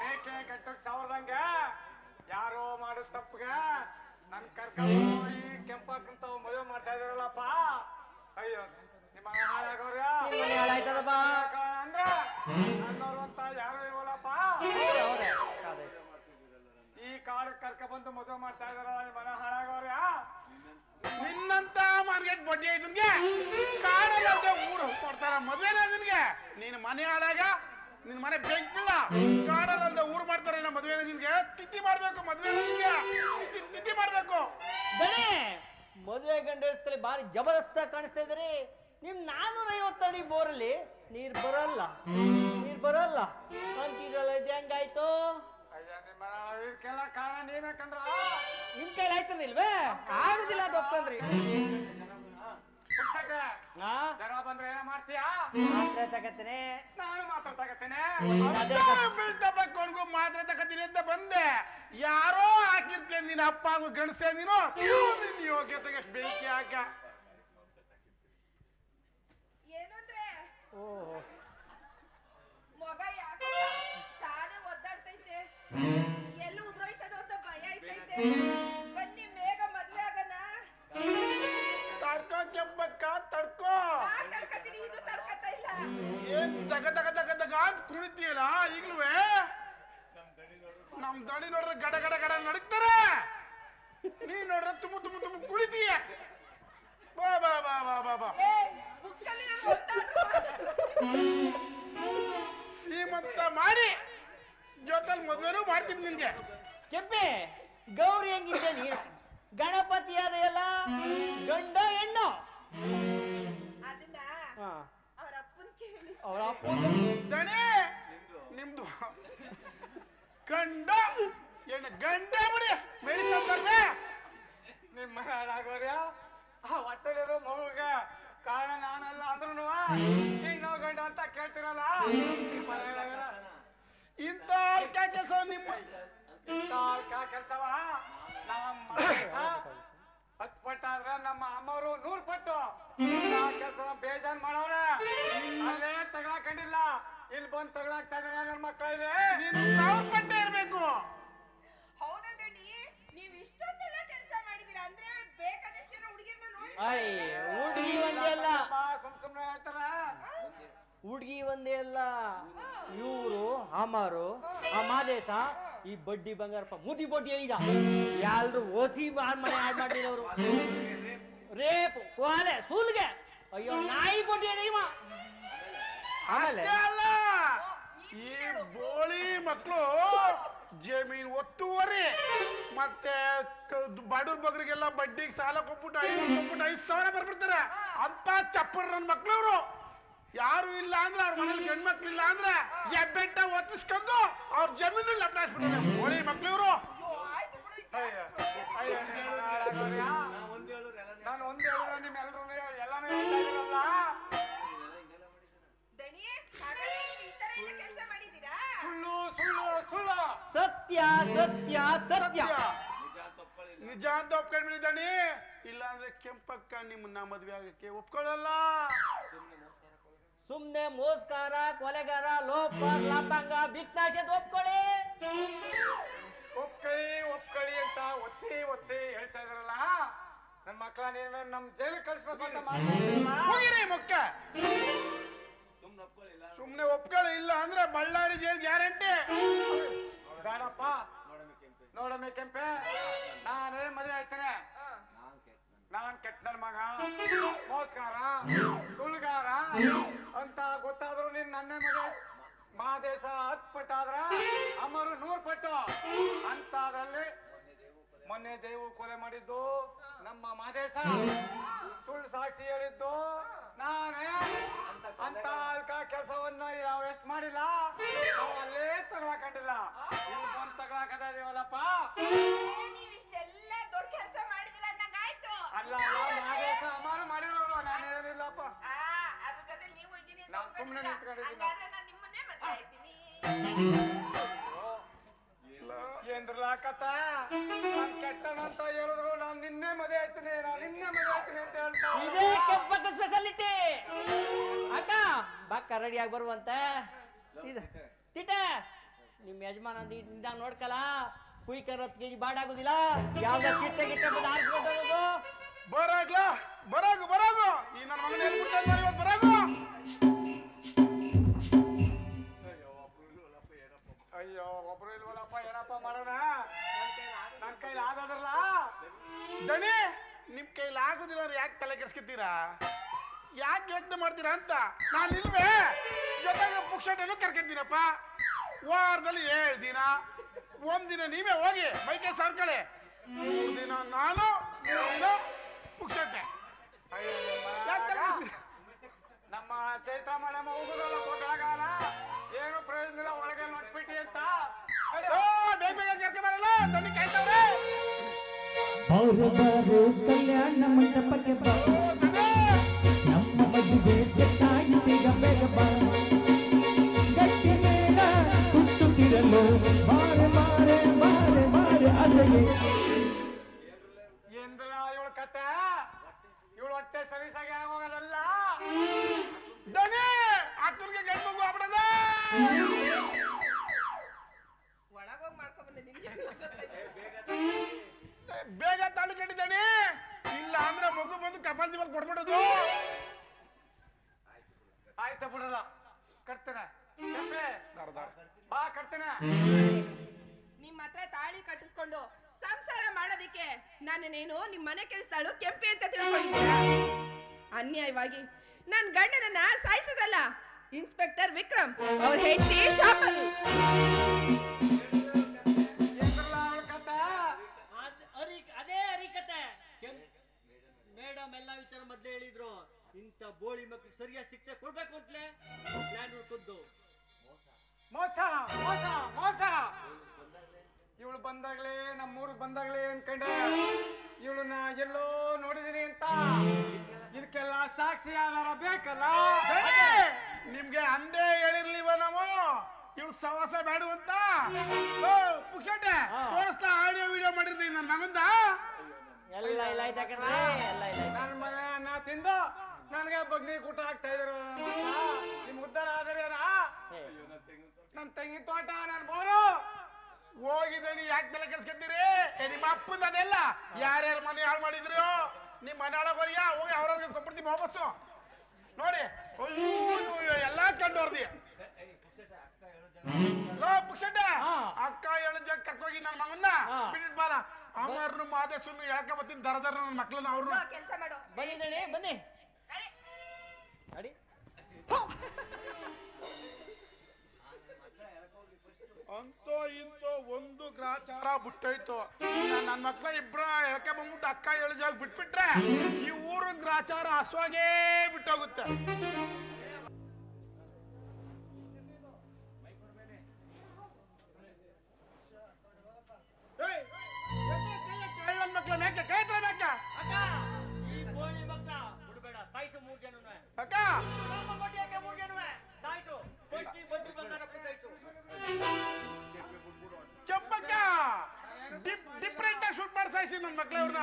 ಮೇಕೆ ಕಟ್ಟಕ್ ಸಾವ್ರದಂಗೆ ಯಾರೋ ಮಾಡೋ ತಪ್ಪಿಗೆ ನನ್ ಕರ್ಕೊಂಡು ಈ ಕೆಂಪಾಕಂತ ಮದುವೆ ಮಾಡ್ತಾ ಇದಾರಲ್ಲಪ್ಪ ಅಯ್ಯೋ ನಿಮ್ಮ ಮನೆ ಹಾಳಾಗೋರ ನಿನ್ ಮನೆ ಹಾಳಾಯ್ತದಪ್ಪ ಅಂದ್ರ ನನ್ನವ್ರು ಅಂತ ಯಾರು ಇಲ್ವಲ್ಲಪ್ಪ ಈ ಕಾಡು ಕರ್ಕ ಬಂದು ಮದುವೆ ಮಾಡ್ತಾ ಇದಾರಲ್ಲ ನಿಮ್ಮ ಮನೆ ಹಾಳಾಗೋರ ನಿನ್ನಂತ ಮಾರ್ಕೆಟ್ ಬಡ್ಡಿ ಐದನ್ಗೆ ಕಾಡಲ್ಲ ಊರು ಕೊಡ್ತಾರ ಮದ್ವೆನ ನಿನ್ಗೆ ನೀನ್ ಮನೆ ಹಾಳಾಗ ನಿನ್ ಮನೆ ಬೆಂಕಿಲ್ಲ ಕಾಡಲ್ಲ ಊರು ಮಾಡ್ತಾರೆ ನಮ್ಮ ಮದ್ವೆನ ನಿನ್ಗೆ ತಿಥಿ ಮಾಡ್ಬೇಕು ಮದ್ವೆ ನಿನ್ಗೆ ತಿಥಿ ಮಾಡ್ಬೇಕು ದಣೆ ಮದುವೆ ಗಂಡ ಭಾರಿ ಜಬರದಸ್ತ ಕಾಣಿಸ್ತಾ ಇದ್ರಿ ನಿಮ್ 450 ಅಡಿ ಬೋರಲ್ಲಿ ನೀರ್ ಬರಲ್ಲ ಅಂತಿದ್ರಲ್ಲ ಇದು ಹೆಂಗಾಯ್ತು? ಇದಕ್ಕೆಲ್ಲ ಕಾರಣ ನೀಬೇಕಂದ್ರ ನಿಮ್ ಕೈಲಿ ಆಯ್ತದಿಲ್ವೇ? ಆಗುದಿಲ್ಲ ಅದು ಒಪ್ಪಂದ್ರಿ. ಜನ ಬಂದ್ರೆ ಏನ ಮಾಡ್ತೀಯಾ? ಮಾತ್ರೆ ತಗತ್ತೇನೆ. ನಾನು ಮಾತ್ರ ತಗತ್ತೇನೆ. ಬೀಳ್ತಬೇಕು ಮಾತ್ರೆ ತಗತೀನಿ ಅಂತ ಬಂದೆ. ಯಾರೋ ಹಾಕಿರ್ತೀನಿ ನೀನ್ ಅಪ್ಪ ಆಗು ಗಣಸೆ ನೀನು. ನಿನ್ ಯೋಗ್ಯತೆಗೆ ಎಷ್ಟು ಬೆಂಕಿ ಹಾಕ. ಏನಂದ್ರೆ ಮಗ ಯಾಕೋ ಸಾನೆ ಒದ್ದಾಡ್ತೈತೆ, ಎಲ್ಲಿ ಉದ್ರೋಯ್ತದೋ ಅಂತ ಭಯ ಐತೈತೆ. ಬನ್ನಿ ಬೇಗ ಮದ್ವೆ ಆಗನ. ತಡ್ಕೋ ಕೆಂಪಕ್ಕ ತಡ್ಕೋ. ತಡ್ಕತೀನಿ, ಇದು ತಡ್ಕತಾ ಇಲ್ಲ. ಏನ್ ತಗ ತಗ ತಗ ತಗ ಅಂತ ಕುಣಿತೀಯಲ್ಲ ಈಗ್ಲೂ? ನಮ್ ದಣಿ ನೋಡ್ರೆ ಗಡ ಗಡ ಗಡ ನಡೀತಾರೆ, ನೀ ನೋಡ್ರೆ ತುಂಬ ತುಂಬ ತುಂಬ ಕುಳಿತೀಯ. ಬಾ ಬಾ ಬಾ ಬಾ ಬಾ ಬಾ. ಶ್ರೀಮಂತ ಮಾಡಿ ಜೊತೆಲಿ ಮದ್ವೆನೂ ಮಾಡ್ತೀನಿ ನಿನ್ಗೆ. ಕೆಂಪೆ ಗೌರಿ ಹೆಂಗಿದ್ದೆ ನೀನು? ಗಣಪತಿ ಅದೆಯಲ್ಲ, ಗಂಡ ಹೆಣ್ಣು? ಅದನ್ನ ಅವ್ರ ಅಪ್ಪನ್ ಕೇಳಿ. ಅವ್ರ ಅಪ್ಪನ ದಣಿ ನಿಮ್ದು ಗಂಡ ಹೆಣ್ಣು ಗಂಡ ಬಿಡಿ ಮೇಡಿಸಲ್ವೇ? ನಿಮ್ಮ ಹಾಳಾಗೋರ್ಯ ಆ ಹೊಟ್ಟೆಲಿರೋ ಮಗುಗ ಕಾರಣ ನಾನಲ್ಲ ಅಂದ್ರೂ ನೀನು ಗಂಡ ಅಂತ ಕೇಳ್ತಿರಲ್ಲ. ಇಂಥ ಕೆಲಸ ನಿಮ್ಮ ಕೆಲಸವ ನಮ್ಮ 10 ಪಟ್ಟಾದ್ರೆ ನಮ್ಮ ಅಮ್ಮವರು 100 ಪಟ್ಟು ಕೆಲಸ ಬೇಜಾನ್ ಮಾಡವ್ರೆ. ಅಲ್ಲೇ ತಗೊಳಕೊಂಡಿಲ್ಲ, ಇಲ್ಲಿ ಬಂದು ತಗೊಳಾಕ್ತಾ ಇದಾರೆ ನನ್ನ ಮಕ್ಕಳಿಗೆ. ನೀನು 1000 ಪಟ್ಟೆ ಇರ್ಬೇಕು. ಹೌದಣ್ಣ, ನೀವ್ ಇಷ್ಟೊಂದೆಲ್ಲ ಕೆಲಸ ಮಾಡಿದೀರ ಅಂದ್ರೆ ಬೇಕಾದಷ್ಟು ಜನ ಹುಡುಗಿರ್ನ ನೋಡಿ. ಹುಡುಗಿ ಒಂದೇ ಅಲ್ಲ, ಸುಮ್ನೆ ಹೇಳ್ತಾರ. ಹುಡುಗಿ ಒಂದೇ ಅಲ್ಲ, ಇವರು ಅಮರು ಮಾದೇಶ, ಈ ಬಡ್ಡಿ ಬಂಗಾರಪ್ಪ ಮುದಿ ಬಡ್ಡಿ ಐದ ಎಲ್ರು ಓಸಿ ಮನೆ ಹಾಳು ಮಾಡಿದವರು. ರೇಪ್ ಕೊಲೆ ಸೂಲ್ಗೆ ಅಯ್ಯೋ ನಾಯಿ ಬಡ್ಡಿ ಇವ. ಆಮೇಲೆ ಅಲ್ಲ ಈ ಬೋಳಿ ಮಕ್ಕಳು ಜಮೀನ್ ಒತ್ತುವರಿ ಮತ್ತೆ ಬಡವ್ರ ಬಗ್ರಿಗೆಲ್ಲ ಬಡ್ಡಿಗೆ ಸಾಲ ಕೊಟ್ಬಿಟ್ಟು 5,000 ಬರ್ಬಿಡ್ತಾರೆ. ಅಂತ ಚಪ್ಪರ್ ನನ್ನ ಮಕ್ಳವ್ರು. ಯಾರು ಇಲ್ಲ ಅಂದ್ರೆ ಅವ್ರ ಮನೇಲಿ ಗಂಡ್ಮಕ್ಳು ಇಲ್ಲ ಅಂದ್ರೆ ಬೆಟ್ಟ ಒತ್ತಿಸ್ಕೊಂಡು ಅವ್ರ ಜಮೀನು ಲಪ್ಟಾಯಿಸ್ಬಿಡ್ತಾರೆ ಬೋಳಿ ಮಕ್ಳವ್ರು. ನಾನು ಒಂದ್ ಹೇಳ ನಿಮ್ಮೆಲ್ರೂ ಎಲ್ಲಾನು ಹೇಳ್ತಾ ಇದ್ದೀರಲ್ಲ. ಸುಳ್ಳು ಸುಳ್ಳು ಸುಳ್ಳು. ಸತ್ಯ ಸತ್ಯ ಸತ್ಯ. ನಿಜ ಅಂತ ಒಪ್ಕೊಂಡ್ಬಿಟ್ಟಿದ್ದಾನೆ. ಇಲ್ಲ ಅಂದ್ರೆ ಕೆಂಪಕ್ಕ ನಿಮ್ಮನ್ನ ಮದ್ವೆ ಆಗಕ್ಕೆ ಒಪ್ಕೊಳ್ಳಲ್ಲ. ಸುಮ್ನೆ ಮೋಸ್ಕಾರ ಕೊಲೆಗಾರ ಲೋಪ ಲಾಪಾಂಗ ಬಿಕ್ತಾಶೆ ಒಪ್ಕೊಳ್ಳಿ ಒಪ್ಕೊಳ್ಳಿ ಅಂತ ಒತ್ತಿ ಹೇಳ್ತಾ ಇದ್ರಲ್ಲ. ನನ್ನ ಮಕ್ಕಳ ನೀವೇ ನಮ್ ಜೈಲಿಗೆ ಕಳಿಸ್ಬೇಕು ಅಂತ ಹೋಗಿರಿ ಮುಖ್ಯ. ಸುಮ್ನೆ ಒಪ್ಕೊಳ್ಳಿ, ಇಲ್ಲ ಅಂದ್ರೆ ಬಳ್ಳಾರಿ ಜೈಲ್ ಗ್ಯಾರಂಟಿ. ಬೇಡಪ್ಪ ನೋಡಮ್ಮೆ ಕೆಂಪೆ, ನಾನೇ ಮದುವೆ ಆಯ್ತೇನೆ. ನಾನ್ ಕೆಟ್ಟ ನನ್ ಮಗ, ಮೋಸ್ಕಾರ, ಸುಳ್ಗಾರ ಅಂತ ಗೊತ್ತಾದ್ರು ನೀನ್ ನನ್ನೇ ಮದುವೆ. ಮಾದೇಶ 10 ಪಟ್ಟಾದ್ರ ಅಮ್ಮರು 100 ಪಟ್ಟು ಅಂತದ್ರಲ್ಲಿ ಮೊನ್ನೆ ದೇವು ಕೊಲೆ ಮಾಡಿದ್ದು ನಮ್ಮ ಮಾದೇಶ, ಸುಳ್ಳು ಸಾಕ್ಷಿ ಹೇಳಿದ್ದು ನಾನೇ. ಅಂತ ಅಲ್ಕ ಕೆಲಸವನ್ನ ನಾವು ಎಷ್ಟು ಮಾಡಿಲ್ಲ, ನಾವು ಅಲ್ಲೇ ತಗೊಳಕಂಡಿಲ್ಲ, ಇಲ್ಲಿ ಬಂದು ತಗೊಳಕದ ಇದೀವಲ್ಲಪ್ಪ. ನೀವಿಷ್ಟೆಲ್ಲ ದೊಡ್ಡ ಕೆಲಸ ಮಾಡಿದಿರ ಅಂದಂಗಾಯ್ತು. ಅಲ್ಲ ಮಾದೇಶ ಅಮ್ಮಾರು ಮಾಡಿರೋರು, ನಾನೇನಿಲ್ಲಪ್ಪ. ಅದ್ರ ಜೊತೆ ನೀವು ಇದೀನಿ ಅಂತ ನಾನು ಸುಮ್ಮನೆ ನಿಂತ್ಕೊಂಡಿದ್ದೀನಿ. ಹಾಗಾದ್ರೆ ನಾನು ನಿಮ್ಮನ್ನೇ ಮದುವೆ ಆಯ್ತೀನಿ. ಏನ್ರಲ್ಲ ಕಥ, ನಾನ್ ಕೆಟ್ಟನಂತ ಹೇಳಿದ್ರು ನಾನ್ ನಿನ್ನೆ ಮದುವೆ ಆಯ್ತೀನಿ ಅಂತ ಹೇಳ್ತಾ ಇದೇ ಕೆಂಪಕ್ಕ ಸ್ಪೆಷಾಲಿಟಿ. ಅಕ್ಕ ಬಾಕ ರೆಡಿಯಾಗಿ ಬರುವಂತ ತಿಟ ನಿಮ್ ಯಜಮಾನ ನಿಂದಾಗ ನೋಡ್ಕಲ್ಲ. ಕುಯ್ಕರ್ 10 kg ಬಾಡಾಗುದಿಲ್ಲ. ಯಾವ್ದ ಕಿಟ್ಟ ಬಂದು ಆರಿಸ್ಕೊಂಡು ಹೋಗೋದು. ಬರಾಗು ಈ ನನ್ನ ಮಗನ ಹೇಳ್ಬಿಟ್ಟು ಬರಾಗು. ಅಯ್ಯೋ ಒಬ್ರು ಇಲ್ವಲ್ಲಪ್ಪ, ಏನಪ್ಪ ಮಾಡೋಣ? ನನ್ ಕೈಲಿ ಆಗೋದ್ರಲ್ಲ. ದಣಿ ನಿಮ್ ಕೈಲಿ ಆಗುದಿಲ್ಲ ಅಂದ್ರೆ ಯಾಕೆ ತಲೆ ಕೆಡ್ಸ್ಕೊತೀರಾ? ಯಾಕೆ ಯೋಚನೆ ಮಾಡ್ತೀರಾ ಅಂತ. ನಾನು ಇಲ್ವೇ ಜೊತೆಗೆ ಪುಕ್ಷಟನ್ನು ಕರ್ಕೊಂತೀನಪ್ಪ. ವಾರದಲ್ಲಿ 7 ದಿನ, 1 ದಿನ ನೀವೇ ಹೋಗಿ ಮೈಕೆ ಸರ್ಕಳೆ, 3 ದಿನ ನಾನು ಪುಕ್ಷಟೆ. ಮನೆ ಹೋಗುದಲ್ಲ ಕೊಟ್ಟಾಗಾಲ ಏನು ಪ್ರಯೋಜನ ಇಲ್ಲ ಒಳಗೆ ನಟ್ಬಿಟ್ಟಿ ಅಂತ ಬೇಗ ಬೇಗ ಕರ್ಕೆ ಬರಲ್ಲ ದೊಡ್ಡ ಕಾಯ್ತವ್ರೆ ಬಾರೆ ಬಾರೆ ಕಲ್ಯಾಣ ಮಂಟಪಕ್ಕೆ ಬಾ ನಮ್ಮ ಮದುವೆ ಸೆಟ್ಟಾಗಿ ಬೇಗ ಬೇಗ ಬಾ ಗಟ್ಟಿ ಮೇಳ ಕುಟ್ಟುತ್ತಿರಲು ಬಾರೆ ಬಾರೆ ಬಾರೆ ಬಾರೆ ಅಸಗೆ ಎಂದ್ರ ಇವಳ ಕತೆ ಇವಳು ಹೊಟ್ಟೆ ಸಲೀಸಾಗಿ ಆಗೋಗದಲ್ಲ ದಣಿ ಅಕ್ಕನಿಗೆ ಗಂಡು ಮಗು ಆಗ್ಬಿಡದ ಒಳಗೋಗಿ ಮಾಡ್ಕೊಂಡ್ಬಂದೆ ನಿನ್ಗೆ ಬೇಗ ತಾಳಿ ಕಟ್ಟಿದ್ದಾನೆ ಇಲ್ಲ ಅಂದ್ರೆ ಮಗು ಬಂದು ಕಪಾಲ್ ಜೀವಲ್ ಕೊಡ್ಬಿಡೋದು ಆಯ್ತಾ ಬಿಡಲ್ಲ ಕಟ್ತೇನೆ ಬಾ ಕಟ್ತೇನೆ ನಿಮ್ ಹತ್ರ ತಾಳಿ ಕಟ್ಟಿಸ್ಕೊಂಡು ಸಂಸಾರ ಮಾಡೋದಿಕ್ಕೆ ನಾನೇನೇನು ನಿಮ್ ಮನೆ ಕೆಲಸದಾಳು ಕೆಂಪಿ ಅಂತ ತಿಳ್ಕೊಂಡಿದ್ದೀರಾ ಅನ್ಯಾಯವಾಗಿ ನನ್ ಗಂಡನನ್ನ ಸಾಯಿಸಿದ್ರಲ್ಲ ಇನ್ಸ್ಪೆಕ್ಟರ್ ವಿಕ್ರಮ್ ಅವ್ರ ಹೆಂಡತಿ ಶಾಪಲ್ ಅದೇ ಹರಿಕತೆ ಮೇಡಮ್ ಎಲ್ಲ ವಿಚಾರ ಮೊದ್ಲೇ ಹೇಳಿದ್ರು ಇಂಥ ಬೋಳಿ ಮಕ್ಕಳಿಗೆ ಸರಿಯಾದ ಶಿಕ್ಷೆ ಕೊಡ್ಬೇಕು ಅಂತಲೇ ಪ್ಲಾನ್ ಹುಡ್ಕುದ್ದು ಮೋಸ ಮೋಸ ಮೋಸ ಇವಳು ಬಂದಾಗ್ಲೇ ನಮ್ಮೂರಿಗೆ ಬಂದಾಗ್ಲೇ ಅನ್ಕೊಂಡೆ ಇವಳನ್ನ ಎಲ್ಲೋ ನೋಡಿದೀನಿ ಅಂತ ಇದಕ್ಕೆಲ್ಲ ಸಾಕ್ಷಿ ಆಧಾರ ಬೇಕಲ್ಲ ನಿಮ್ಗೆ ಅಂದೇ ಹೇಳಿರ್ಲಿವ ನಾವು ಇವ್ ಸವಾಸ ಬೇಡು ಅಂತ ಪುಕ್ಷಟೆ ತೋರಿಸ್ತಾ ಆಡಿಯೋ ವಿಡಿಯೋ ಮಾಡಿರ್ತೀನಿ ನನ್ನ ಮಗಂದ ಎಲ್ಲ ಇಲ್ಲ ನನ್ನ ಮಗ ಅನ್ನ ತಿಂದು ನನಗೆ ಬಗ್ನಿ ಕೂಟ ಆಗ್ತಾ ಇದ್ರು ನಿಮ್ ಉದ್ದಾರ ಆದರೇನಾ ನನ್ ತೆಂಗಿನ ತೋಟ ನನ್ ಬೋರು ಹೋಗಿದ್ದೀನಿ ಯಾಕೆ ತಲೆ ಕೆಡ್ಸ್ಕೊತೀರಿ ನಿಮ್ಮ ಅಪ್ಪಂದ ಅದೆಲ್ಲ ಯಾರ್ಯಾರ ಮನೆ ಹಾಳು ಮಾಡಿದ್ರು ನಿಮ್ ಮನೆ ಒಳಗೋರಿಯ ಹೋಗಿ ಅವ್ರವ್ರಿಗೆ ಕೊಟ್ಬಿಡ್ತೀವಿ ವಾಪಸ್ಸು ನೋಡಿ ಅಯ್ಯೋ ಎಲ್ಲಾ ಕಂಡು ಹೊರ್ದಿ ಪುಕ್ಷಟ ಅಕ್ಕ ಹೇಳಿದ ಕರ್ಕೋಗಿ ನನ್ನ ಮಗನ್ನ ಬಿಟ್ಟಿಟ್ ಬಾಲ ಅಮರ್ನು ಮಾದೇಶನ್ನು ಯಾಕೆ ಬರ್ತೀನಿ ದರದರ ನನ್ನ ಮಕ್ಳನ್ನ ಅವ್ರನ್ನ ಕೆಲಸ ಮಾಡು ಬನ್ನಿ ಬನ್ನಿ ಅಡಿ ಅಂತೋ ಇಂತೋ ಒಂದು ಗ್ರಾಚಾರ ಬಿಟ್ಟೋಯ್ತು ನನ್ನ ಮಕ್ಳ ಇಬ್ರ ಯಾಕೆ ಬಂದ್ಬಿಟ್ಟು ಅಕ್ಕ ಹೇಳಿದಾಗ ಬಿಟ್ಬಿಟ್ರೆ ಈ ಊರು ಗ್ರಾಚಾರ ಹಸುವಾಗೇ ಬಿಟ್ಟೋಗುತ್ತೆ ಮಕ್ಳ ಮೇಕೆ ಕೈತ್ರ ಮೇಕ ಈ ಬೋಳಿ ಮಕ್ಕ ಬಿಡ್ಬೇಡ ಸಾಯಿಸು 3 ಜನ ಅಕ್ಕ ಬಡ್ಡಿಯಾಕೆ 3 ಜನ ಸಾಯಿಸು ಬಡ್ಡಿ ಬಡ್ಡಿ ಬಂಗಾರಪ್ಪ ಸಾಯಿಸು ಕೆಂಪಕ್ಕ ಡಿಫ್ರೆಂಟ್ ಆಗಿ ಶೂಟ್ ಮಾಡಿ ಸಾಯಿಸಿ ನನ್ನ ಮಕ್ಳ ಇವ್ರನ್ನ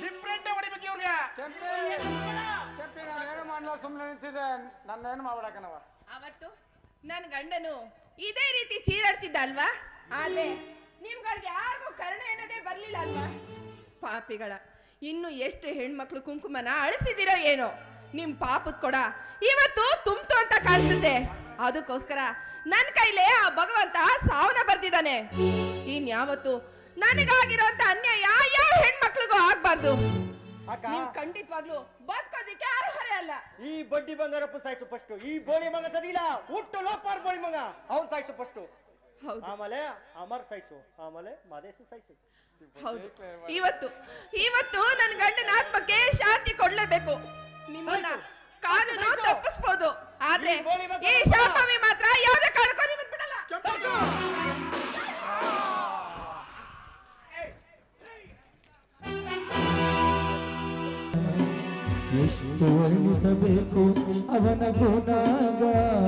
ಡಿಫ್ರೆಂಟ್ ಆಗಿ ಹೊಡಿಬೇಕು ಇವ್ರಿಗೆ ಕೆಂಪಿ ನಾನು ಏನು ಮಾಡಲ್ಲ ಸುಮ್ಮನೆ ನಿಂತಿದ್ದೆ ನನ್ನ ಏನು ಮಾಡ್ಬಿಡಕನವ ಅವತ್ತು ನನ್ನ ಗಂಡನು ಇದೇ ರೀತಿ ಚೀರಾಡ್ತಿದ್ದ ಅಲ್ವಾ ಆದ್ರೆ ನಿಮ್ಗಳಿಗೆ ಯಾರಿಗೂ ಕರುಣೆ ಅನ್ನೋದೇ ಬರ್ಲಿಲ್ಲ ಅಲ್ವಾ ಪಾಪಿಗಳ ಇನ್ನು ಎಷ್ಟು ಹೆಣ್ಮಕ್ಳು ಕುಂಕುಮನ ಅಳಿಸಿದಿರೋ ಏನೋ ನಿಮ್ ಪಾಪದ ಕೊಡ ಇವತ್ತು ತುಂಬ್ತು ಅಂತ ಕಾಣಿಸುತ್ತೆ ಅದಕ್ಕೋಸ್ಕರ ನನ್ನ ಕೈಲೇ ಆ ಭಗವಂತ ಸಾವನ್ನ ಬರ್ದಿದ್ದಾನೆ ಇನ್ಯಾವತ್ತು ನನಗಾಗಿರೋಂತ ಅನ್ಯಾಯ ಯಾವ ಹೆಣ್ಮಕ್ಳಿಗೂ ಆಗ್ಬಾರ್ದು ನೀವು ಖಂಡಿತವಾಗ್ಲು ಬದುಕೋದಿಕ್ಕೆ ಅರ್ಹರೇ ಅಲ್ಲ ಈ ಬಡ್ಡಿ ಬಂಗಾರಪ್ಪ ಸಾಯಿಸು ಫಸ್ಟ್ ಈ ಬೋಳಿ ಮಗ ಸರಿಯಿಲ್ಲ ಹುಟ್ಟು ಲೋಪಾರ್ ಬೋಳಿ ಮಗ ಅವ್ನು ಸಾಯಿಸು ಫಸ್ಟ್ ಆಮೇಲೆ ಅಮರ್ ಸಾಯಿಸು ಆಮೇಲೆ ಮಾದೇಶು ಸಾಯಿಸು ಹೌದು ಇವತ್ತು ನನ್ನ ಗಂಡನ ಆತ್ಮಕ್ಕೆ ಶಾಂತಿ ಕೊಡ್ಲೇಬೇಕು ನಿಮ್ಮನ್ನ ಕಾನೂನು ತಪ್ಪಿಸ್ಬೋದು ಆದ್ರೆ ಈ ಶಾಪವಿ ಮಾತ್ರ ಯಾವುದೇ ಕಾರಣಕ್ಕೂ ನಿಮ್ಮನ್ನ ಬಿಡಲ್ಲ ಎಷ್ಟು ವರ್ಣಿಸಬೇಕು ಅವನ ಗುಣಗಾನನ